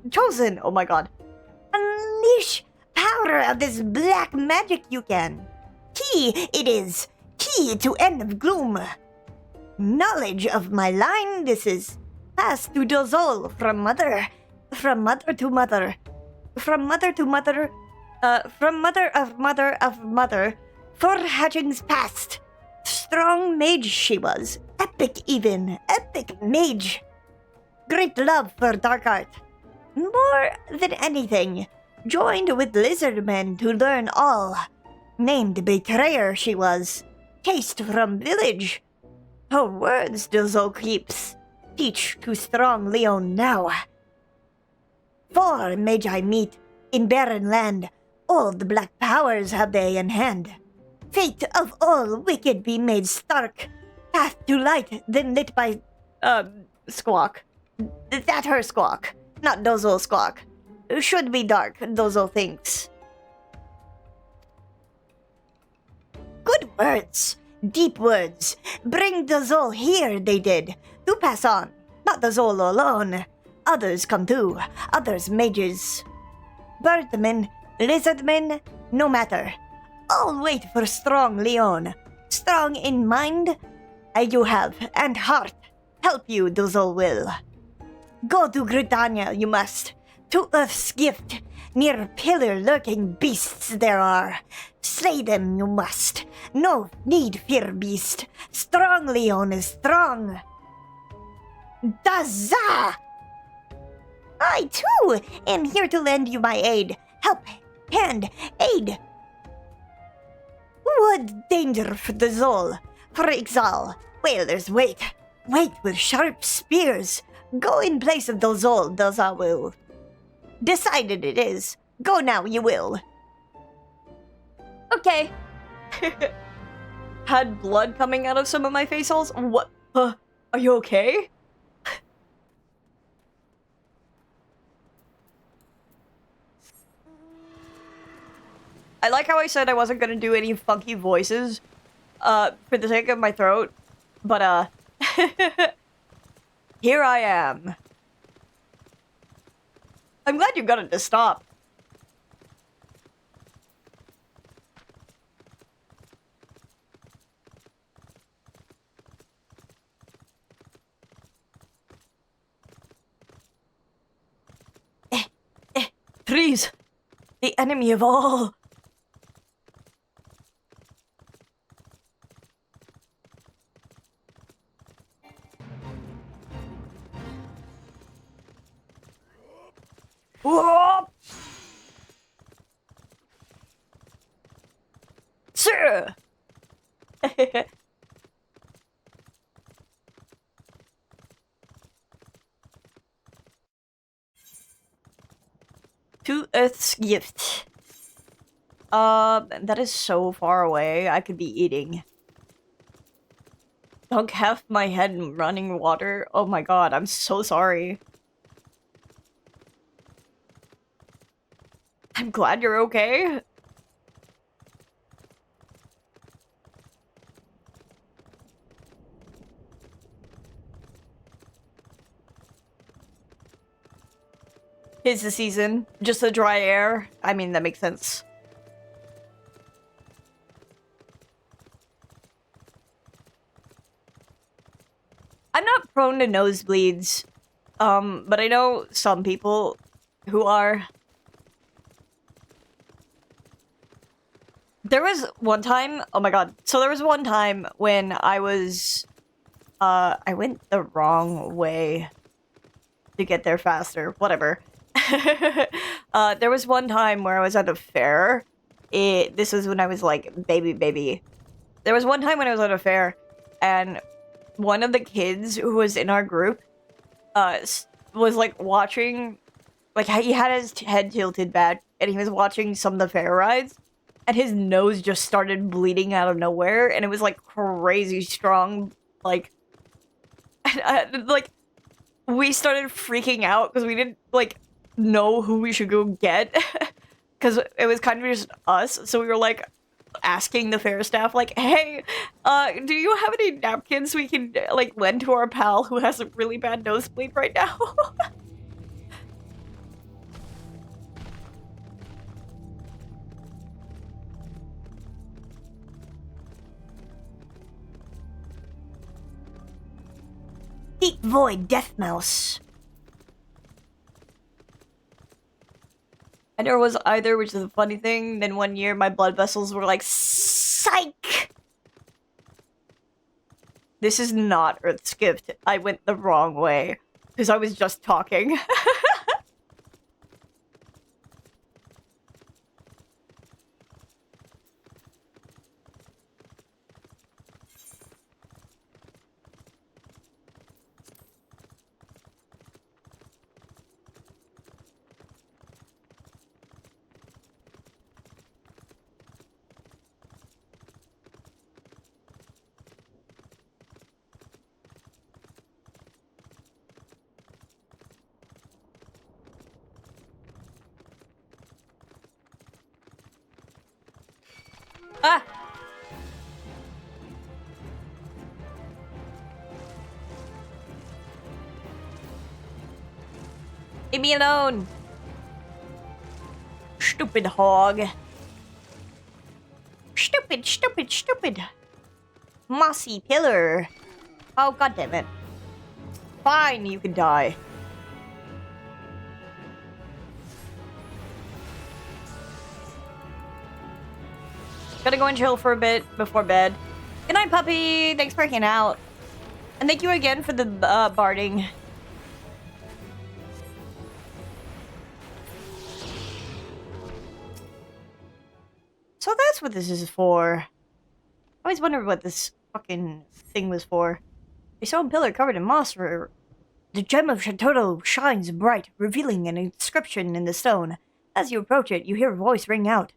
chosen. Oh my god. Unleash power of this black magic you can. Key it is. Key to end of gloom. Knowledge of my line this is. Passed to Dozol from mother. From mother to mother. From mother to mother. From mother of mother of mother. 4 hatchings past. Strong mage she was. Epic even. Epic mage. Great love for dark art. More than anything, joined with lizard men to learn all. Named betrayer she was. Taste from village. Her words Dozol keeps. Teach to strong Leon now. 4 magi meet in barren land. All the black powers have they in hand. Fate of all wicked be made stark. Path to light, then lit by, Squawk. That her Squawk, not Dozol Squawk. Should be dark, Dozol thinks. Good words, deep words. Bring Dozol here, they did. To pass on, not Dozol alone. Others come too, others mages. Birdmen, lizardmen, no matter. All wait for strong Leon. Strong in mind, you have, and heart. Help you, Dozol will. Go to Britannia, you must. To Earth's gift. Near pillar lurking beasts there are. Slay them you must. No need fear beast. Strong Leon is strong. Daza! I too am here to lend you my aid. Help, hand, aid. What danger for the Zol? For Ixal? Whalers, wait. Wait with sharp spears. Go in place of Dozol, Doza will. Decided it is. Go now, you will. Okay. Had blood coming out of some of my face holes? What? Are you okay? I like how I said I wasn't gonna do any funky voices, for the sake of my throat, but, here I am. I'm glad you got it to stop. Trees! The enemy of all! Whoa! Sir! To Earth's gift. That is so far away. I could be eating. dunk half my head in running water. Oh my god, I'm so sorry. I'm glad you're okay. Tis the season. Just the dry air. I mean, that makes sense. I'm not prone to nosebleeds. But I know some people who are. There was one time, oh my god. So there was one time when I was, I went the wrong way to get there faster. Whatever. There was one time where I was at a fair. This was when I was like, baby. There was one time when I was at a fair, and one of the kids who was in our group, was like watching, like he had his head tilted back, and he was watching some of the fair rides, and his nose just started bleeding out of nowhere, and it was like crazy strong, like, like, we started freaking out because we didn't like know who we should go get, because it was kind of just us, so we were like asking the fair staff, like, hey, do you have any napkins we can like lend to our pal who has a really bad nosebleed right now? Deep Void Death Mouse. I never was either, which is a funny thing. Then one year, my blood vessels were like, psych! This is not Earth's gift. I went the wrong way. Because I was just talking. Ah! Leave me alone! Stupid hog. Stupid. Mossy pillar. Oh, goddammit. Fine, you can die. Gotta go and chill for a bit before bed. Good night, puppy! Thanks for hanging out. And thank you again for the barding. So that's what this is for. I always wondered what this fucking thing was for. A stone pillar covered in moss where the gem of Shantotto shines bright, revealing an inscription in the stone. As you approach it, you hear a voice ring out.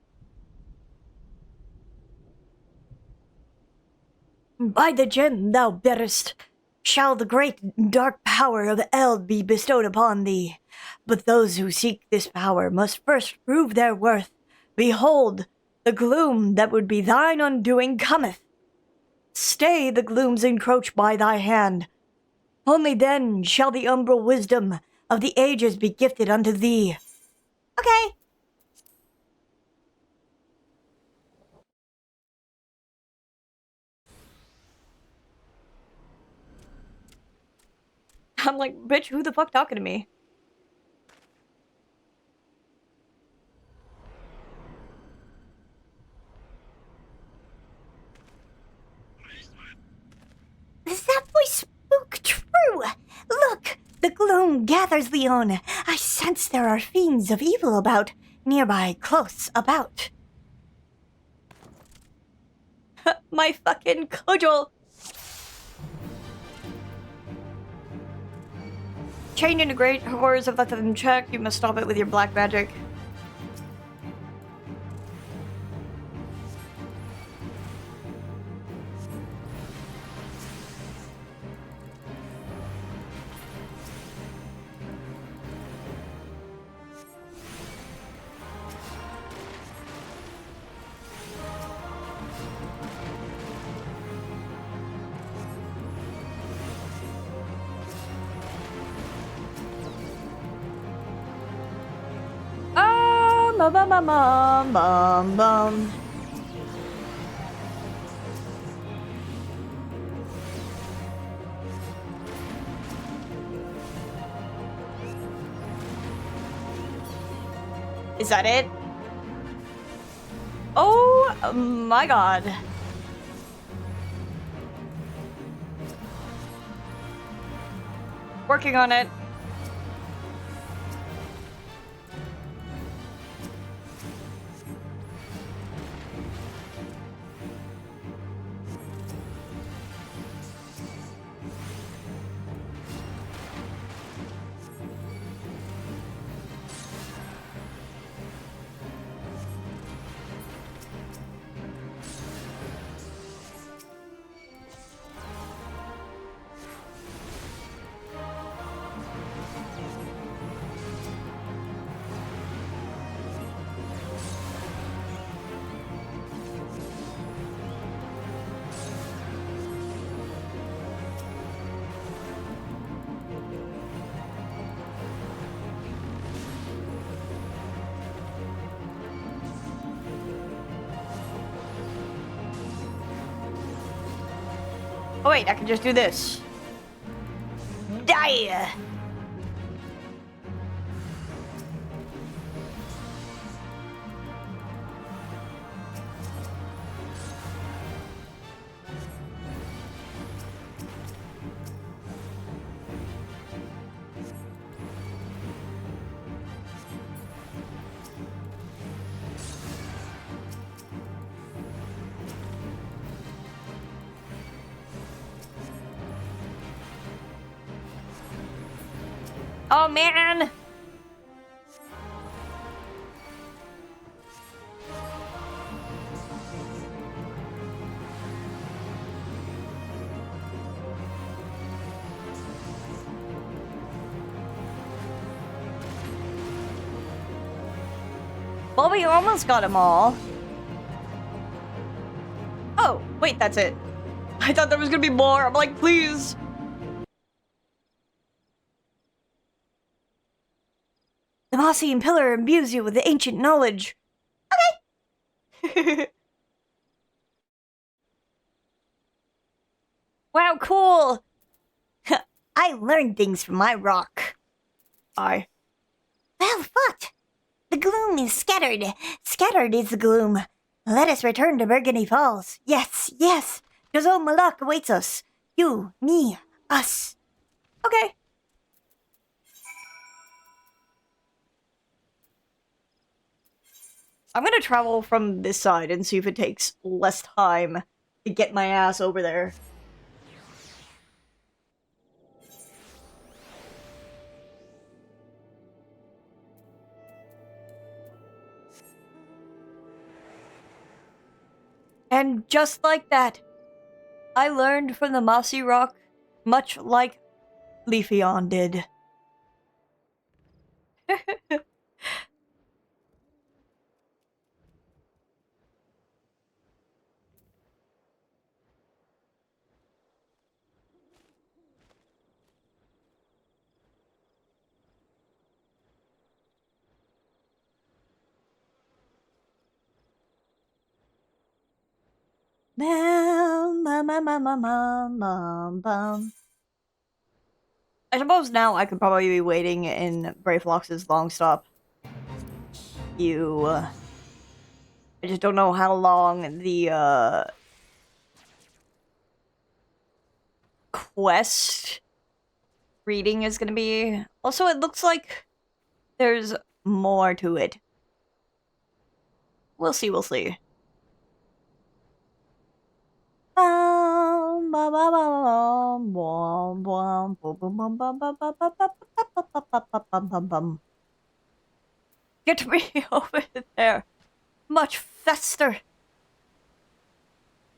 By the gem thou bearest, shall the great dark power of Eld be bestowed upon thee. But those who seek this power must first prove their worth. Behold, the gloom that would be thine undoing cometh. Stay the glooms encroach by thy hand. Only then shall the umbral wisdom of the ages be gifted unto thee. Okay. I'm like, bitch, who the fuck talking to me? Is that voice spook true? Look, the gloom gathers, Leon. I sense there are fiends of evil about, nearby, close about. My fucking cudgel. Chained into great horrors have left them in check. You must stop it with your black magic. bum, bum, bum, bum, bum, bum. Is that it? Oh my god. Working on it. Oh wait, I can just do this. Die! Oh man! Well, we almost got them all. Oh, wait, that's it. I thought there was gonna be more. I'm like, please. The Mossian Pillar imbues you with the ancient knowledge. Okay. Wow, cool. I learned things from my rock. Well fought. The gloom is scattered. Scattered is the gloom. Let us return to Burgundy Falls. Yes, yes. Jazol Malak awaits us. You, me, us. Okay. I'm gonna travel from this side and see if it takes less time to get my ass over there. And just like that, I learned from the mossy rock, much like Leafeon did. I suppose now I could probably be waiting in Brayflox's long stop. I just don't know how long the quest reading is gonna be. Also, it looks like there's more to it. We'll see, we'll see. Get me over there much faster.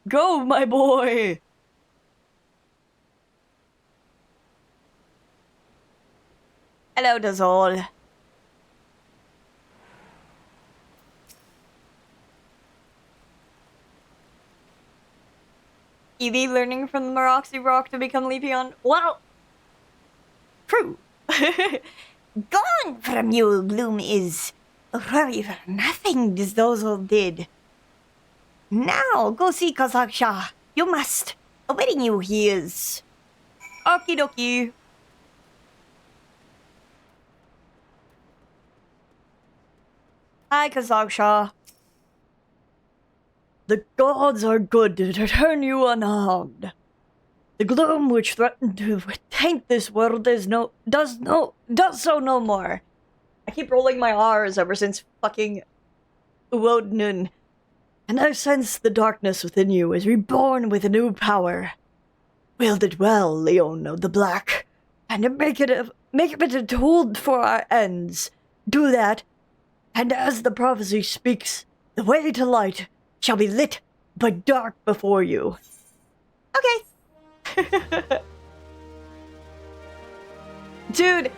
Go, my boy. Hello, Dazol. Eevee learning from the Moxie Rock to become Leafeon. Wow! True. Gone from you, gloom is. Really, nothing this those all did. Now, go see Kazak Shah. You must. Awaiting you he is. Okie dokie. Hi, Kazak Shah. The gods are good to return you unharmed. The gloom which threatened to taint this world does so no more. I keep rolling my R's ever since fucking Uodnun. And I sense the darkness within you is reborn with a new power. Wield it well, Leon of the Black, and make it a tool for our ends. Do that, and as the prophecy speaks, the way to light shall be lit by dark before you. Okay. Dude,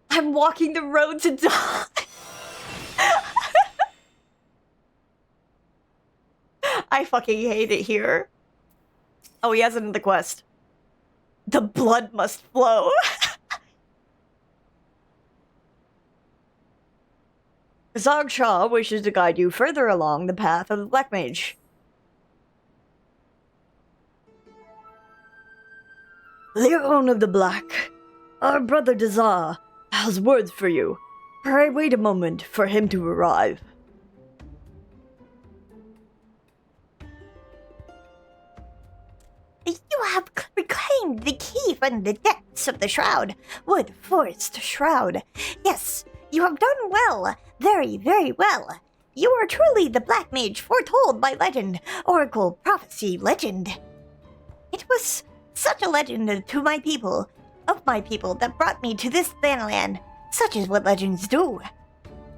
I'm walking the road to die. I fucking hate it here. Oh, he has it in the quest. The blood must flow. Zog Shah wishes to guide you further along the path of the Black Mage. Leon of the Black, our brother Dazar has words for you. Pray wait a moment for him to arrive. You have reclaimed the key from the depths of the shroud, Wood Forest Shroud. Yes, you have done well, very, very well. You are truly the Black Mage foretold by legend, oracle, prophecy, legend. It was such a legend to my people, of my people, that brought me to this land. Such is what legends do.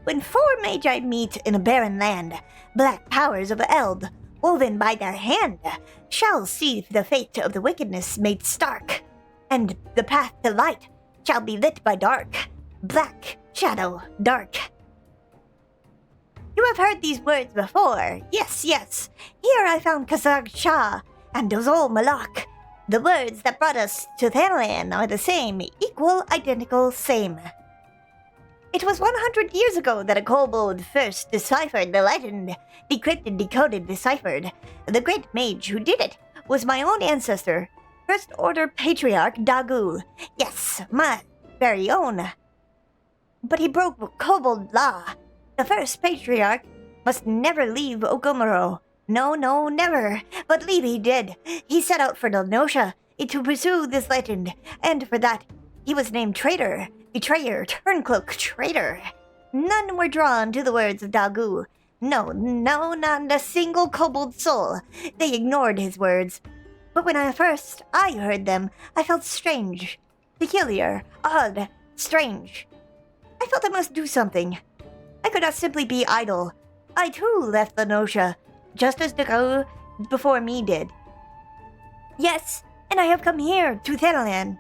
When four magi meet in a barren land, black powers of eld, woven by their hand, shall see the fate of the wickedness made stark, and the path to light shall be lit by dark, black, shadow, dark. You have heard these words before. Yes, yes. Here I found Kazag Shah and Dozol Malak. The words that brought us to Thanalan are the same, equal, identical, same. It was 100 years ago that a kobold first deciphered the legend. Decrypted, decoded, deciphered. The great mage who did it was my own ancestor, First Order Patriarch Dagu. Yes, my very own. But he broke kobold law. The first patriarch must never leave Okomoro. No, no, never. But leave he did. He set out for Dalnosha to pursue this legend, and for that, he was named traitor, betrayer, turncloak, traitor. None were drawn to the words of Dagu. No, no, not a single kobold soul. They ignored his words. But when I heard them, I felt strange, peculiar, odd, strange. I felt I must do something. I could not simply be idle. I too left Dalnosha, just as Dagu before me did. Yes, and I have come here to Thanalan.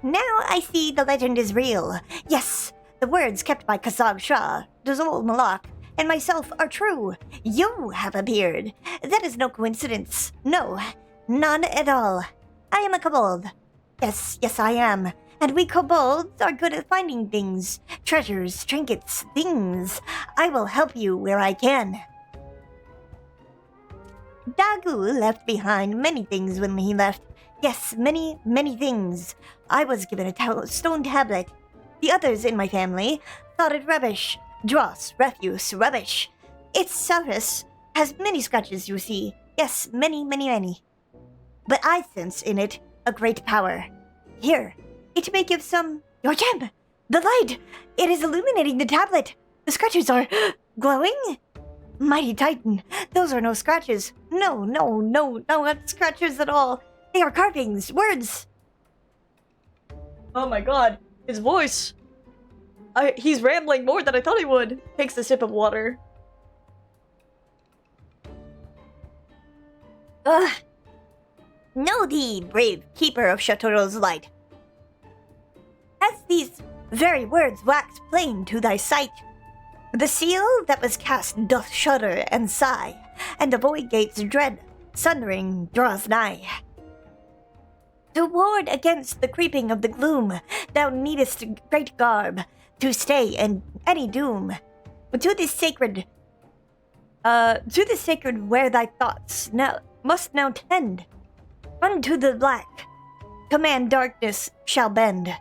Now I see the legend is real. Yes, the words kept by Kazag Shah, Dozol Malak, and myself are true. You have appeared. That is no coincidence. No, none at all. I am a kobold. Yes, yes, I am. And we kobolds are good at finding things. Treasures, trinkets, things. I will help you where I can. Dagu left behind many things when he left. Yes, many, many things. I was given a stone tablet. The others in my family thought it rubbish. Dross, refuse, rubbish. Its surface has many scratches, you see. Yes, many, many, many. But I sense in it a great power. Here, it may give some... Your gem! The light! It is illuminating the tablet! The scratches are... glowing? Mighty Titan, those are no scratches. No, no, no, no, not scratches at all. They are carvings, words. Oh my god, his voice. He's rambling more than I thought he would. Takes a sip of water. Know thee, brave keeper of Chateau's light. As these very words wax plain to thy sight, the seal that was cast doth shudder and sigh, and the void gates dread, sundering draws nigh. To ward against the creeping of the gloom, thou needest great garb. to stay in any doom. To this sacred where thy thoughts must now tend. Unto the black, command darkness shall bend.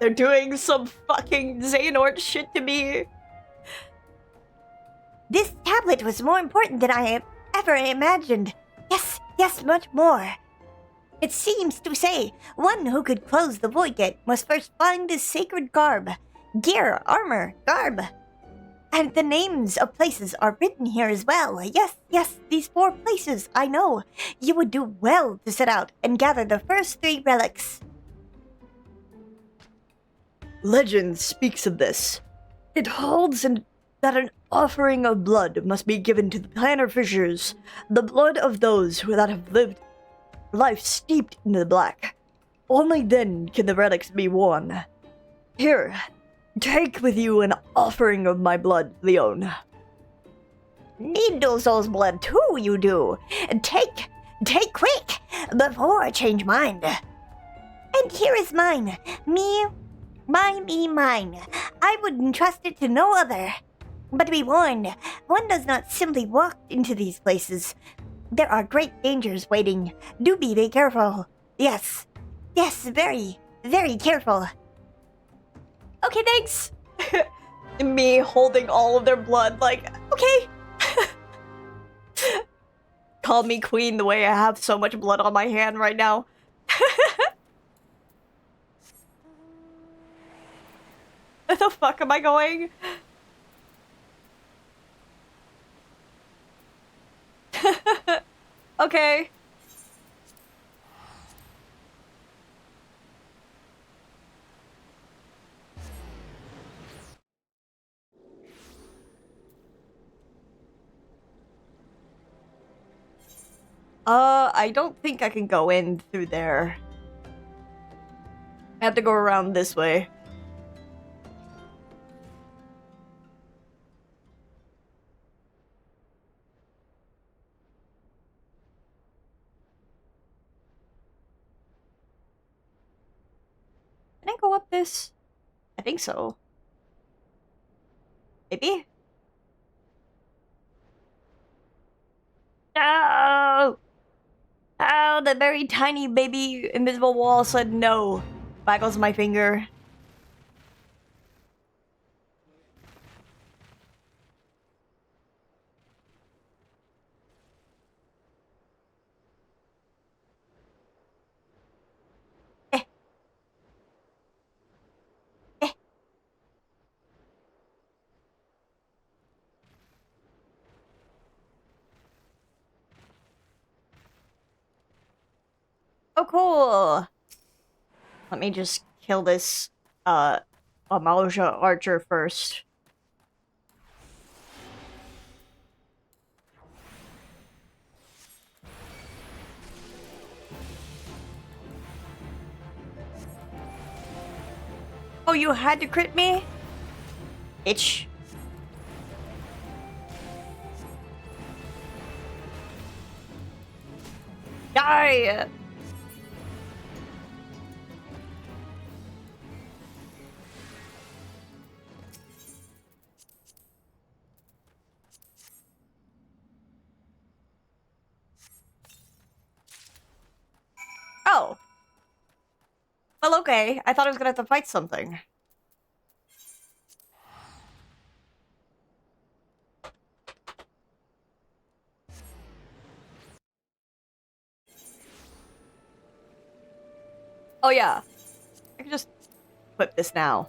They're doing some fucking Xehanort shit to me. This tablet was more important than I have ever imagined. Yes, yes, much more. It seems to say, one who could close the void gate must first find this sacred garb. Gear, armor, garb. And the names of places are written here as well. Yes, yes, these 4 places, I know. You would do well to set out and gather the first 3 relics. Legend speaks of this. It holds that an offering of blood must be given to the planner fishers, the blood of those that have lived life steeped in the black. Only then can the relics be won. Here, take with you an offering of my blood, Leon. Need those souls' blood too, you do. Take quick, before I change mind. And here is mine. Mine. I would entrust it to no other. But be warned, one does not simply walk into these places. There are great dangers waiting. Do be very careful. Yes, very, very careful. Okay, thanks. Me holding all of their blood, like, okay. Call me queen the way I have so much blood on my hand right now. Where the fuck am I going? Okay. I don't think I can go in through there. I have to go around this way. Can I go up this? I think so. Maybe? No! Oh, the very tiny baby invisible wall said no. Waggles my finger. Oh, cool. Let me just kill this, Amalia archer first. Oh, you had to crit me? Itch. Die! Oh. Well, okay. I thought I was gonna have to fight something. Oh yeah. I can just equip this now.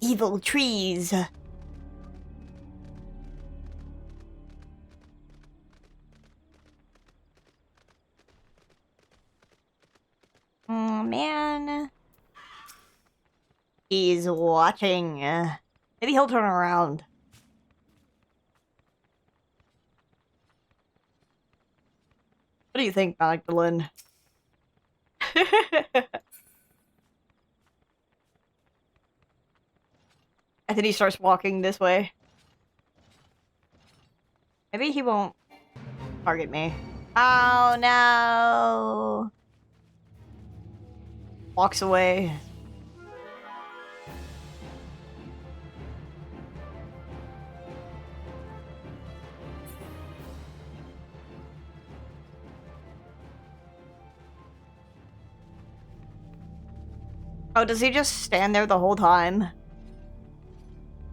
Evil trees. man. He's watching. Maybe he'll turn around. What do you think, Magdalene? I think he starts walking this way. Maybe he won't target me. Oh no! Walks away. Oh, does he just stand there the whole time?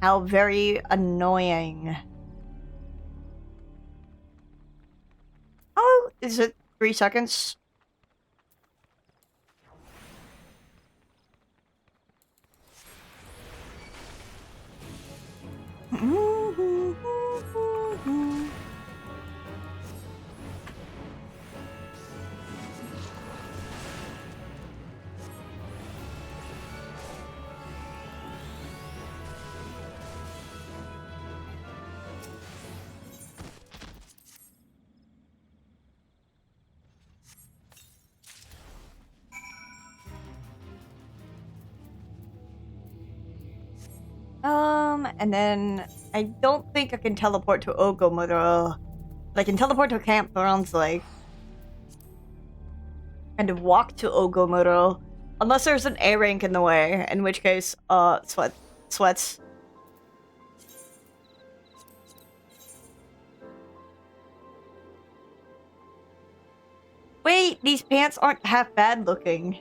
How very annoying. Oh, is it 3 seconds? And then I don't think I can teleport to Ogomuro. But I can teleport to Camp Bronze, and walk to Ogomuro. Unless there's an A rank in the way, in which case, sweats. Wait, these pants aren't half bad looking.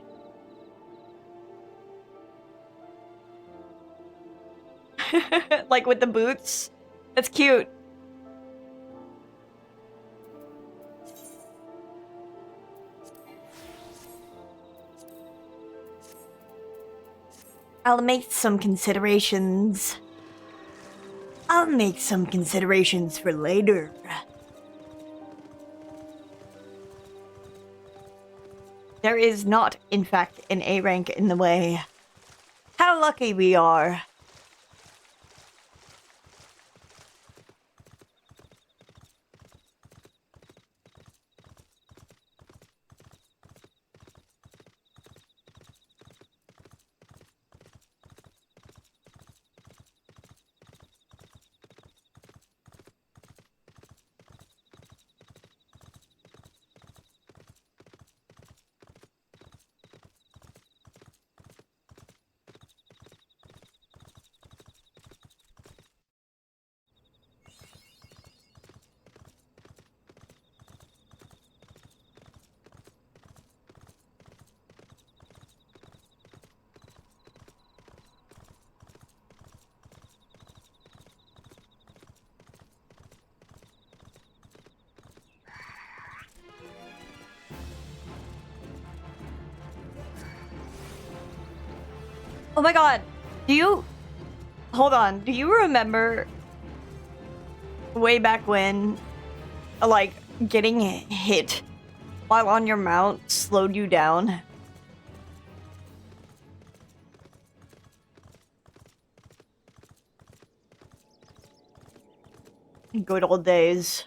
Like with the boots. That's cute. I'll make some considerations. I'll make some considerations for later. There is not, in fact, an A rank in the way. How lucky we are. Oh my god, hold on, do you remember way back when, getting hit while on your mount slowed you down? Good old days.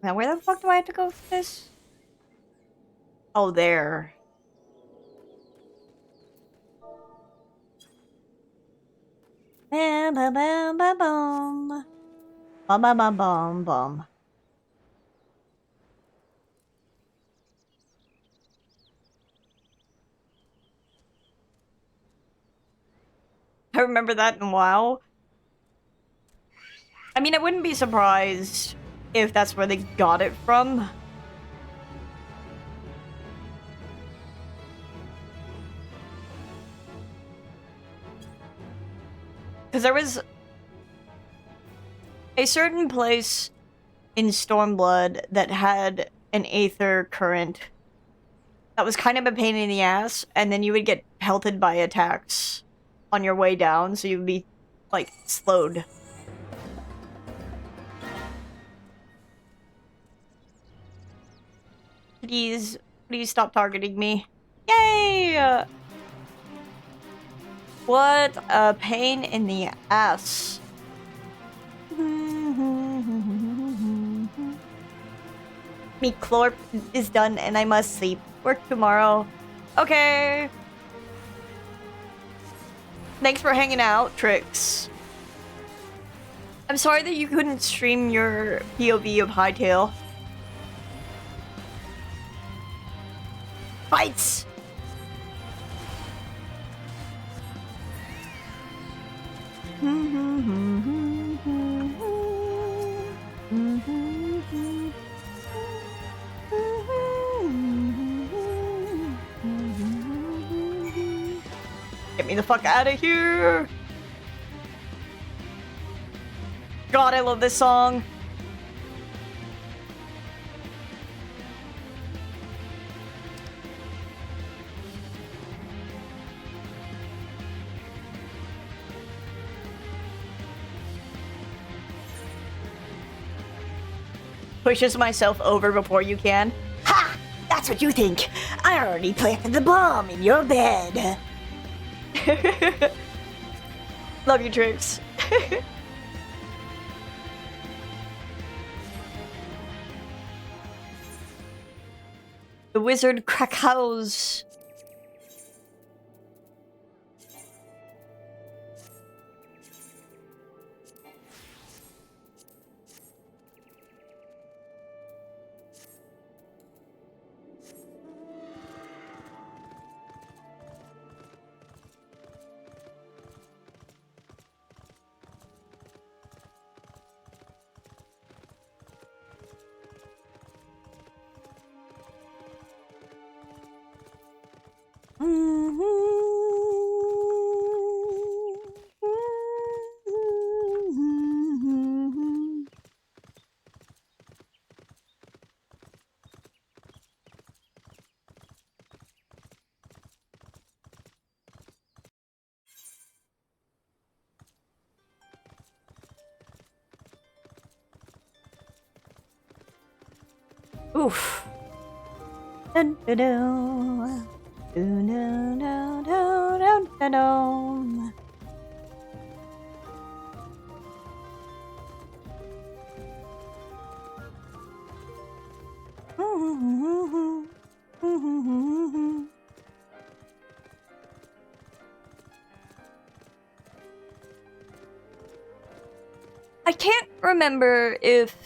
Now where the fuck do I have to go for this? Oh, there. Bam bam bam bam bam. Bum bum bum bum bum. I remember that in WoW. I mean, I wouldn't be surprised if that's where they got it from. Because there was a certain place in Stormblood that had an Aether current that was kind of a pain in the ass, and then you would get pelted by attacks on your way down, so you'd be, slowed. please stop targeting me. Yay! What a pain in the ass. Me Clorp is done and I must sleep. Work tomorrow. Okay. Thanks for hanging out, Trix. I'm sorry that you couldn't stream your POV of Hightail. Fights! Get me the fuck out of here! God, I love this song. Pushes myself over before you can. Ha! That's what you think. I already planted the bomb in your bed. Love you, Trix. The wizard Krakau's. Oof. Dun, dun, dun. Dun, dun, dun, dun, dun, dun, dun. I can't remember if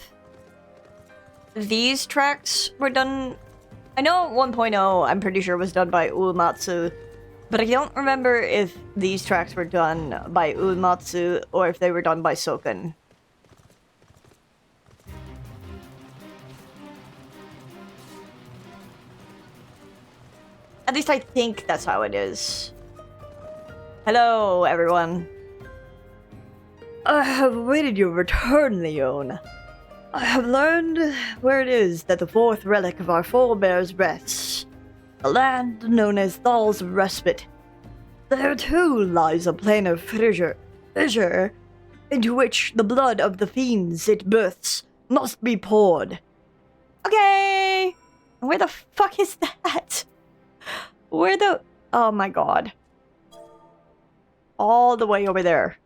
these tracks were done. I know 1.0, I'm pretty sure was done by Uematsu, but I don't remember if these tracks were done by Uematsu or if they were done by Soken. At least I think that's how it is. Hello, everyone. I have awaited your return, Leon. I have learned where it is that the fourth relic of our forebears rests. A land known as Thal's Respite. There too lies a plane of fissure, into which the blood of the fiends it births must be poured. Okay! Where the fuck is that? Where the... Oh my god. All the way over there.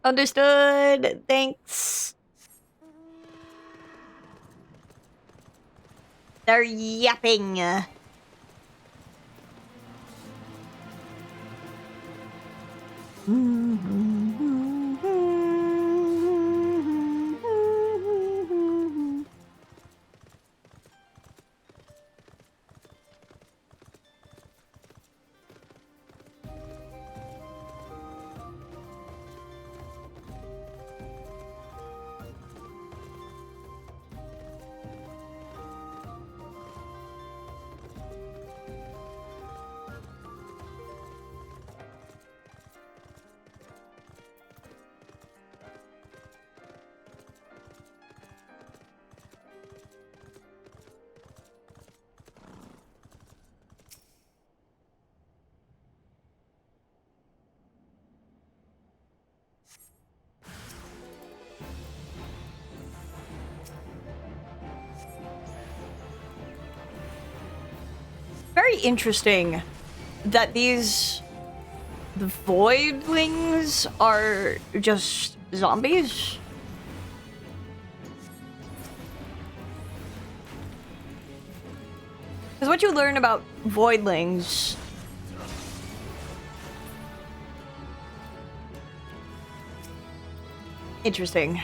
Understood. Thanks. They're yapping. very interesting that the voidlings are just zombies. Because what you learn about voidlings... Interesting.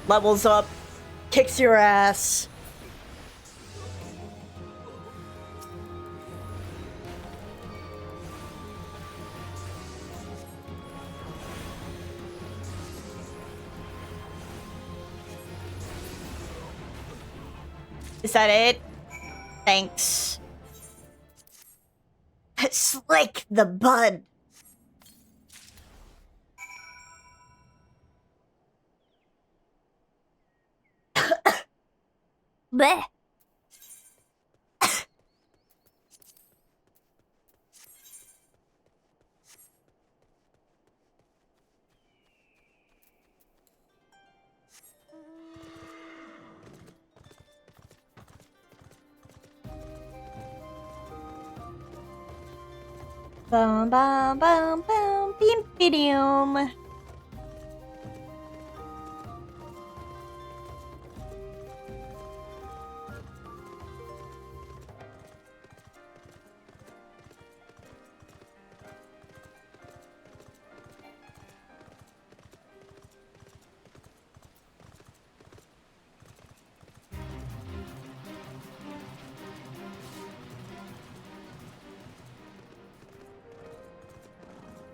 Levels up, kicks your ass. Is that it? Thanks. Slick the bud. Bleh. Bum bum bum bum beam bidium.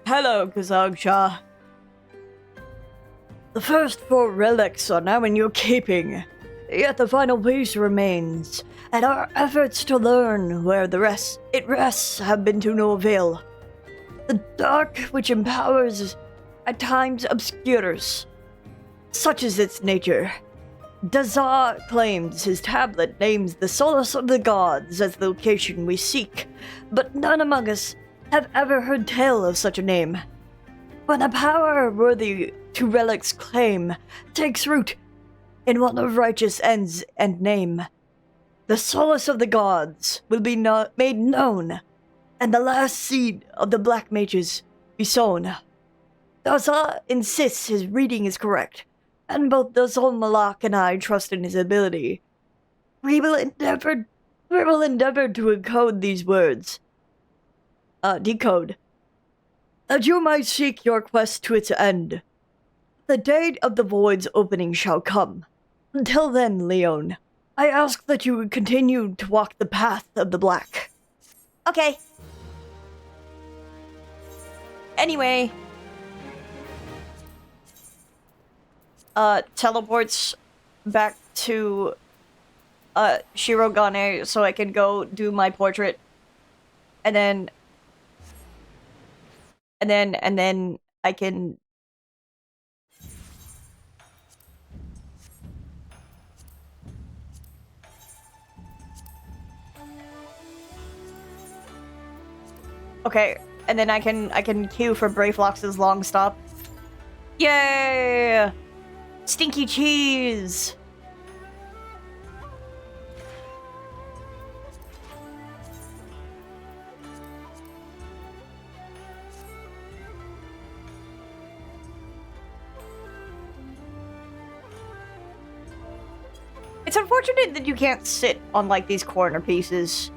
Hello, Kazagsha. The first 4 relics are now in your keeping, yet the final piece remains, and our efforts to learn where it rests have been to no avail. The dark which empowers, at times obscures. Such is its nature. Dazar claims his tablet names the solace of the gods as the location we seek, but none among us have ever heard tell of such a name. When a power worthy to relics claim takes root in one of righteous ends and name, the solace of the gods will be made known, and the last seed of the black mages be sown. Dazar insists his reading is correct, and both Dazol Malak and I trust in his ability. We will endeavor to encode these words. Decode. That you might seek your quest to its end. The date of the void's opening shall come. Until then, Leon, I ask that you continue to walk the path of the black. Okay. Anyway. Teleports back to, Shirogane so I can go do my portrait. And then I can... Okay, and then I can queue for Brayflox's long stop. Yay! Stinky cheese! It's unfortunate that you can't sit on, like, these corner pieces.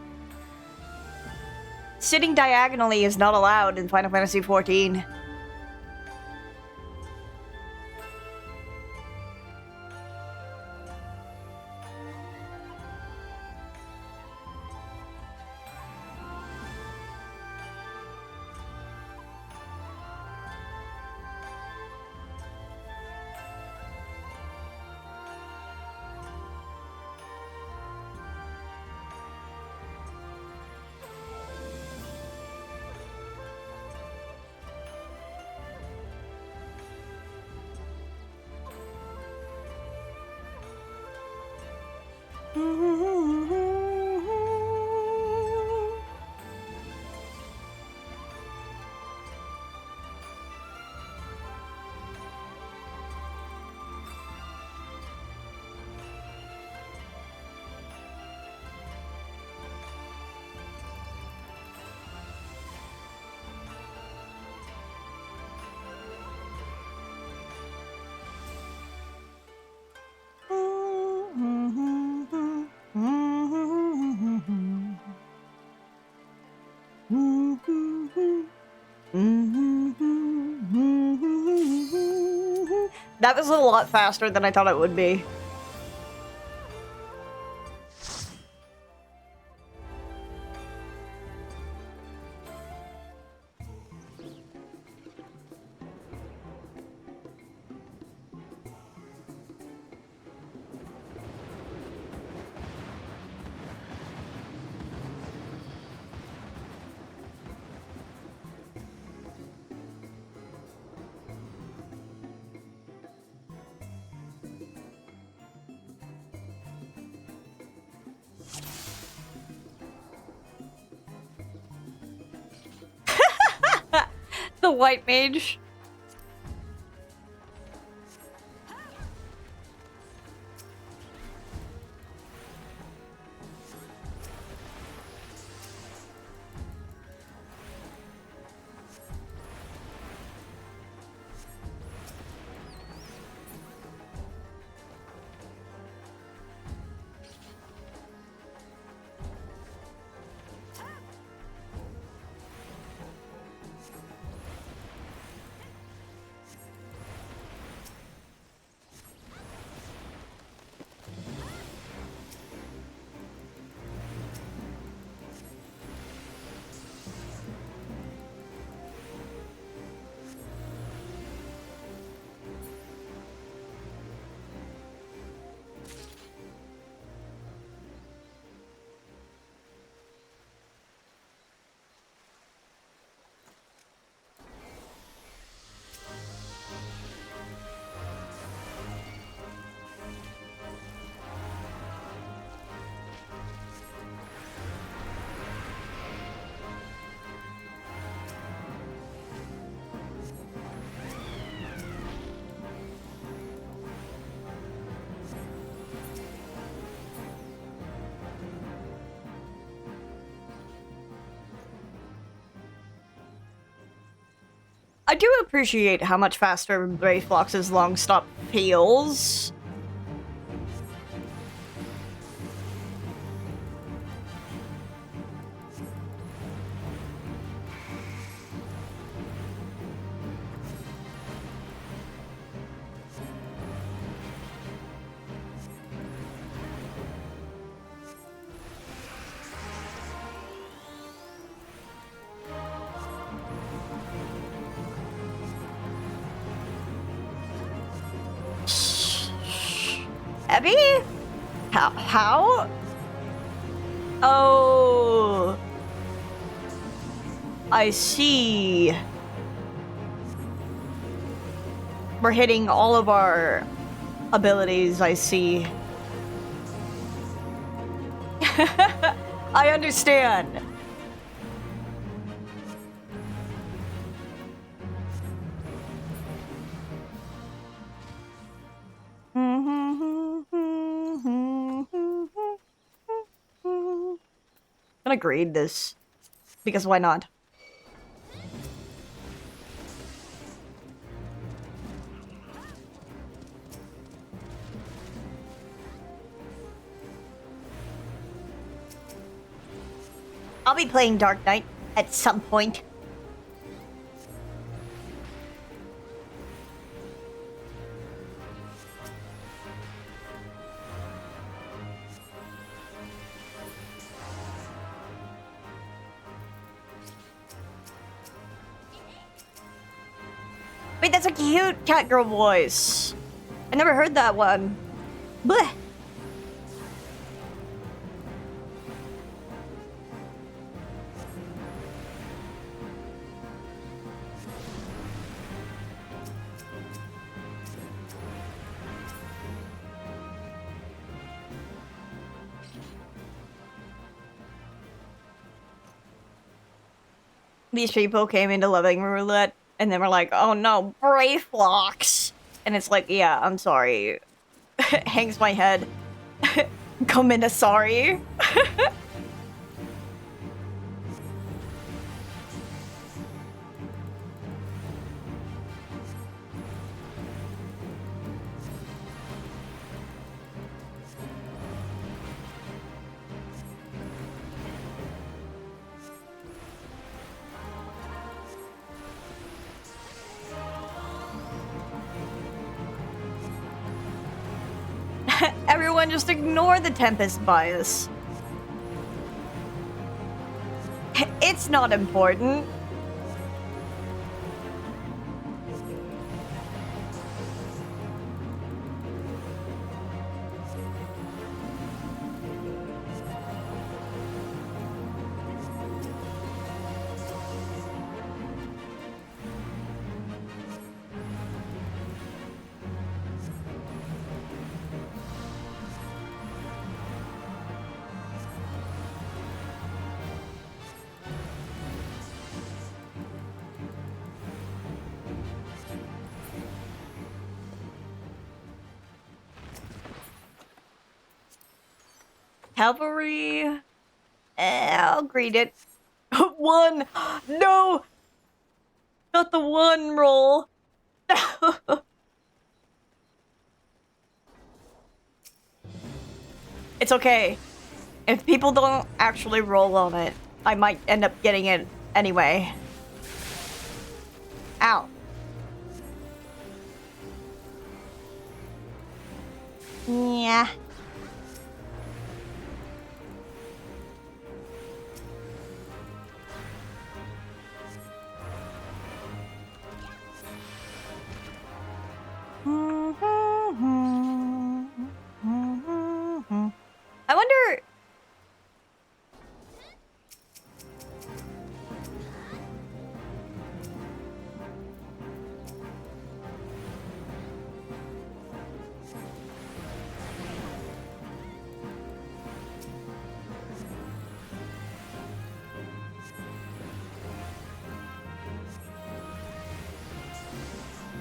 Sitting diagonally is not allowed in Final Fantasy XIV. That was a lot faster than I thought it would be. The white mage. I do appreciate how much faster Brayflox's long stop feels. Abby? How? Oh. I see. We're hitting all of our abilities, I see. I understand. I'm gonna grade this, because why not? I'll be playing Dark Knight at some point. Wait, that's a cute cat girl voice. I never heard that one. Bleh. these people came into Living Roulette and they were like, oh no, brave locks. And it's like, yeah, I'm sorry. Hangs my head. Come into sorry. Everyone just ignore the Tempest bias. It's not important. Cavalry. I'll greet it. One! No! Not the one roll. It's okay. If people don't actually roll on it, I might end up getting it anyway. Ow. Yeah. I wonder...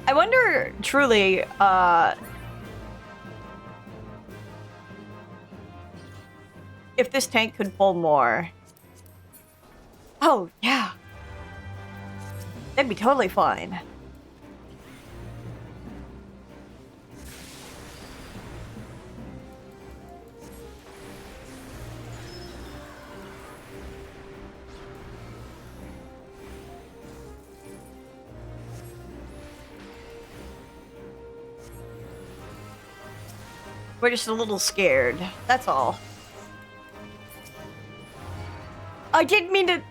I wonder, truly, if this tank could pull more. Oh, yeah. That'd be totally fine. We're just a little scared. That's all. I didn't mean to...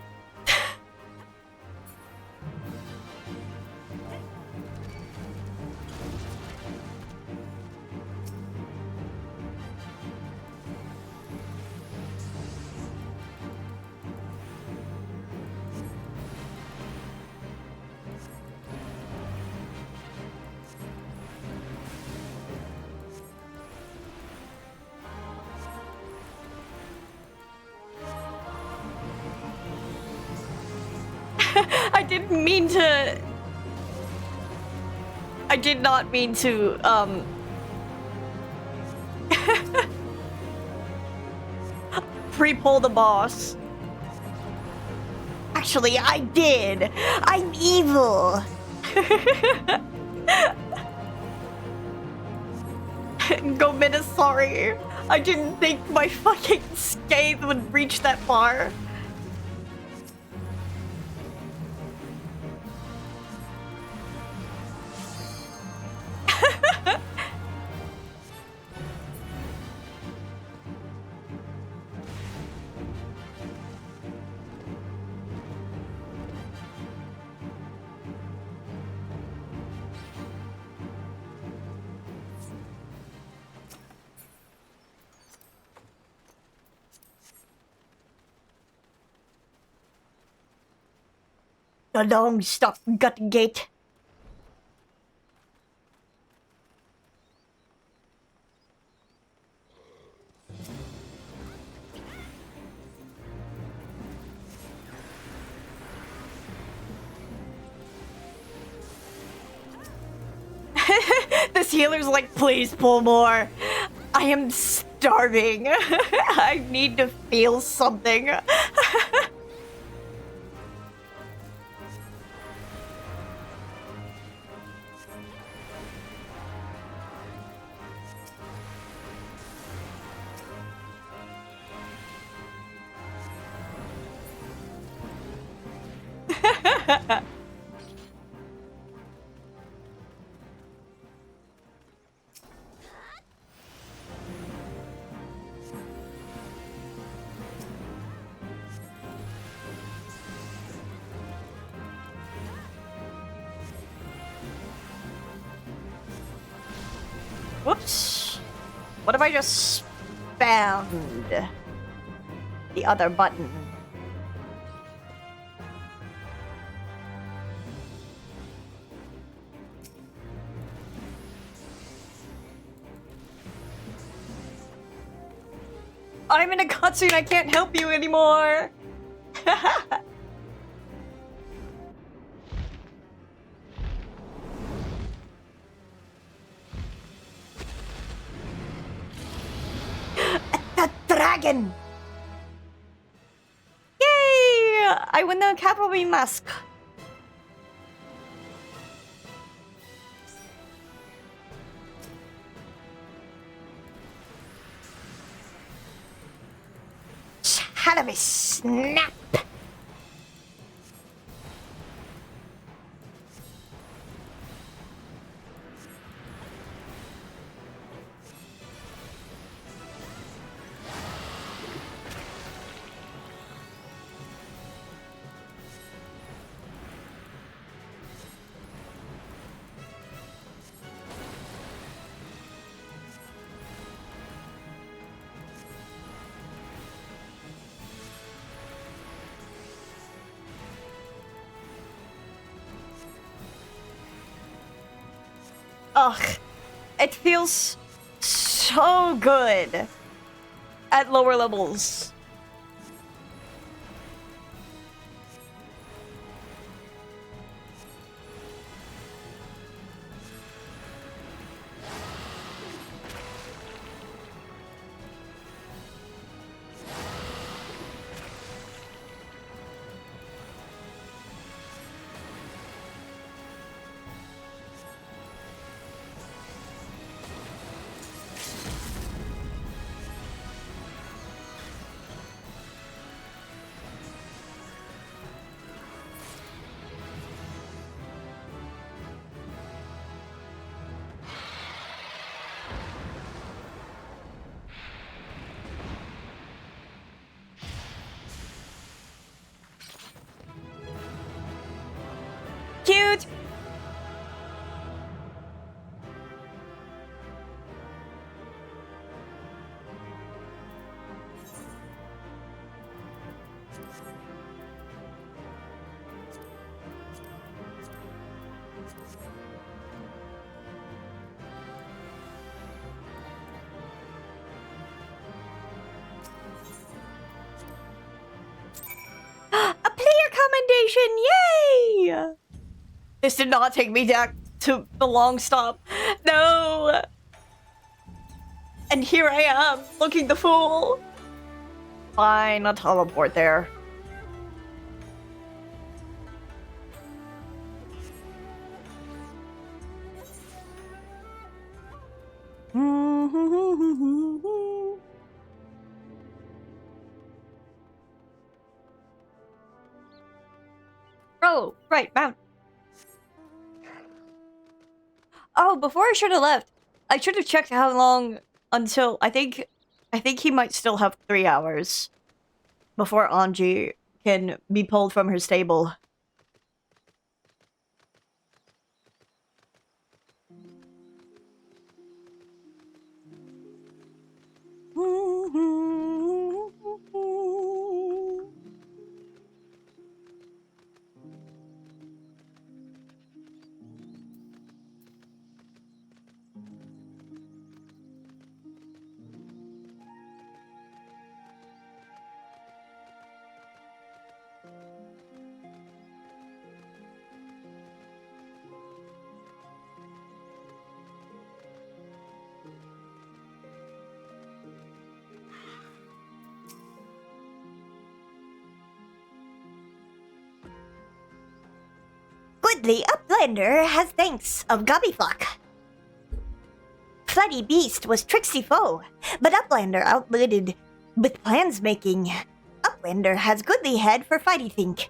I didn't mean to... I did not mean to, pre-pull the boss. Actually, I did. I'm evil. Go minute, sorry. I didn't think my fucking scathe would reach that far. The long stop gut gate. This healer's like, please pull more. I am starving. I need to feel something. Whoops. What if I just spammed the other button? I'm in a cutscene, I can't help you anymore! The dragon! Yay! I win the cavalry mask. Cannabis snap! Ugh. It feels so good at lower levels. Cute! A player commendation! Yay! This did not take me back to the long stop. No! And here I am, looking the fool. Fine, I'll teleport there. Oh, right, mount. Oh, before I should have left, I should have checked how long until I think he might still have 3 hours before Anji can be pulled from her stable. The Uplander has thanks of Gobbyflock. Flighty Beast was tricksy foe, but Uplander outwitted with plans making. Uplander has goodly head for fighty think.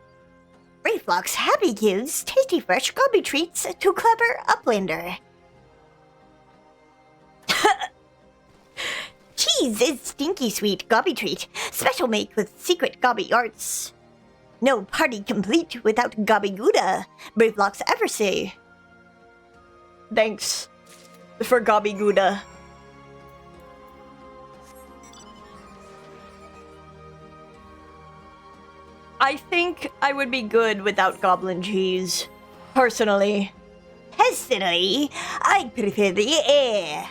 Brayflock's happy gives tasty fresh gobby treats to clever Uplander. Cheese is stinky sweet gobby treat, special make with secret gobby arts. No party complete without gobby gouda, Brayflock's ever say. Thanks for Gobby Gouda. I think I would be good without goblin cheese, personally. Personally, I prefer the air.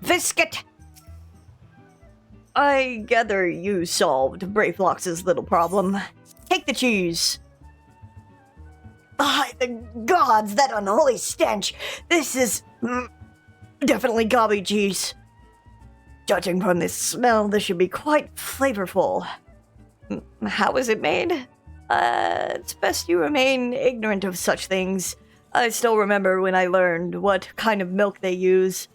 Viscit! I gather you solved Brayflox's little problem. Take the cheese. By the gods, that unholy stench! This is Definitely gobby cheese. Judging from this smell, this should be quite flavorful. How is it made? It's best you remain ignorant of such things. I still remember when I learned what kind of milk they use.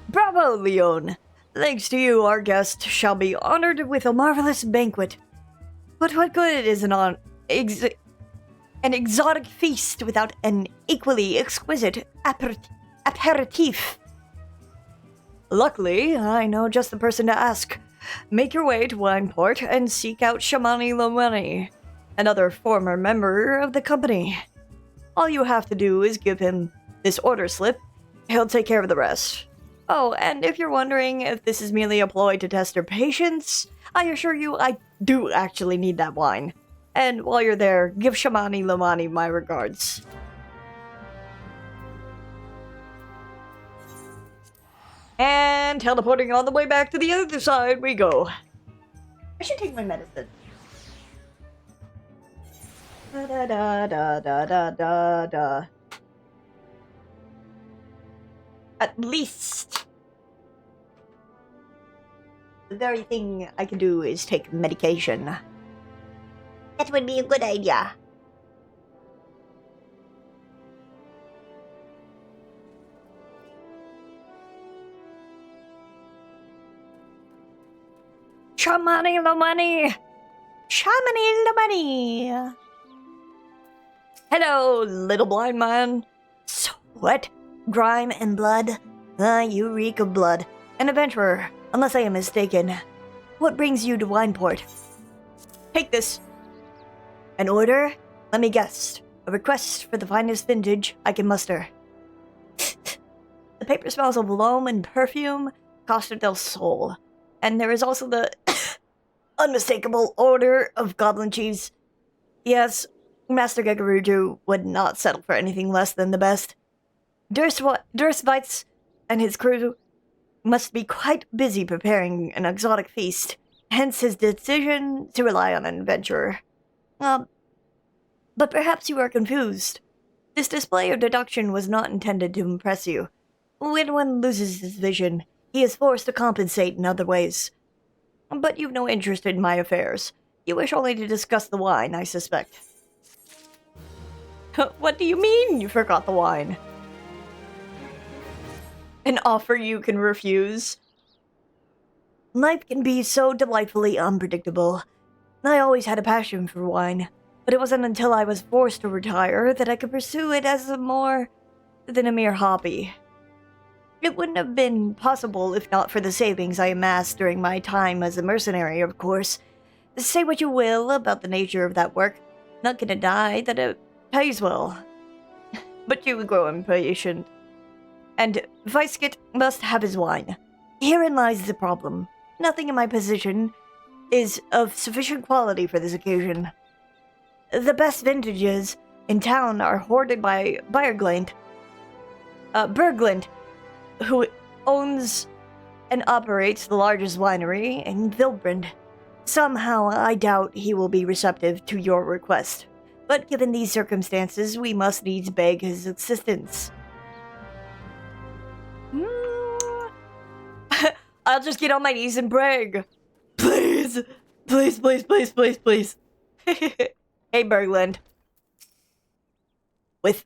Bravo, Leon! Thanks to you, our guest shall be honored with a marvelous banquet. But what good is an exotic feast without an equally exquisite aperitif? Luckily, I know just the person to ask. Make your way to Wineport and seek out Shamani Lomani, another former member of the company. All you have to do is give him this order slip. He'll take care of the rest. Oh, and if you're wondering if this is merely a ploy to test your patience, I assure you I do actually need that wine. And while you're there, give Shamani Lomani my regards. And teleporting all the way back to the other side we go. I should take my medicine. Da da da da da da da da. At least the very thing I can do is take medication. that would be a good idea. Shamani Lomani! Shamani Lomani! Hello, little blind man. Sweat, grime, and blood. You reek of blood. An adventurer, unless I am mistaken. What brings you to Wineport? Take this. An order? Let me guess. A request for the finest vintage I can muster. The paper smells of loam and perfume, Costa del Sol. And there is also the unmistakable odor of goblin cheese. Yes, Master Gegaruju would not settle for anything less than the best. Durstvites and his crew must be quite busy preparing an exotic feast, hence his decision to rely on an adventurer. But perhaps you are confused. This display of deduction was not intended to impress you. When one loses his vision, he is forced to compensate in other ways. But you've no interest in my affairs. You wish only to discuss the wine, I suspect. What do you mean you forgot the wine? An offer you can refuse? Life can be so delightfully unpredictable. I always had a passion for wine, but it wasn't until I was forced to retire that I could pursue it as more than a mere hobby. It wouldn't have been possible if not for the savings I amassed during my time as a mercenary, of course. Say what you will about the nature of that work, not gonna deny that it pays well. But you grow impatient. And Viscit must have his wine. Herein lies the problem. Nothing in my position is of sufficient quality for this occasion. The best vintages in town are hoarded by Berglund, who owns and operates the largest winery in Vilbrand. Somehow, I doubt he will be receptive to your request. But given these circumstances, we must needs beg his assistance. I'll just get on my knees and beg. Please! Please, please, please, please, please. Hey, Bergland. With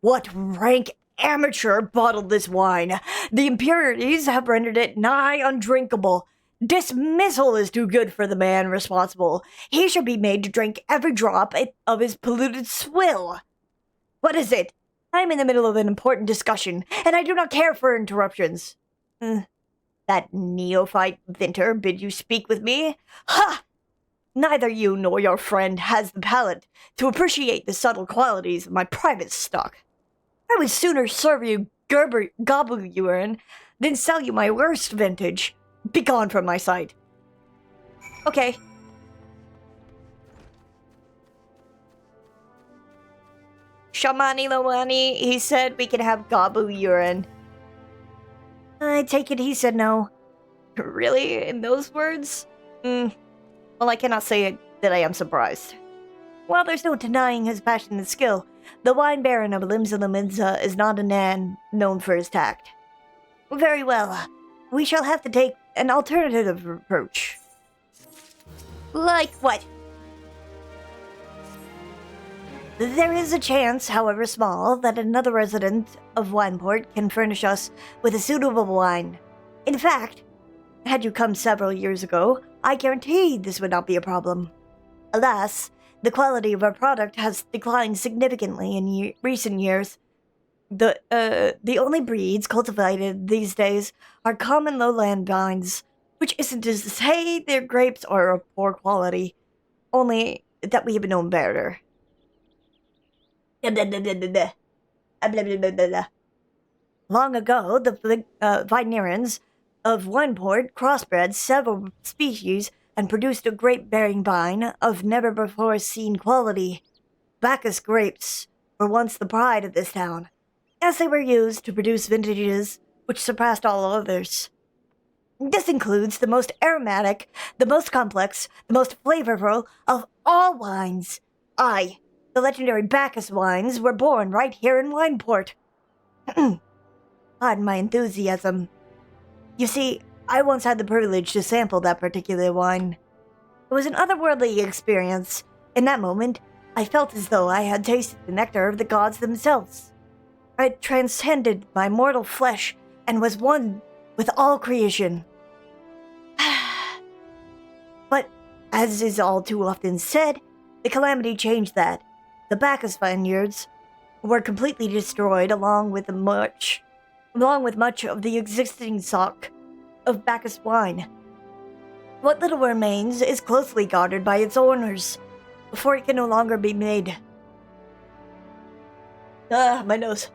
what rank amateur bottled this wine? The impurities have rendered it nigh undrinkable. Dismissal is too good for the man responsible. He should be made to drink every drop of his polluted swill. What is it? I'm in the middle of an important discussion, and I do not care for interruptions. That neophyte Vinter bid you speak with me? Ha! Neither you nor your friend has the palate to appreciate the subtle qualities of my private stock. I would sooner serve you gobble urine than sell you my worst vintage. Begone from my sight. Okay. Shamani Lawani, he said we can have gobble urine. I take it he said no. Really? In those words? Well, I cannot say that I am surprised. While there's no denying his passion and skill, the wine baron of Limsa is not a man known for his tact. Very well. We shall have to take an alternative approach. Like what? There is a chance, however small, that another resident of Wineport can furnish us with a suitable wine. In fact, had you come several years ago, I guarantee this would not be a problem. Alas, the quality of our product has declined significantly in recent years. The only breeds cultivated these days are common lowland vines, which isn't to say their grapes are of poor quality, only that we have known better. Long ago, the Vinerians of Wineport crossbred several species and produced a grape-bearing vine of never-before-seen quality. Bacchus grapes were once the pride of this town, as they were used to produce vintages which surpassed all others. This includes the most aromatic, the most complex, the most flavorful of all wines. Aye, the legendary Bacchus wines were born right here in Wineport. Pardon my enthusiasm. You see, I once had the privilege to sample that particular wine. It was an otherworldly experience. In that moment, I felt as though I had tasted the nectar of the gods themselves. I transcended my mortal flesh and was one with all creation. But, as is all too often said, the calamity changed that. The Bacchus vineyards were completely destroyed along with much of the existing stock of Bacchus wine. What little remains is closely guarded by its owners, before it can no longer be made. My nose.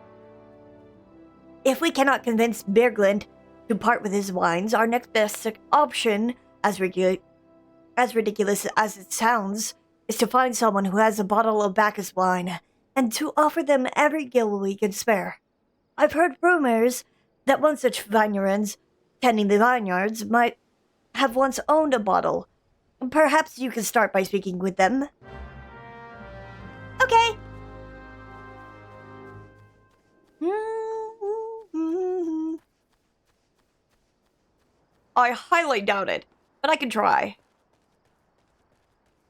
If we cannot convince Berglund to part with his wines, our next best option, as ridiculous as it sounds, is to find someone who has a bottle of Bacchus wine, and to offer them every gill we can spare. I've heard rumors that one such vineyards tending the vineyards might have once owned a bottle. Perhaps you can start by speaking with them. Okay. I highly doubt it, but I can try.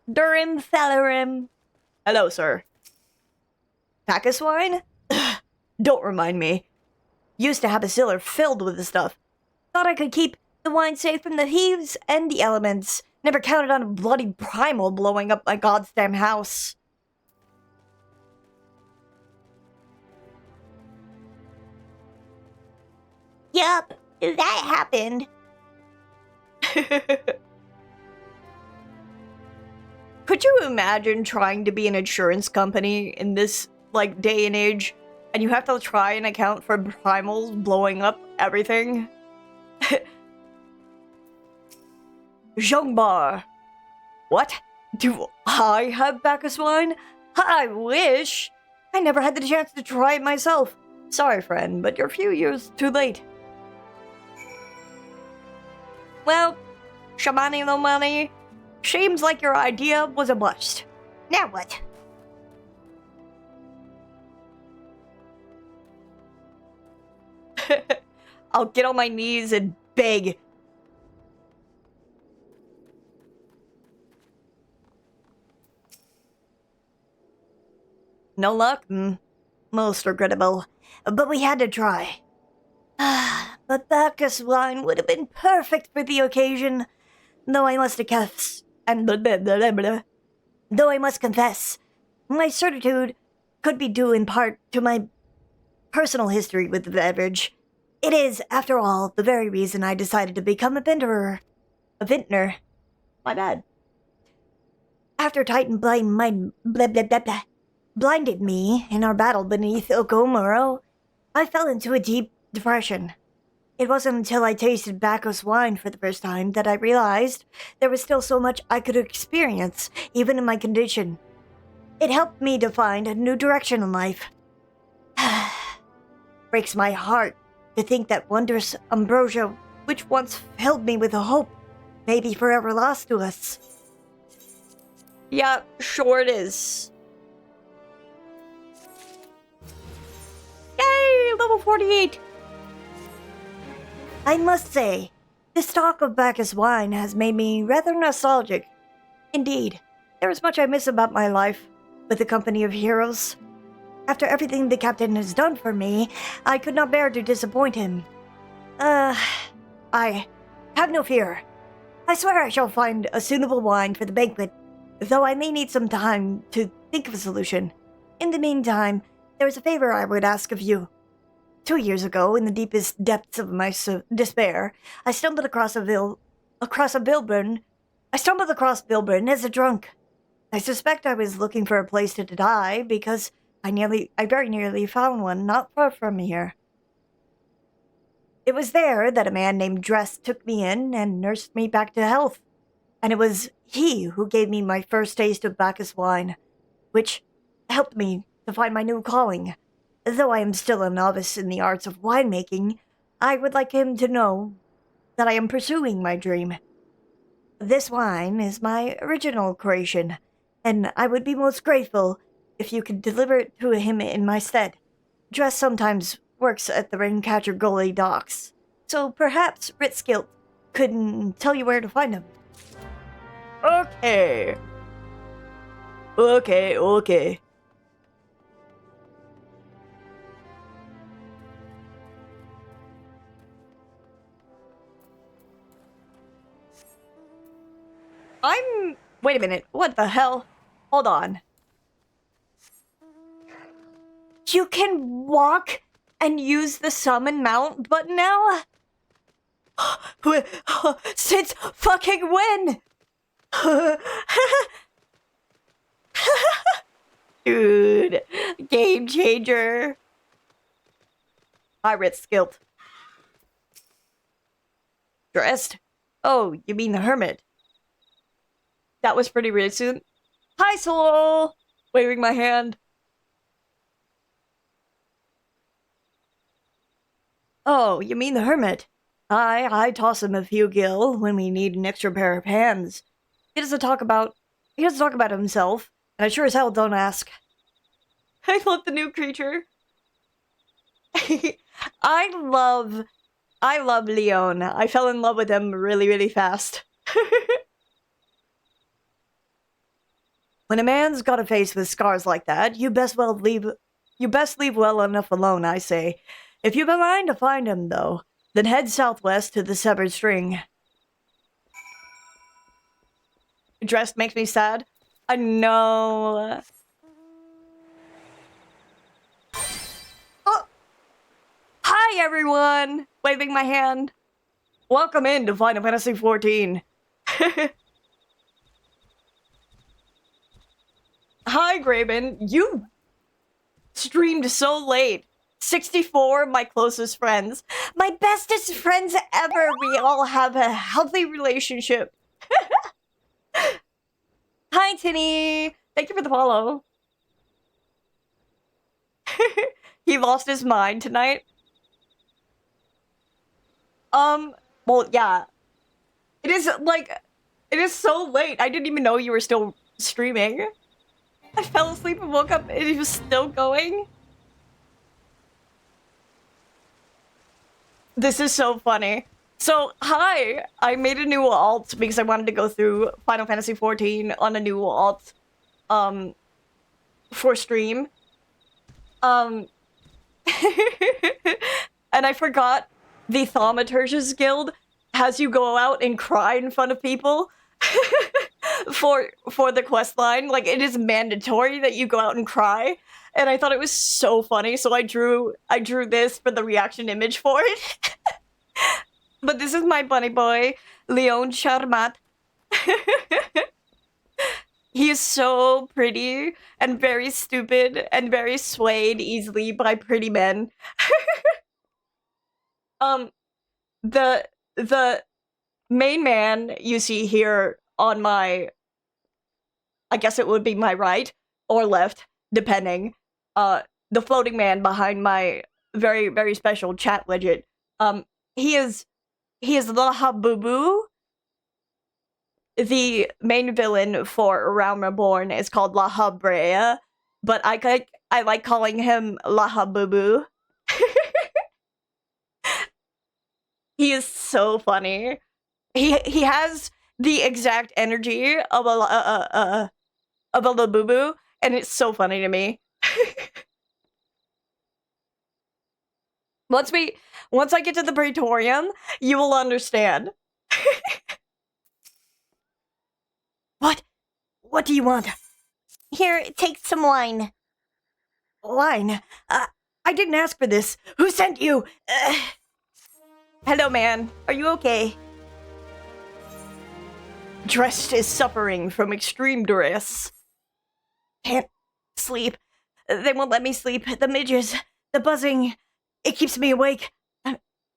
Durim Thalarim. Hello, sir. Bacchus wine? Don't remind me. Used to have a cellar filled with the stuff. Thought I could keep the wine safe from the thieves and the elements. Never counted on a bloody primal blowing up my goddamn house. Yup, that happened. Could you imagine trying to be an insurance company in this, day and age, and you have to try and account for primals blowing up everything? Zhongbar. What? Do I have Bacchus wine? I wish! I never had the chance to try it myself. Sorry, friend, but you're a few years too late. Well, Shamani no money. Seems like your idea was a bust. Now what? I'll get on my knees and beg. No luck? Most regrettable. But we had to try. But Bacchus wine would have been perfect for the occasion. Though I must confess, my certitude could be due in part to my personal history with the beverage. It is, after all, the very reason I decided to become a vintner. A vintner. My bad. After Titan blinded me in our battle beneath Okomuro, I fell into a deep depression. It wasn't until I tasted Bacchus wine for the first time that I realized there was still so much I could experience, even in my condition. It helped me to find a new direction in life. Breaks my heart to think that wondrous ambrosia, which once filled me with a hope, may be forever lost to us. Yeah, sure it is. Yay! Level 48! I must say, this talk of Bacchus wine has made me rather nostalgic. Indeed, there is much I miss about my life with the company of heroes. After everything the captain has done for me, I could not bear to disappoint him. I have no fear. I swear I shall find a suitable wine for the banquet, though I may need some time to think of a solution. In the meantime, there is a favor I would ask of you. 2 years ago, in the deepest depths of my despair, I stumbled across Bilburn as a drunk. I suspect I was looking for a place to die because I very nearly found one not far from here. It was there that a man named Dress took me in and nursed me back to health, and it was he who gave me my first taste of Bacchus wine, which helped me to find my new calling. Though I am still a novice in the arts of winemaking, I would like him to know that I am pursuing my dream. This wine is my original creation, and I would be most grateful if you could deliver it to him in my stead. Dress sometimes works at the Raincatcher Gully docks, so perhaps Ritskilt could tell you where to find him. Okay. Okay. Wait a minute, what the hell? Hold on. You can walk and use the summon mount button now? Since fucking when? Dude, game changer. Hi, Ritskilt. Dressed? Oh, you mean the hermit? That was pretty recent. Hi, Soul! Waving my hand. Oh, you mean the hermit? I toss him a few gil when we need an extra pair of hands. He doesn't talk about himself, and I sure as hell don't ask. I love the new creature. I love Leon. I fell in love with him really, really fast. When a man's got a face with scars like that, you best leave well enough alone, I say. If you've a mind to find him, though, then head southwest to the Severed String. Dressed makes me sad. I know. Oh! Hi, everyone! Waving my hand. Welcome in to Final Fantasy XIV. Hi, Graven. You streamed so late. 64, my closest friends. My bestest friends ever. We all have a healthy relationship. Hi, Tinny. Thank you for the follow. He lost his mind tonight. Well, yeah. It is, like, it is so late. I didn't even know you were still streaming. I fell asleep and woke up and it was still going. This is so funny. So, hi! I made a new alt because I wanted to go through Final Fantasy XIV on a new alt, for stream. And I forgot the Thaumaturge's Guild has you go out and cry in front of people for the quest line. Like, it is mandatory that you go out and cry. And I thought it was so funny, so I drew this for the reaction image for it. But this is my bunny boy, Leon Charmat. He is so pretty and very stupid and very swayed easily by pretty men. The main man you see here on my, I guess it would be my right or left, depending. The floating man behind my very, very special chat widget. He is Lahabubu. The main villain for Realm Reborn is called Lahabrea, but I like calling him Lahabubu. He is so funny. He has the exact energy of a Labubu, and it's so funny to me. Once I get to the Praetorium, you will understand. What do you want? Here, take some wine. Wine? I didn't ask for this. Who sent you? Hello, man. Are you okay? Dressed is suffering from extreme duress. Can't sleep. They won't let me sleep. The midges, the buzzing, it keeps me awake.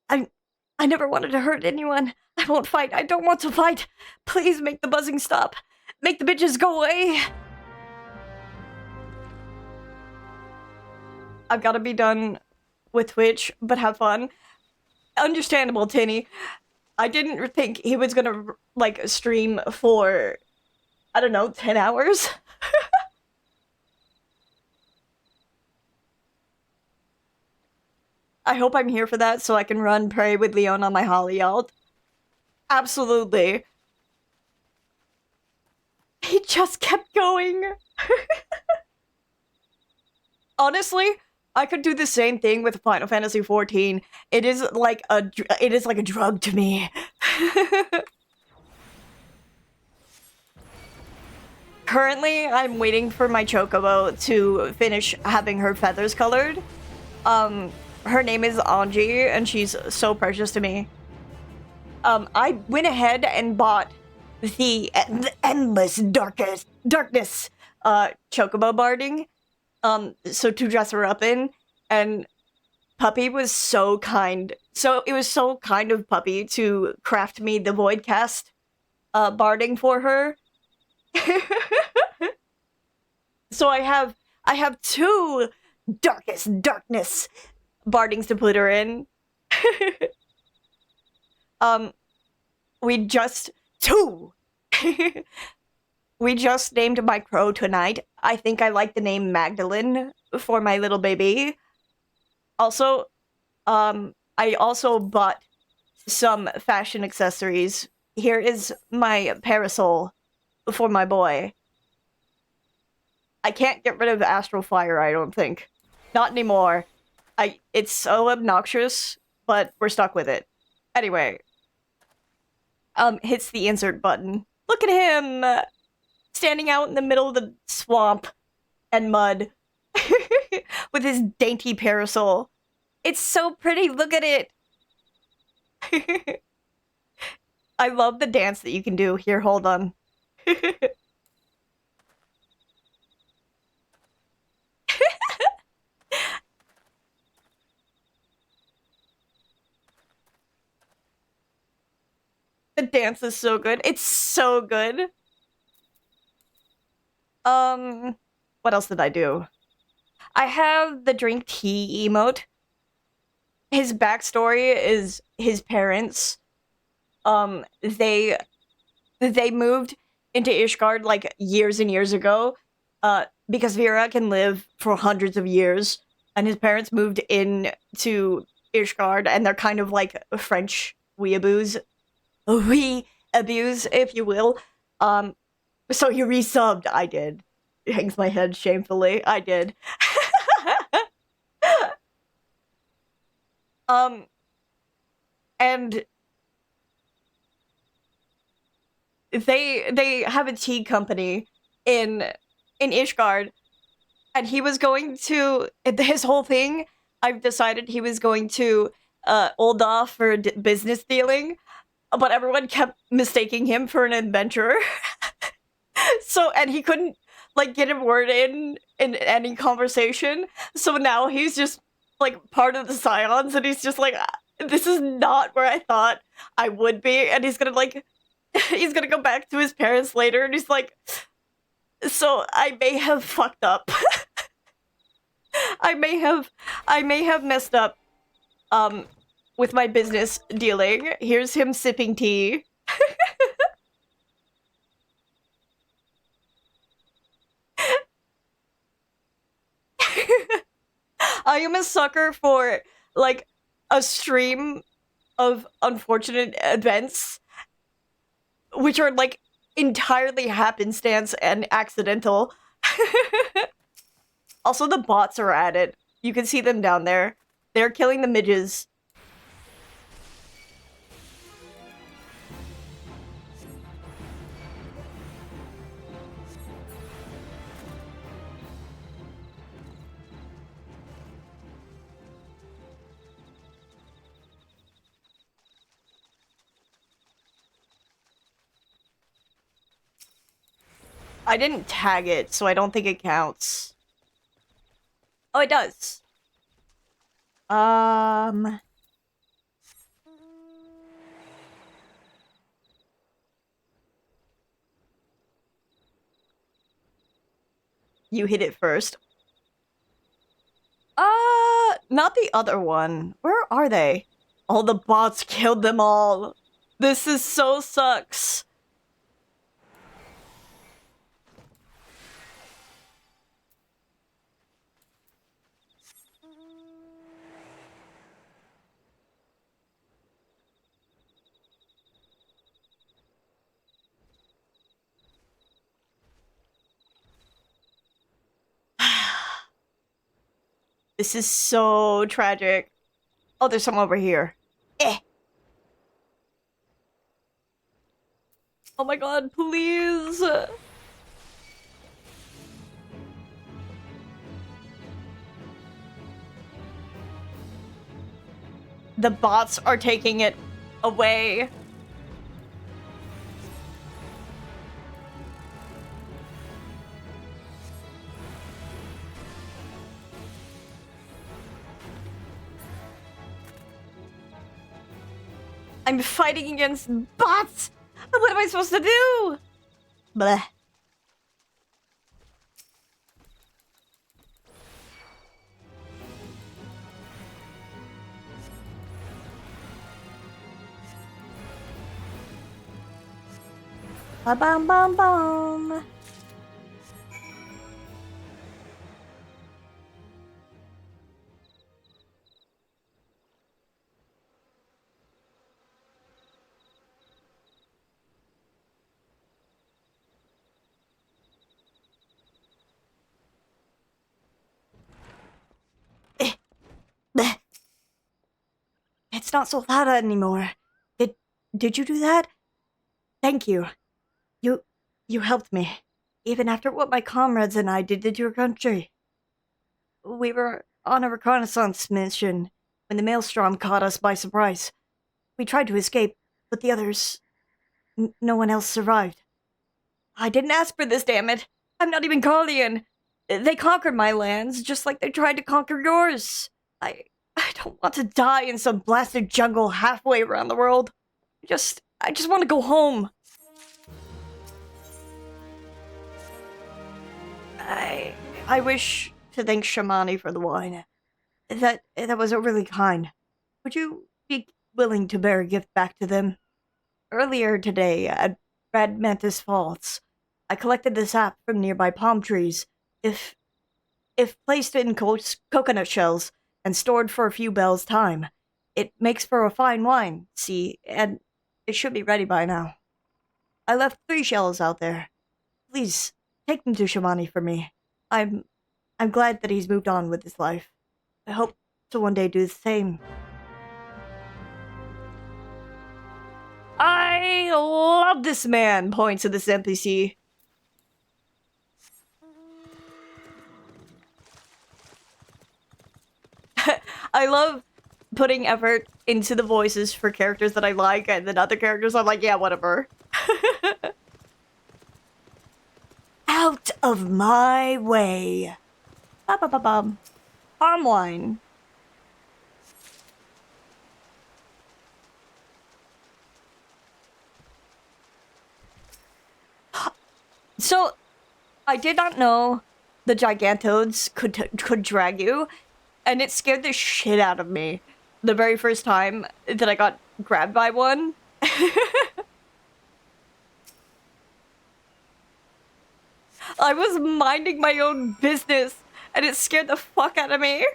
I never wanted to hurt anyone. I won't fight. I don't want to fight. Please make the buzzing stop. Make the bitches go away. I've got to be done with Twitch, but have fun. Understandable, Tinny. I didn't think he was gonna, like, stream for, I don't know, 10 hours? I hope I'm here for that so I can run Pray with Leon on my Holly alt. Absolutely. He just kept going. Honestly, I could do the same thing with Final Fantasy XIV. It is like a drug to me. Currently, I'm waiting for my Chocobo to finish having her feathers colored. Her name is Anji, and she's so precious to me. I went ahead and bought the endless darkness Chocobo barding. So to dress her up in, and Puppy was so kind. So it was so kind of Puppy to craft me the Voidcast barding for her. So I have 2 darkest darkness bardings to put her in. We just named my crow tonight. I think I like the name Magdalene for my little baby. Also, I also bought some fashion accessories. Here is my parasol for my boy. I can't get rid of Astral Fire, I don't think. Not anymore. It's so obnoxious, but we're stuck with it. Anyway. Hits the insert button. Look at him! Standing out in the middle of the swamp and mud. With his dainty parasol. It's so pretty, look at it! I love the dance that you can do. Here, hold on. The dance is so good. It's so good. What else did I do? I have the drink tea emote. His backstory is his parents they moved into Ishgard like years and years ago, because Vera can live for hundreds of years, and his parents moved in to Ishgard, and they're kind of like French weeaboos, if you will. So you resubbed. I did. Hangs my head shamefully. I did. And they have a tea company in Ishgard, and he was going to his whole thing. I've decided he was going to hold off for business dealing, but everyone kept mistaking him for an adventurer. So, and he couldn't like get a word in any conversation. So now he's just like part of the Scions, and he's just like, this is not where I thought I would be. And he's gonna he's gonna go back to his parents later, and he's like, so I may have fucked up. I may have messed up with my business dealing. Here's him sipping tea. I am a sucker for like a stream of unfortunate events which are like entirely happenstance and accidental. Also, the bots are at it. You can see them down there. They're killing the midges. I didn't tag it, so I don't think it counts. Oh, it does. You hit it first. Not the other one. Where are they? All the bots killed them all. This is so sucks. This is so tragic. Oh, there's some over here. Eh. Oh my god, please. The bots are taking it away. I'm fighting against bots! What am I supposed to do? Bleh. Ba-bum-bum-bum. Bleh. It's not so loud anymore. Did you do that? Thank you. You helped me. Even after what my comrades and I did to your country. We were on a reconnaissance mission when the maelstrom caught us by surprise. We tried to escape, but the others... no one else survived. I didn't ask for this, damn it. I'm not even Guardian. They conquered my lands, just like they tried to conquer yours. I don't want to die in some blasted jungle halfway around the world. I just want to go home. I wish to thank Shamani for the wine. That was really kind. Would you be willing to bear a gift back to them? earlier today at Red Mantis Falls. I collected this sap from nearby palm trees. If placed in coconut shells and stored for a few bells' time, it makes for a fine wine, see, and it should be ready by now. I left 3 shells out there. Please, take them to Shamani for me. I'm glad that he's moved on with his life. I hope to one day do the same. I love this man, points to this NPC. I love putting effort into the voices for characters that I like, and then other characters I'm like, yeah, whatever. Out of my way. Ba-ba-ba-bum. Palm wine. So, I did not know the Gigantoads could drag you, and it scared the shit out of me the very first time that I got grabbed by one. I was minding my own business, and it scared the fuck out of me.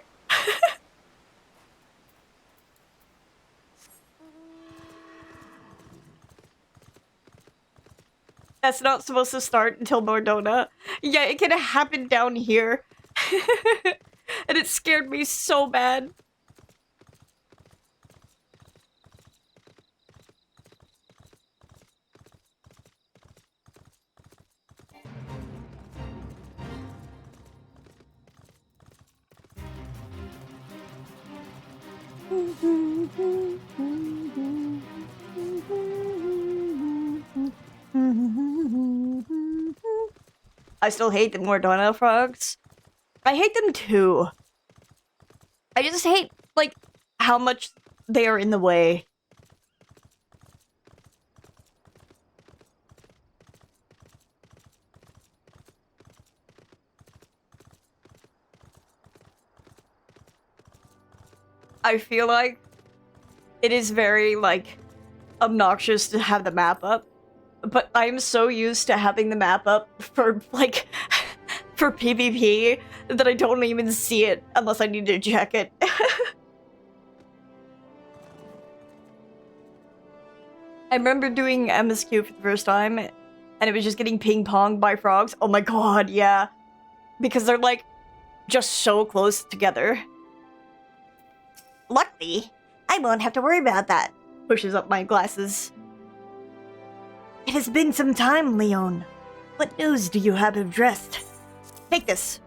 That's not supposed to start until Nordona. Yeah, it can happen down here. And it scared me so bad. I still hate the Mordona frogs. I hate them too. I just hate, like, how much they are in the way. I feel like it is very, like, obnoxious to have the map up. But I'm so used to having the map up for, like, for PvP that I don't even see it unless I need to check it. I remember doing MSQ for the first time, and it was just getting ping-ponged by frogs. Oh my god, yeah. Because they're, like, just so close together. Luckily, I won't have to worry about that. Pushes up my glasses. It has been some time, Leon. What news do you have of Drest? Take this.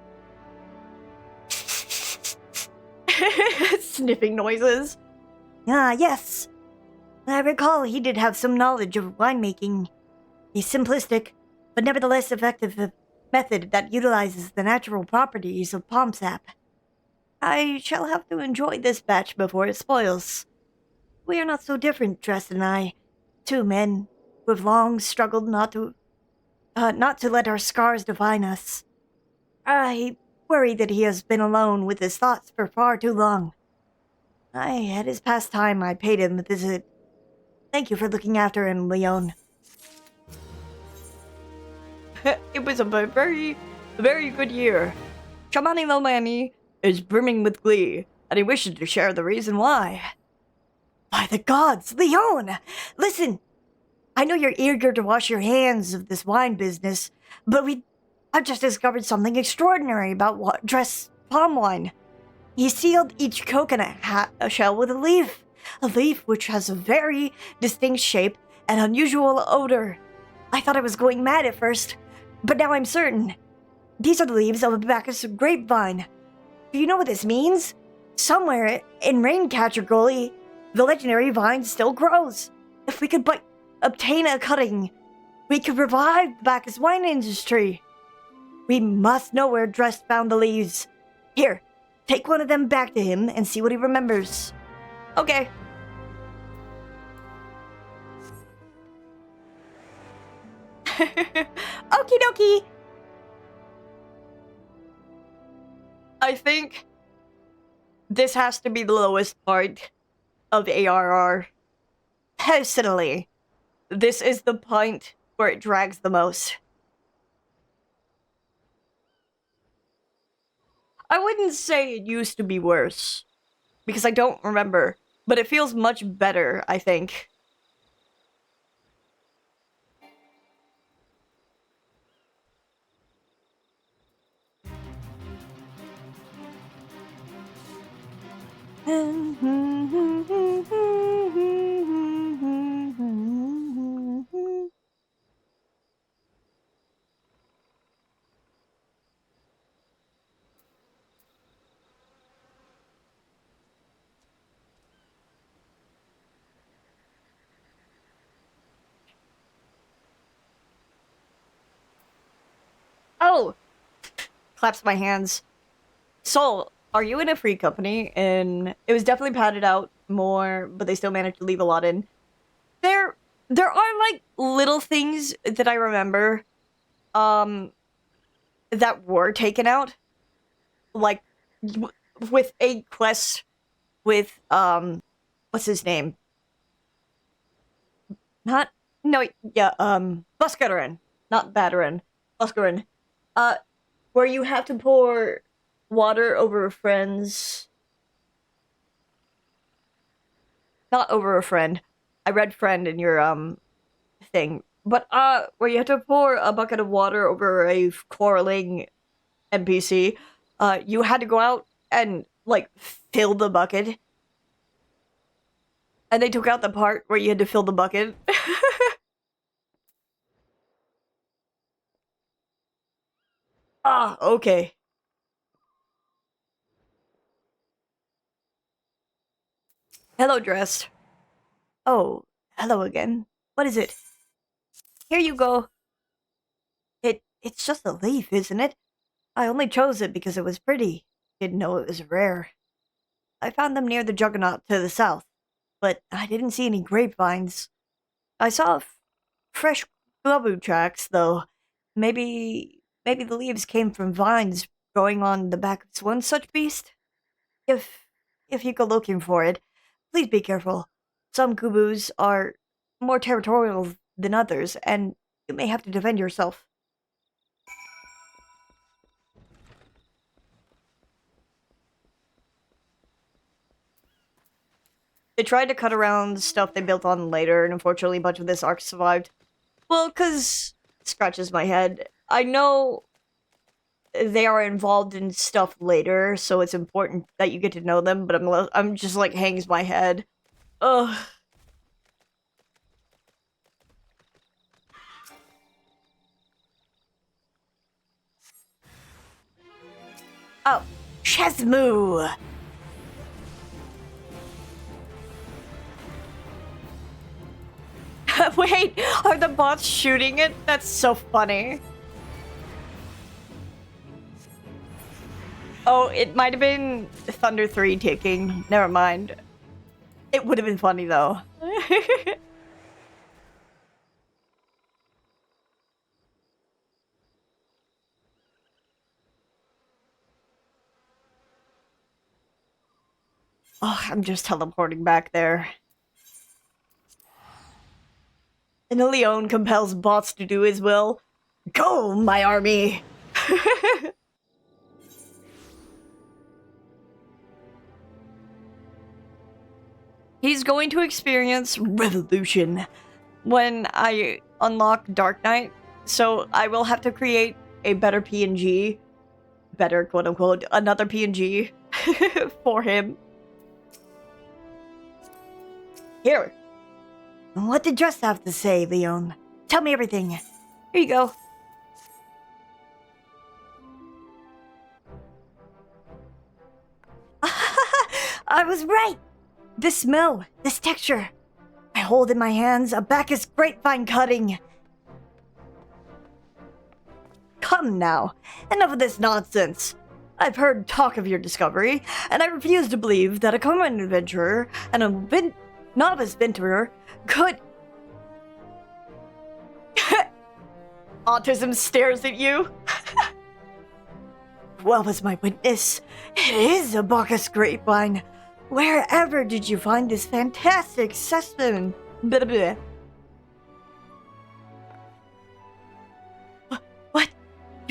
Sniffing noises. Ah, yes. I recall he did have some knowledge of winemaking. A simplistic, but nevertheless effective method that utilizes the natural properties of palm sap. I shall have to enjoy this batch before it spoils. We are not so different, Drest and I. 2 men who have long struggled not to let our scars define us. I worry that he has been alone with his thoughts for far too long. At his past time, I paid him a visit. Thank you for looking after him, Leon. It was a very, very good year. Shamani Lomani is brimming with glee, and he wishes to share the reason why. By the gods, Leon! Listen! I know you're eager to wash your hands of this wine business, but I've just discovered something extraordinary about Drest's palm wine. He sealed each coconut shell with a leaf which has a very distinct shape and unusual odor. I thought I was going mad at first, but now I'm certain. These are the leaves of a Bacchus grapevine. Do you know what this means? Somewhere in Raincatcher Gully, the legendary vine still grows. If we could but obtain a cutting, we could revive the Bacchus wine industry. We must know where Drest found the leaves. Here, take one of them back to him and see what he remembers. Okay. Okie dokie! I think this has to be the lowest part of ARR. Personally. this is the point where it drags the most. I wouldn't say it used to be worse, because I don't remember, but it feels much better, I think. Oh! Claps my hands. Soul, are you in a free company? And it was definitely padded out more, but they still managed to leave a lot in. There are, like, little things that I remember, that were taken out. Like, with a quest with, what's his name? Buscarin. Not Batarin. Buscarin. Where you have to pour water over a friend's... Not over a friend. I read friend in your, thing. But, where you have to pour a bucket of water over a quarreling NPC, you had to go out and, like, fill the bucket. And they took out the part where you had to fill the bucket. Ah, okay. Hello, dressed. Oh, hello again. What is it? Here you go. It's just a leaf, isn't it? I only chose it because it was pretty. Didn't know it was rare. I found them near the Juggernaut to the south, but I didn't see any grapevines. I saw fresh bamboo tracks, though. Maybe the leaves came from vines growing on the back of one such beast? If you go looking for it, please be careful. Some kubus are more territorial than others, and you may have to defend yourself. They tried to cut around stuff they built on later, and unfortunately a bunch of this arc survived. Well, 'cause... Scratches my head. I know they are involved in stuff later, so it's important that you get to know them, but I'm just like, hangs my head. Ugh. Oh, Chesmu! Wait, are the bots shooting it? That's so funny. Oh, it might have been Thunder 3 ticking. Never mind. It would have been funny, though. Oh, I'm just teleporting back there. And Leon compels bots to do his will. Go, my army! He's going to experience revolution when I unlock Dark Knight, so I will have to create a better PNG. Better, quote-unquote, another PNG for him. Here. What did Dress have to say, Leon? Tell me everything. Here you go. I was right. This smell, this texture. I hold in my hands a Bacchus grapevine cutting. Come now, enough of this nonsense. I've heard talk of your discovery, and I refuse to believe that a common adventurer and a novice venturer could... Autism stares at you. Well, as my witness, it is a Bacchus grapevine. Wherever did you find this fantastic specimen? Blah, blah.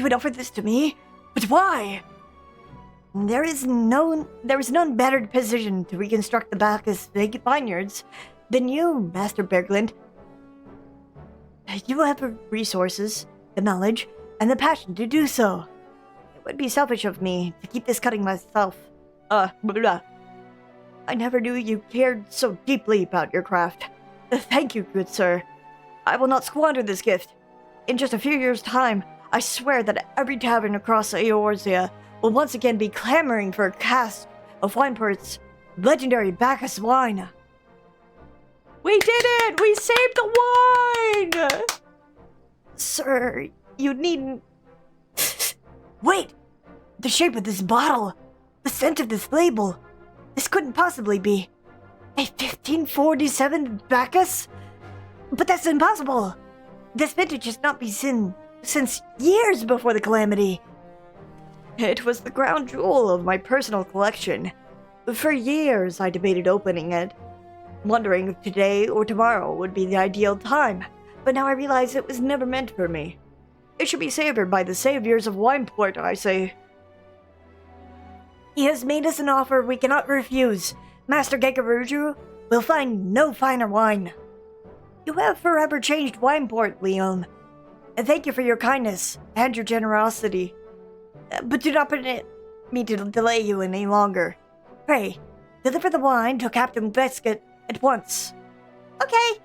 You would offer this to me? But why? There is none better positioned to reconstruct the Bacchus vineyards than you, Master Berglund. You have the resources, the knowledge, and the passion to do so. It would be selfish of me to keep this cutting myself. Blah. I never knew you cared so deeply about your craft. Thank you, good sir. I will not squander this gift. In just a few years' time, I swear that every tavern across Eorzea will once again be clamoring for a cask of Wineport's legendary Bacchus wine. We did it! We saved the wine! Sir, you needn't... Wait! The shape of this bottle! The scent of this label! This couldn't possibly be a 1547 Bacchus? But that's impossible! This vintage has not been seen since years before the calamity. It was the crown jewel of my personal collection. For years I debated opening it, wondering if today or tomorrow would be the ideal time, but now I realize it was never meant for me. It should be savored by the saviors of Wineport, I say. He has made us an offer we cannot refuse. Master Gagaruju will find no finer wine. You have forever changed Wineport, Leon. And thank you for your kindness and your generosity. But do not permit me to delay you any longer. Pray, deliver the wine to Captain Biscuit at once. Okay.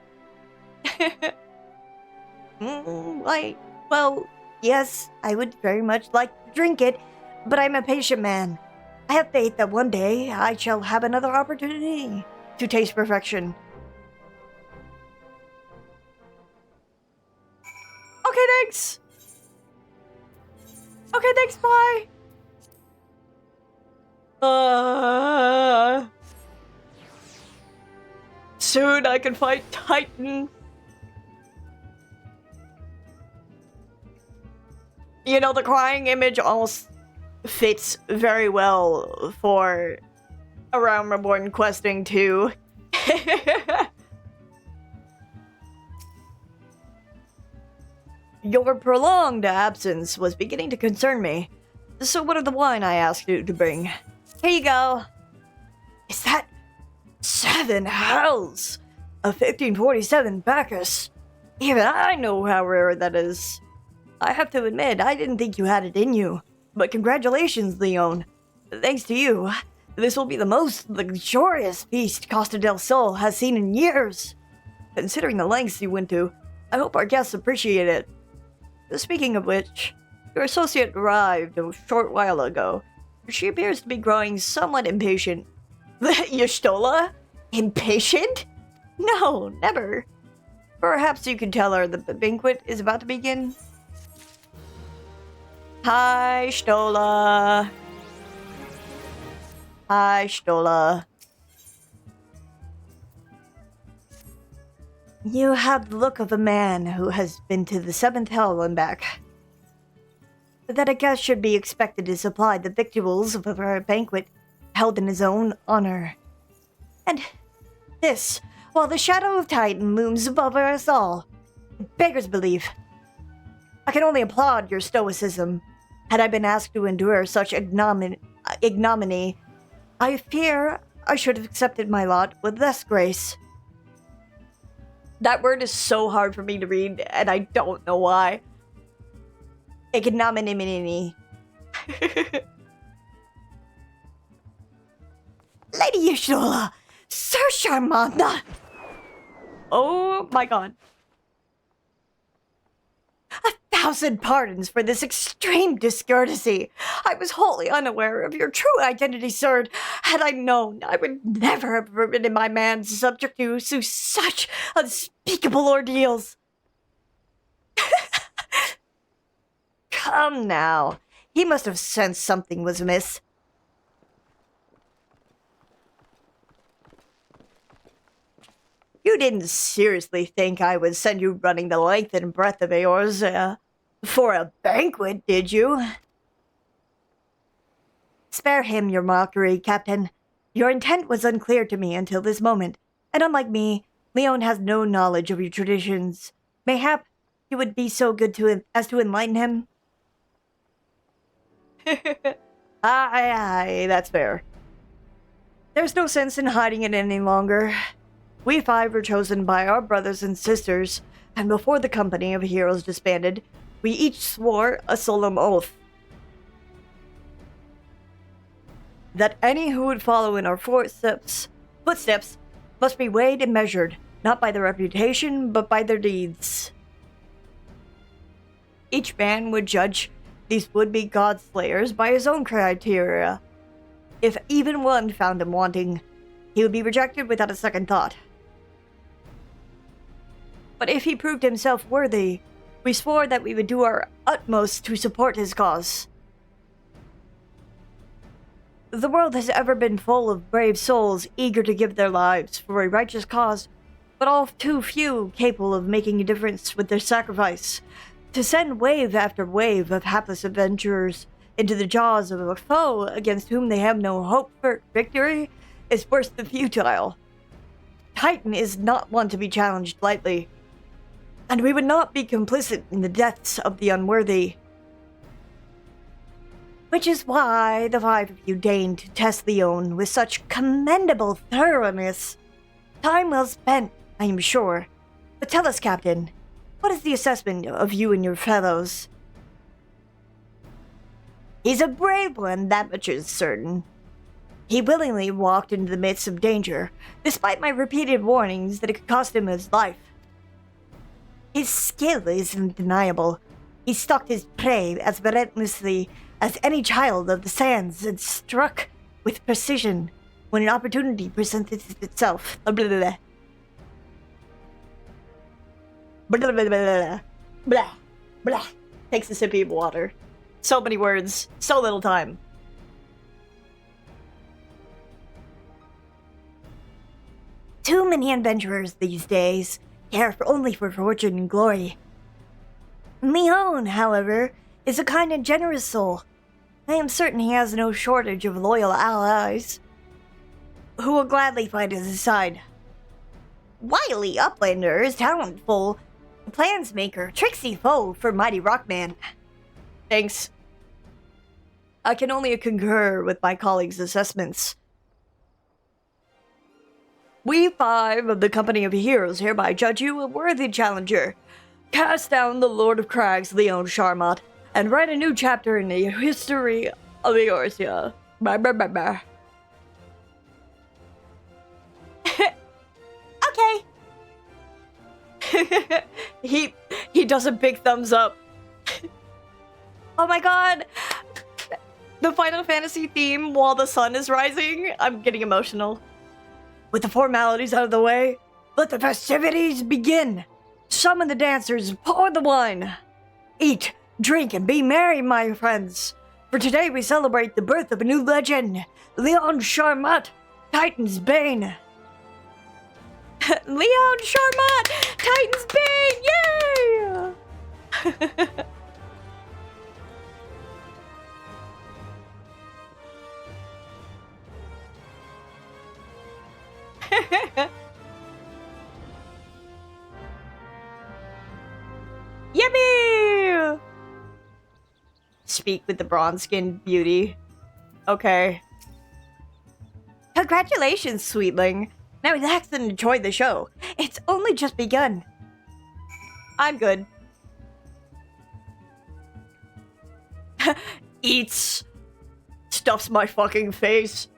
Well, yes, I would very much like to drink it, but I'm a patient man. I have faith that one day I shall have another opportunity to taste perfection. Okay, thanks. Okay, thanks, bye. Soon I can fight Titan. You know, the crying image almost fits very well for A Realm Reborn questing too. Your prolonged absence was beginning to concern me. So what of the wine I asked you to bring? Here you go. Is that 7 hells! A 1547 Bacchus. Even I know how rare that is. I have to admit, I didn't think you had it in you. But congratulations, Leon. Thanks to you, this will be the most luxurious feast Costa del Sol has seen in years. Considering the lengths you went to, I hope our guests appreciate it. Speaking of which, your associate arrived a short while ago. She appears to be growing somewhat impatient. Y'shtola? Impatient? No, never. Perhaps you could tell her the banquet is about to begin. Hi, Stola. Hi, Stola. You have the look of a man who has been to the 7th hell and back. That a guest should be expected to supply the victuals of a banquet held in his own honor. And this, while the shadow of Titan looms above us all. Beggars belief. I can only applaud your stoicism. Had I been asked to endure such ignominy, I fear I should have accepted my lot with less grace. That word is so hard for me to read, and I don't know why. Ignominy. Lady Y'shtola! Sir Charmanda! Oh my god. 1,000 pardons for this extreme discourtesy. I was wholly unaware of your true identity, sir. Had I known, I would never have permitted my man subject you to such unspeakable ordeals. Come now. He must have sensed something was amiss. You didn't seriously think I would send you running the length and breadth of Eorzea for a banquet, did you? Spare him your mockery, Captain. Your intent was unclear to me until this moment, and unlike me, Leon has no knowledge of your traditions. Mayhap you would be so good as to enlighten him? Aye, that's fair. There's no sense in hiding it any longer. We five were chosen by our brothers and sisters, and before the company of heroes disbanded, we each swore a solemn oath that any who would follow in our footsteps must be weighed and measured, not by their reputation, but by their deeds. Each man would judge these would-be god-slayers by his own criteria. If even one found him wanting, he would be rejected without a second thought. But if he proved himself worthy, we swore that we would do our utmost to support his cause. The world has ever been full of brave souls eager to give their lives for a righteous cause, but all too few capable of making a difference with their sacrifice. To send wave after wave of hapless adventurers into the jaws of a foe against whom they have no hope for victory is worse than futile. Titan is not one to be challenged lightly, and we would not be complicit in the deaths of the unworthy. Which is why the five of you deigned to test Leon with such commendable thoroughness. Time well spent, I am sure. But tell us, Captain, what is the assessment of you and your fellows? He's a brave one, that much is certain. He willingly walked into the midst of danger, despite my repeated warnings that it could cost him his life. His skill is undeniable. He stalked his prey as relentlessly as any child of the sands and struck with precision when an opportunity presented itself. Blah, blah, blah. Blah, blah, blah, blah, blah. Takes a sip of water. So many words, so little time. Too many adventurers these days care only for fortune and glory. Leon, however, is a kind and generous soul. I am certain he has no shortage of loyal allies who will gladly fight at his side. Wily Uplander is talentful, plans maker, tricksy foe for mighty Rockman. Thanks. I can only concur with my colleagues' assessments. We five of the Company of Heroes hereby judge you a worthy challenger. Cast down the Lord of Crags, Leon Sharmot, and write a new chapter in the history of Eorzea. Blah, blah, blah, blah. Okay. He does a big thumbs up. Oh my god! The Final Fantasy theme while the sun is rising. I'm getting emotional. With the formalities out of the way, let the festivities begin. Summon the dancers, pour the wine. Eat, drink, and be merry, my friends. For today we celebrate the birth of a new legend, Leon Sharmot, Titan's Bane. Leon Sharmot, Titan's Bane, yay! Yippee! Speak with the bronze-skinned beauty. Okay. Congratulations, sweetling. Now relax and enjoy the show. It's only just begun. I'm good. Eats. Stuffs my fucking face.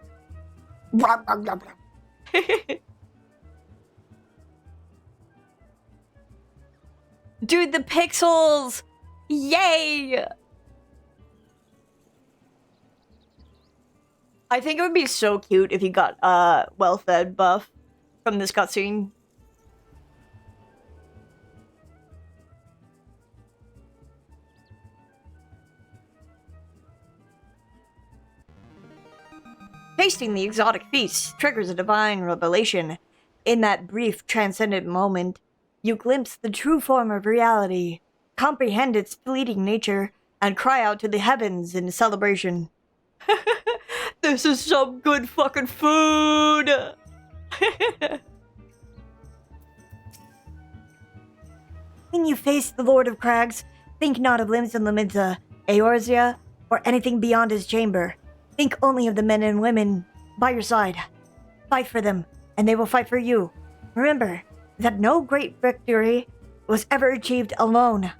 Dude, the pixels! Yay! I think it would be so cute if you got well-fed buff from this cutscene. Tasting the exotic feast triggers a divine revelation. In that brief, transcendent moment, you glimpse the true form of reality, comprehend its fleeting nature, and cry out to the heavens in celebration. This is some good fucking food! When you face the Lord of Crags, think not of Limsa Lominsa, Eorzea, or anything beyond his chamber. Think only of the men and women by your side. Fight for them, and they will fight for you. Remember that no great victory was ever achieved alone.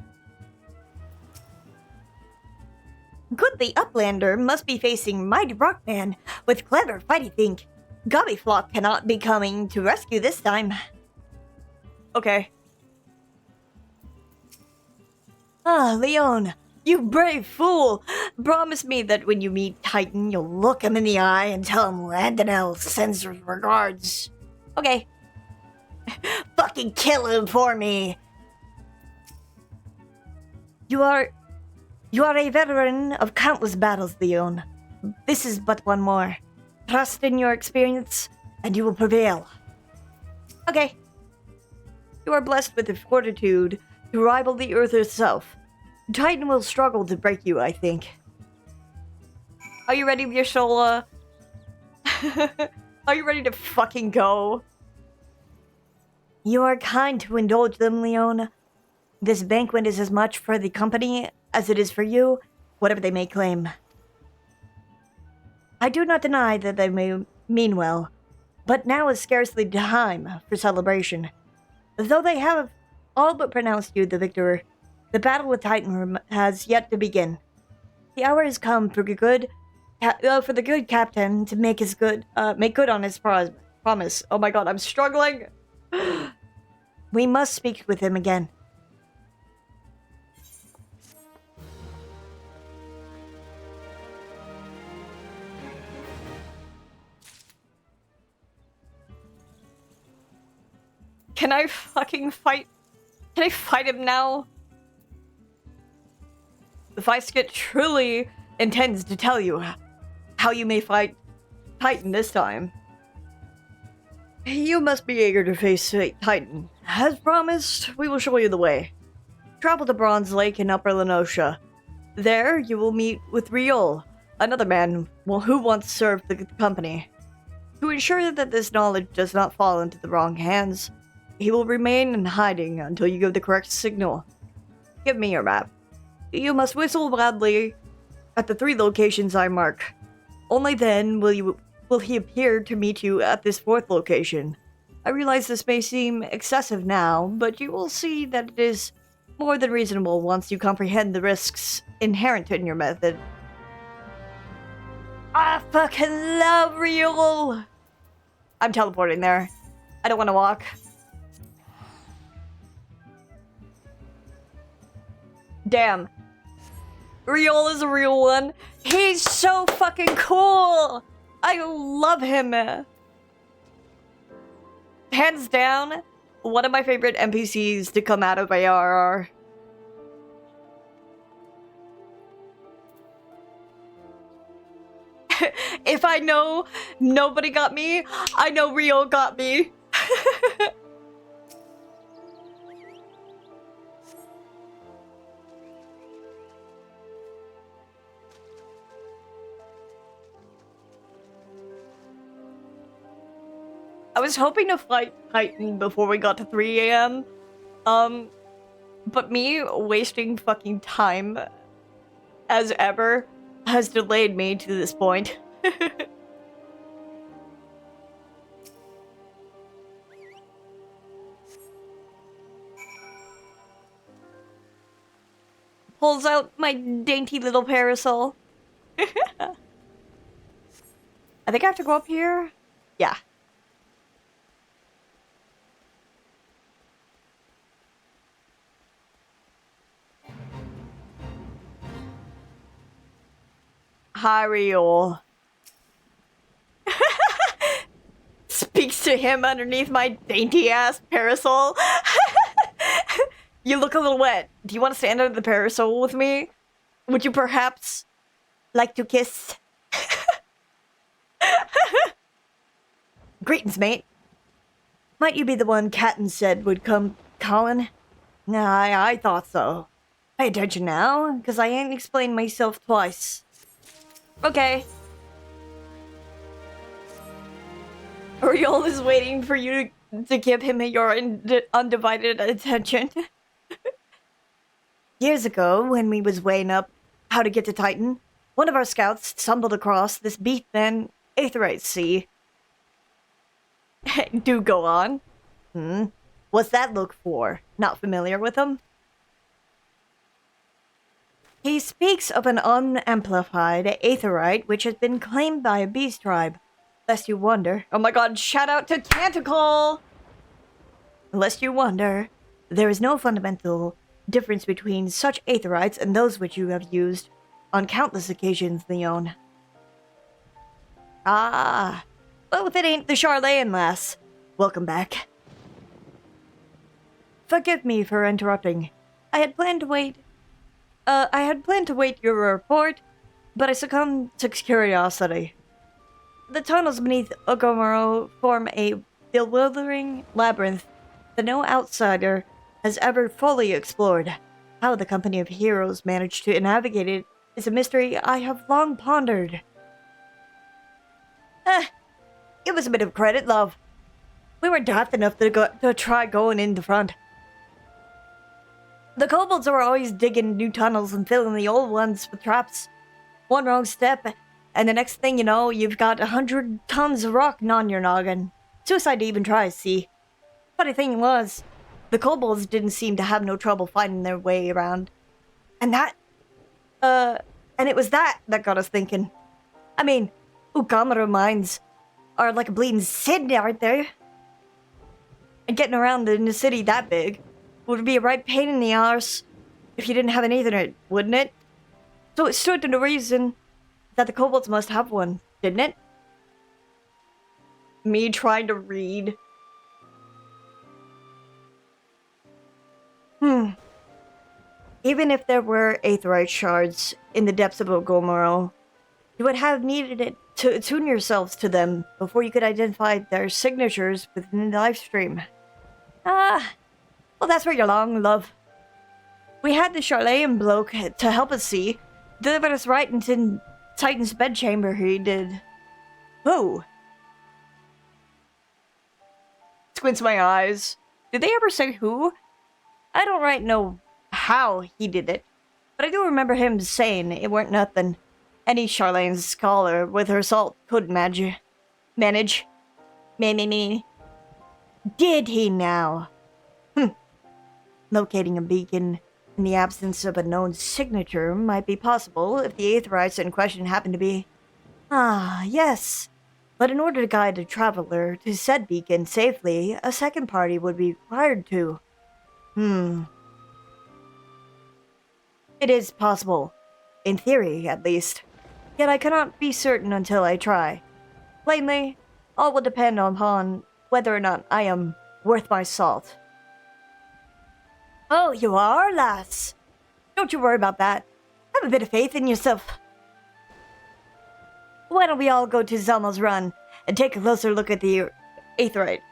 Good, the Uplander must be facing mighty Rockman with clever fighty think. Gobbyflop cannot be coming to rescue this time. Okay. Ah, Leon, you brave fool! Promise me that when you meet Titan, you'll look him in the eye and tell him Landonell sends regards. Okay. Fucking kill him for me! You are a veteran of countless battles, Leon. This is but one more. Trust in your experience, and you will prevail. Okay. You are blessed with the fortitude to rival the Earth itself. Titan will struggle to break you, I think. Are you ready, Yashola? Are you ready to fucking go? You are kind to indulge them, Leon. This banquet is as much for the company as it is for you, whatever they may claim. I do not deny that they may mean well, but now is scarcely time for celebration. Though they have all but pronounced you the victor, the battle with Titan has yet to begin. The hour has come for the good captain to make good on his promise. Oh my god, I'm struggling. We must speak with him again. Can I fucking fight? Can I fight him now? The Vice-Kit truly intends to tell you how you may fight Titan this time. You must be eager to face Titan. As promised, we will show you the way. Travel to Bronze Lake in Upper Lenosha. There, you will meet with Riol, another man who once served the company. To ensure that this knowledge does not fall into the wrong hands, he will remain in hiding until you give the correct signal. Give me your map. You must whistle loudly at the 3 locations I mark. Only then will he appear to meet you at this 4th location. I realize this may seem excessive now, but you will see that it is more than reasonable once you comprehend the risks inherent in your method. I fucking love Riol! I'm teleporting there. I don't want to walk. Damn. Riol is a real one. He's so fucking cool! I love him. Hands down, one of my favorite NPCs to come out of ARR. If I know nobody got me, I know Riol got me. I was hoping to fight Titan before we got to 3 AM. But me wasting fucking time as ever has delayed me to this point. Pulls out my dainty little parasol. I think I have to go up here. Yeah. Hi, Riol. Speaks to him underneath my dainty-ass parasol. You look a little wet. Do you want to stand under the parasol with me? Would you perhaps like to kiss? Greetings, mate. Might you be the one Catton said would come calling? I thought so. Pay attention now, because I ain't explained myself twice. Okay. Riol is waiting for you to give him your undivided attention. Years ago, when we was weighing up how to get to Titan, One of our scouts stumbled across this beat-thin aetheryte sea. Do go on. What's that look for? Not familiar with him? He speaks of an unamplified aetheryte which has been claimed by a beast tribe. Lest you wonder. Oh my god, shout out to Tentacle! Lest you wonder, there is no fundamental difference between such aetherites and those which you have used on countless occasions, Leon. Ah, well, if it ain't the Charlayan lass. Welcome back. Forgive me for interrupting. I had planned to wait your report, but I succumbed to curiosity. The tunnels beneath Ogomoro form a bewildering labyrinth that no outsider has ever fully explored. How the company of heroes managed to navigate it is a mystery I have long pondered. Give us a bit of credit, love. We were daft enough to try going in the front. The kobolds are always digging new tunnels and filling the old ones with traps. One wrong step, and the next thing you know, you've got 100 tons of rock on your noggin. Suicide to even try, see? Funny thing was, the kobolds didn't seem to have no trouble finding their way around. And it was that got us thinking. I mean, Ugamara mines are like a bleeding city, aren't they? And getting around in a city that big would be a right pain in the arse if you didn't have an Ethernet, wouldn't it? So it stood to the reason that the kobolds must have one, didn't it? Me trying to read. Even if there were aetherite shards in the depths of Ogomoro, you would have needed it to attune yourselves to them before you could identify their signatures within the live stream. Well, that's where you're wrong, love. We had the Charlayan bloke to help us see. Delivered us right into Titan's bedchamber, he did. Who? Squints my eyes. Did they ever say who? I don't right know how he did it, but I do remember him saying it weren't nothing any Charlayan scholar with her salt could manage. Did he now? Locating a beacon in the absence of a known signature might be possible if the aetherites in question happen to be... yes. But in order to guide a traveler to said beacon safely, a second party would be required to. It is possible. In theory, at least. Yet I cannot be certain until I try. Plainly, all will depend upon whether or not I am worth my salt. Oh, you are, lass. Don't you worry about that. Have a bit of faith in yourself. Why don't we all go to Zelma's Run and take a closer look at the aetherite?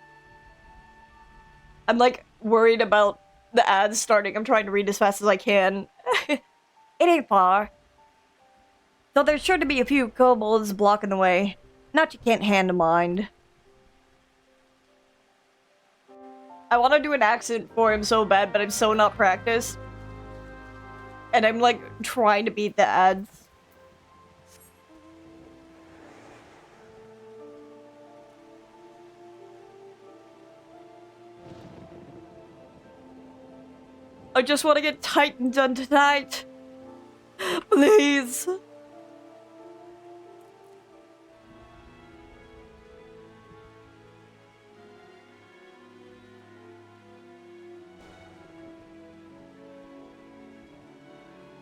I'm like worried about the ads starting. I'm trying to read as fast as I can. It ain't far. Though there's sure to be a few kobolds blocking the way. Not you can't hand to mind. I want to do an accent for him so bad, but I'm so not practiced. And I'm like trying to beat the ads. I just want to get Titan done tonight. Please.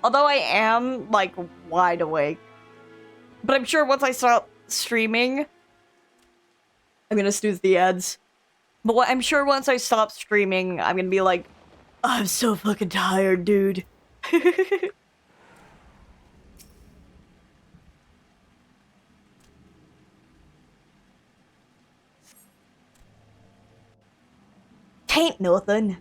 Although I am, like, wide awake. But I'm sure once I stop streaming... I'm gonna snooze the ads. But I'm sure once I stop streaming, I'm gonna be like, I'm so fucking tired, dude. Tain't nothing.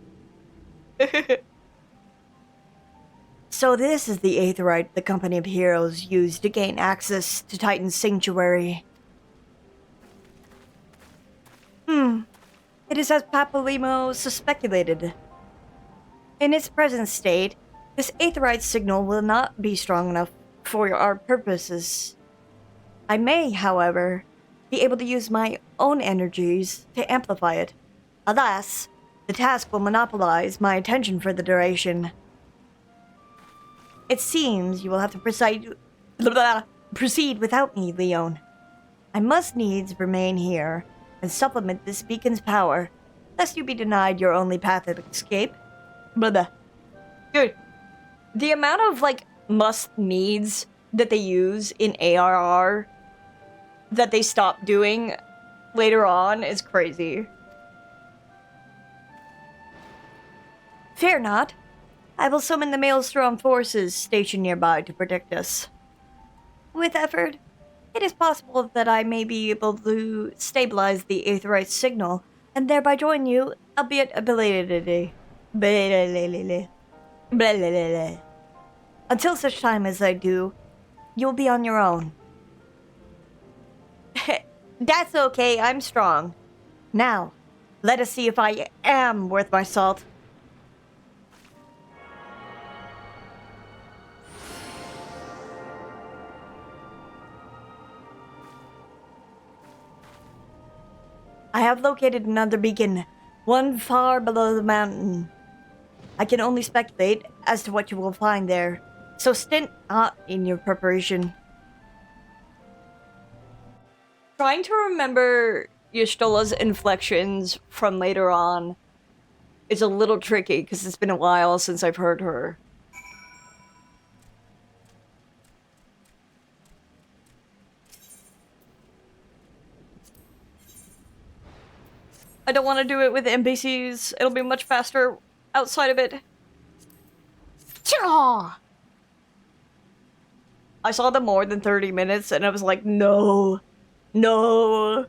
So this is the aetherite the company of heroes used to gain access to Titan's sanctuary. It is as Papalymo speculated. In its present state, this aetherite signal will not be strong enough for our purposes. I may, however, be able to use my own energies to amplify it. Alas, the task will monopolize my attention for the duration. It seems you will have to proceed without me, Leon. I must needs remain here and supplement this beacon's power, lest you be denied your only path of escape. Dude, the amount of, like, must-needs that they use in ARR that they stop doing later on is crazy. Fear not. I will summon the Maelstrom forces stationed nearby to protect us. With effort, it is possible that I may be able to stabilize the Aetheryte signal and thereby join you, albeit belatedly. Until such time as I do, you'll be on your own. That's okay, I'm strong. Now, let us see if I am worth my salt. I have located another beacon, one far below the mountain. I can only speculate as to what you will find there, so stint not in your preparation. Trying to remember Y'shtola's inflections from later on is a little tricky because it's been a while since I've heard her. I don't want to do it with NPCs. It'll be much faster outside of it. I saw the more than 30 minutes and I was like, no. No.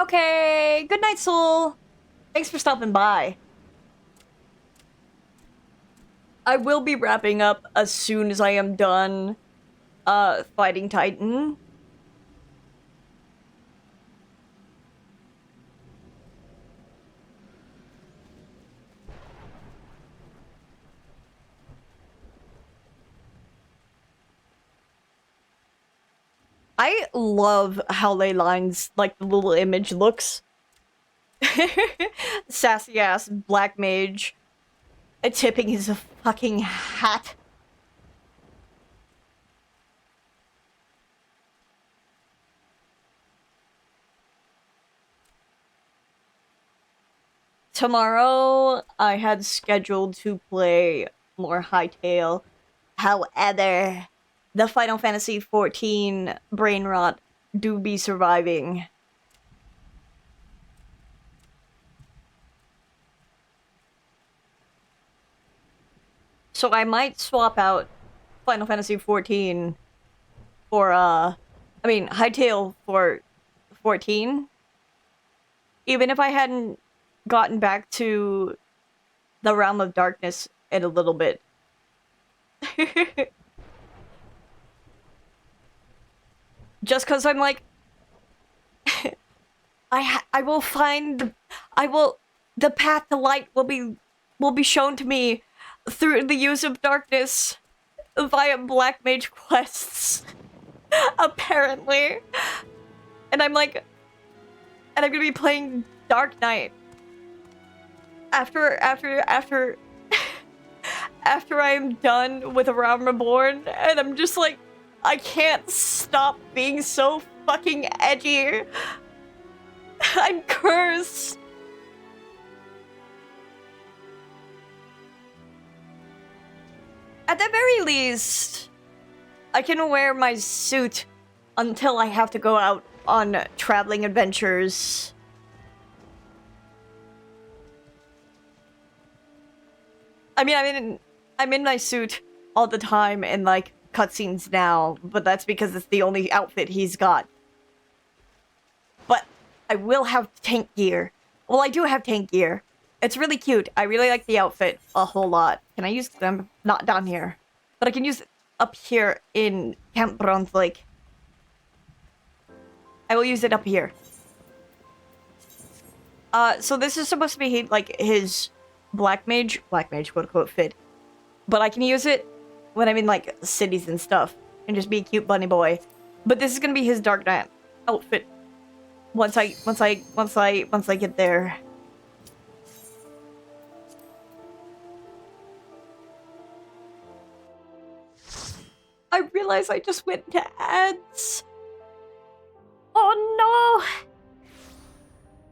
Okay, good night, Soul. Thanks for stopping by. I will be wrapping up as soon as I am done fighting Titan. I love how Leyline's, like, the little image looks. Sassy ass black mage tipping his fucking hat. Tomorrow, I had scheduled to play more Hightail. However, the Final Fantasy XIV brain rot do be surviving. So I might swap out Final Fantasy XIV for, Hightail for 14. Even if I hadn't gotten back to the Realm of Darkness in a little bit. Just because I'm like, I will find, the path to light will be shown to me through the use of darkness via black mage quests, apparently. And I'm like, and I'm gonna be playing Dark Knight after I am done with A Realm Reborn, and I'm just like, I can't stop being so fucking edgy. I'm cursed. At the very least, I can wear my suit until I have to go out on traveling adventures. I mean, I'm in my suit all the time in, like, cutscenes now, but that's because it's the only outfit he's got. But I will have tank gear. Well, I do have tank gear. It's really cute. I really like the outfit a whole lot. Can I use them? Not down here. But I can use it up here in Camp Bronze Lake. I will use it up here. So this is supposed to be, like, his black mage, quote-unquote, fit. But I can use it when I'm in, like, cities and stuff. And just be a cute bunny boy. But this is gonna be his Dark Knight outfit. Once I get there. I realize I just went into ads. Oh no!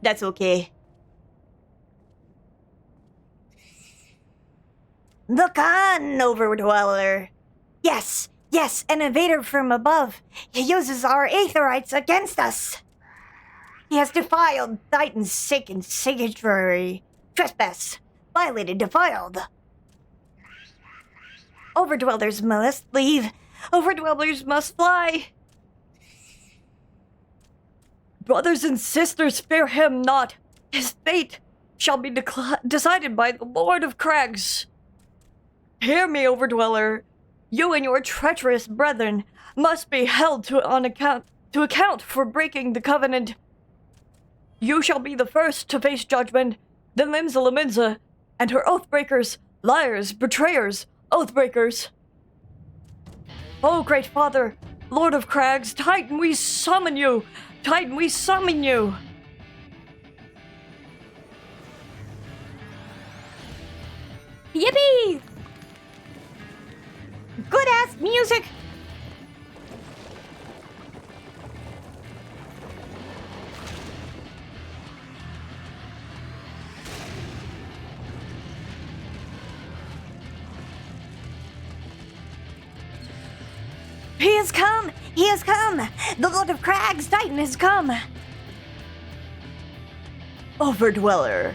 That's okay. Look on, Overdweller. Yes, an invader from above. He uses our aetherites against us. He has defiled Titan's sacred sanctuary. Trespass. Violated, defiled. Overdwellers must leave. Overdwellers must fly. Brothers and sisters, fear him not. His fate shall be decided by the Lord of Crags. Hear me, Overdweller. You and your treacherous brethren must be held to account for breaking the covenant. You shall be the first to face judgment, then Limsa Lominsa and her oathbreakers, liars, betrayers, oathbreakers. Oh, great father, Lord of Crags, Titan, we summon you! Titan, we summon you! Yippee! Good-ass music! He has come! He has come! The Lord of Crags, Titan, has come! Overdweller,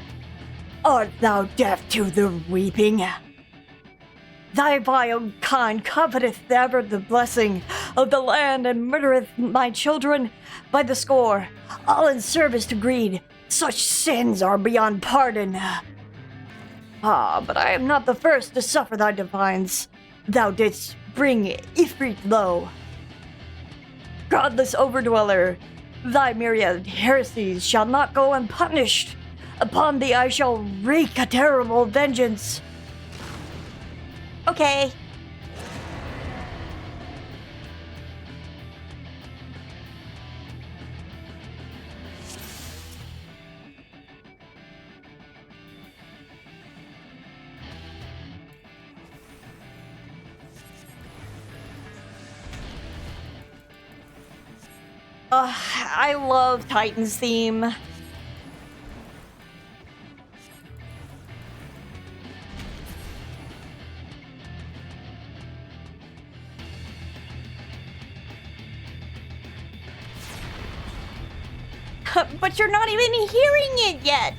art thou deaf to the weeping? Thy vile kind coveteth ever the blessing of the land and murdereth my children by the score, all in service to greed. Such sins are beyond pardon. Ah, but I am not the first to suffer thy divines. Thou didst bring Ifrit low. Godless Overdweller, thy myriad heresies shall not go unpunished. Upon thee I shall wreak a terrible vengeance. Okay. I love Titan's theme. But you're not even hearing it yet!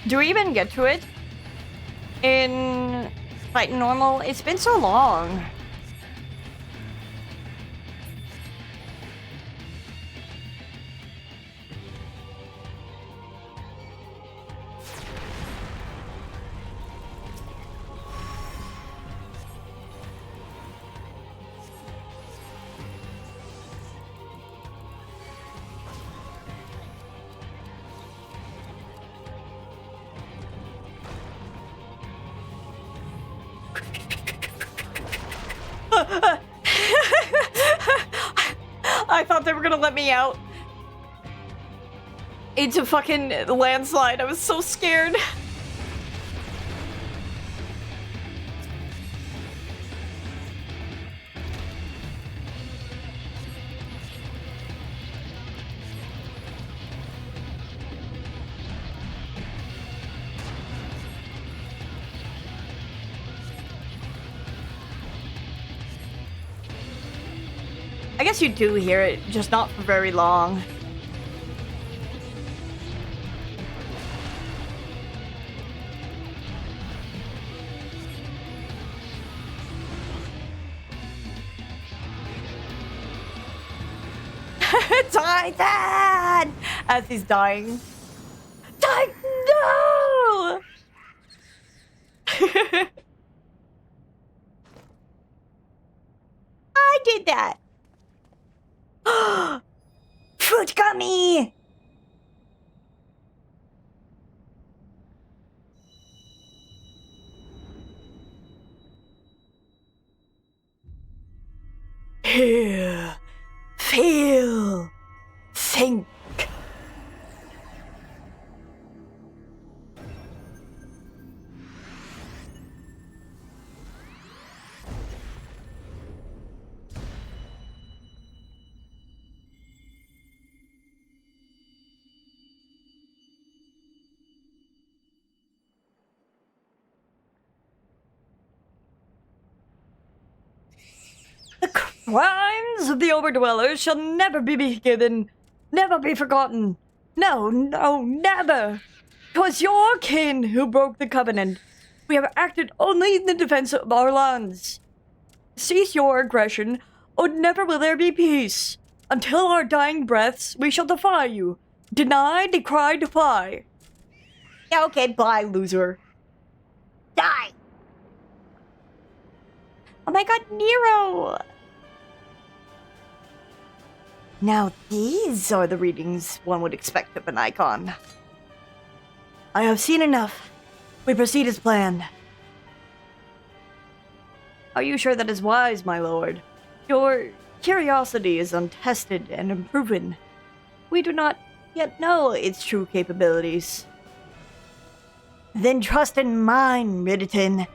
Do we even get to it? In Titan Normal? It's been so long. I thought they were gonna let me out. into fucking landslide. I was so scared. I guess you do hear it, just not for very long. Titan! As he's dying. Titan, no! I did that. Fruit gummy! Hear, feel, think. The crimes of the Overdwellers shall never be forgiven, never be forgotten. No, no, never. 'Twas your kin who broke the covenant. We have acted only in the defense of our lands. Cease your aggression, or never will there be peace. Until our dying breaths, we shall defy you. Deny, decry, defy. Yeah, okay, bye, loser. Die! Oh my god, Nero! Now these are the readings one would expect of an icon. I have seen enough. We proceed as planned. Are you sure that is wise, my lord? Your curiosity is untested and unproven. We do not yet know its true capabilities. Then trust in mine, Ridditon.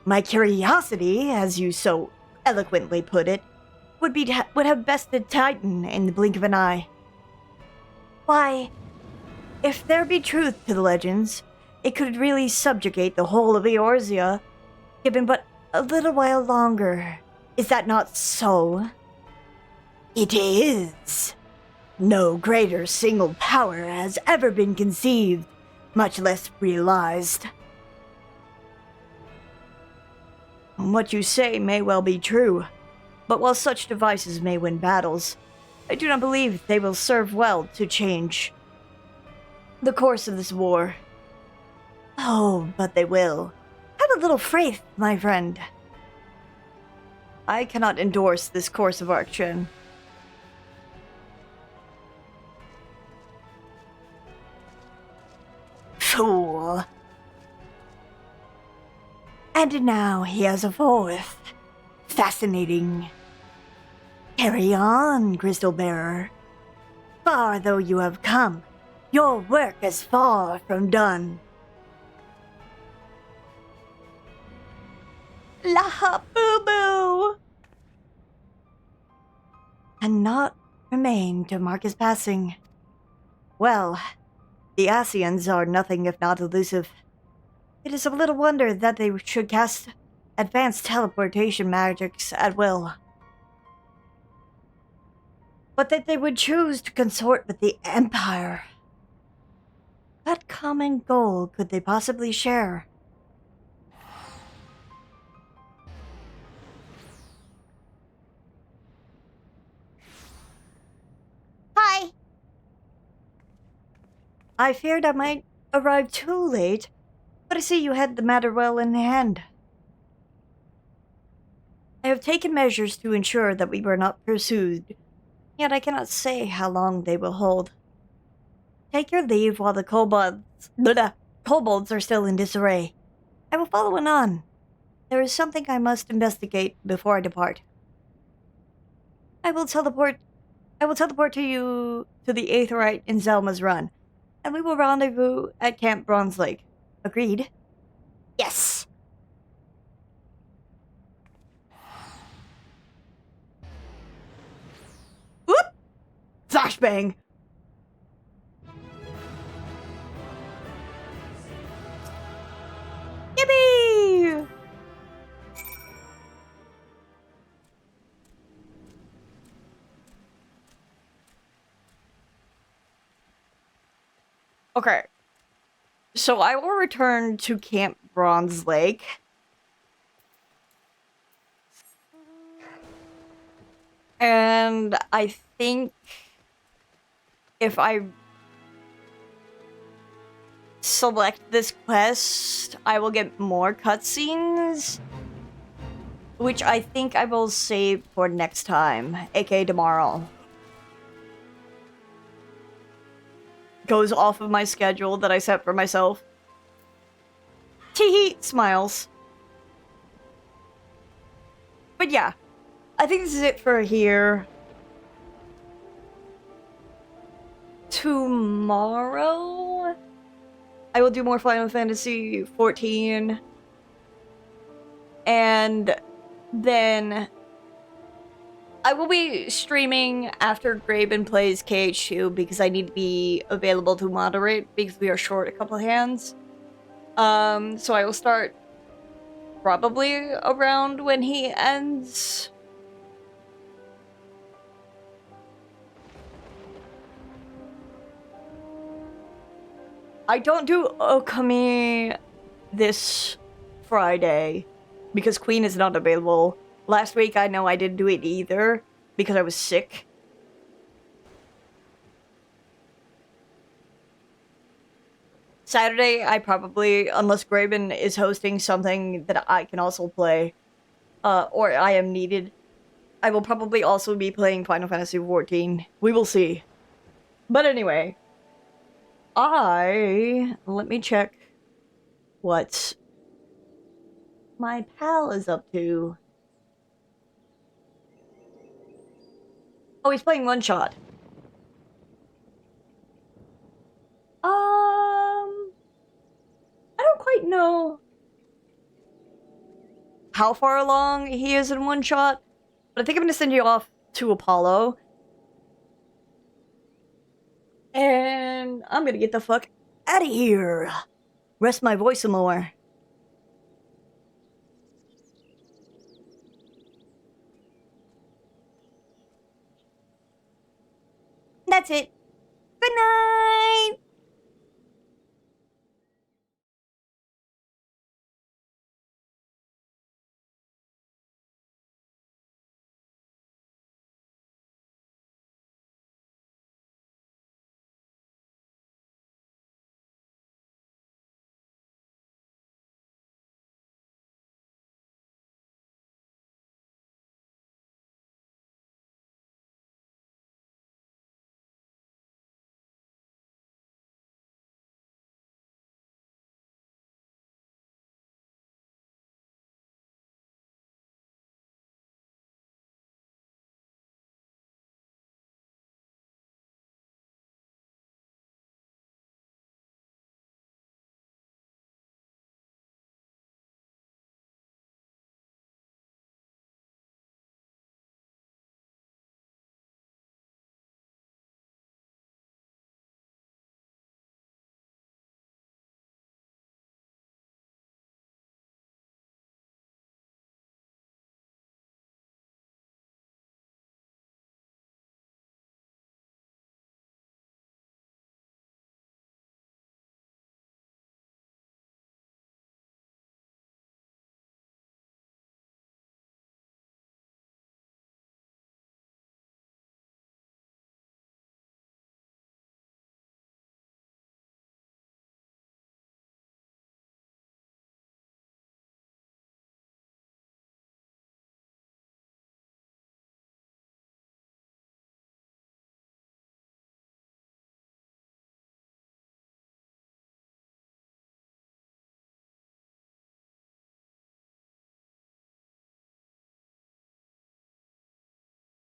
My curiosity, as you so eloquently put it, would have bested Titan in the blink of an eye. Why, if there be truth to the legends, it could really subjugate the whole of Eorzea, given but a little while longer. Is that not so? It is. No greater single power has ever been conceived, much less realized. What you say may well be true, but while such devices may win battles, I do not believe they will serve well to change the course of this war. Oh, but they will. Have a little faith, my friend. I cannot endorse this course of action. Fool. And now he has a fourth. Fascinating. Carry on, Crystal Bearer. Far though you have come, your work is far from done. La boo boo! And not remain to mark his passing. Well, the Asians are nothing if not elusive. It is of little wonder that they should cast advanced teleportation magics at will. But that they would choose to consort with the Empire. What common goal could they possibly share? Hi! I feared I might arrive too late, but I see you had the matter well in hand. I have taken measures to ensure that we were not pursued, yet I cannot say how long they will hold. Take your leave while the kobolds are still in disarray. I will follow on. There is something I must investigate before I depart. I will teleport to you to the Aetheryte in Zelma's Run. and we will rendezvous at Camp Bronze Lake. Agreed? Yes. Whoop! Flashbang! Yippee! Okay. So I will return to Camp Bronze Lake. And I think if I select this quest, I will get more cutscenes. Which I think I will save for next time, aka tomorrow. Goes off of my schedule that I set for myself. Teehee, smiles. But yeah, I think this is it for here. Tomorrow, I will do more Final Fantasy XIV. And then I will be streaming after Graben plays KH2 because I need to be available to moderate because we are short a couple hands. So I will start probably around when he ends. I don't do Okami this Friday because Queen is not available. Last week, I know I didn't do it either because I was sick. Saturday, I probably, unless Graben is hosting something that I can also play, or I am needed, I will probably also be playing Final Fantasy XIV. We will see. But anyway, let me check what my pal is up to. Oh, he's playing One Shot. I don't quite know how far along he is in One Shot, but I think I'm gonna send you off to Apollo. And I'm gonna get the fuck out of here. Rest my voice some more. That's it.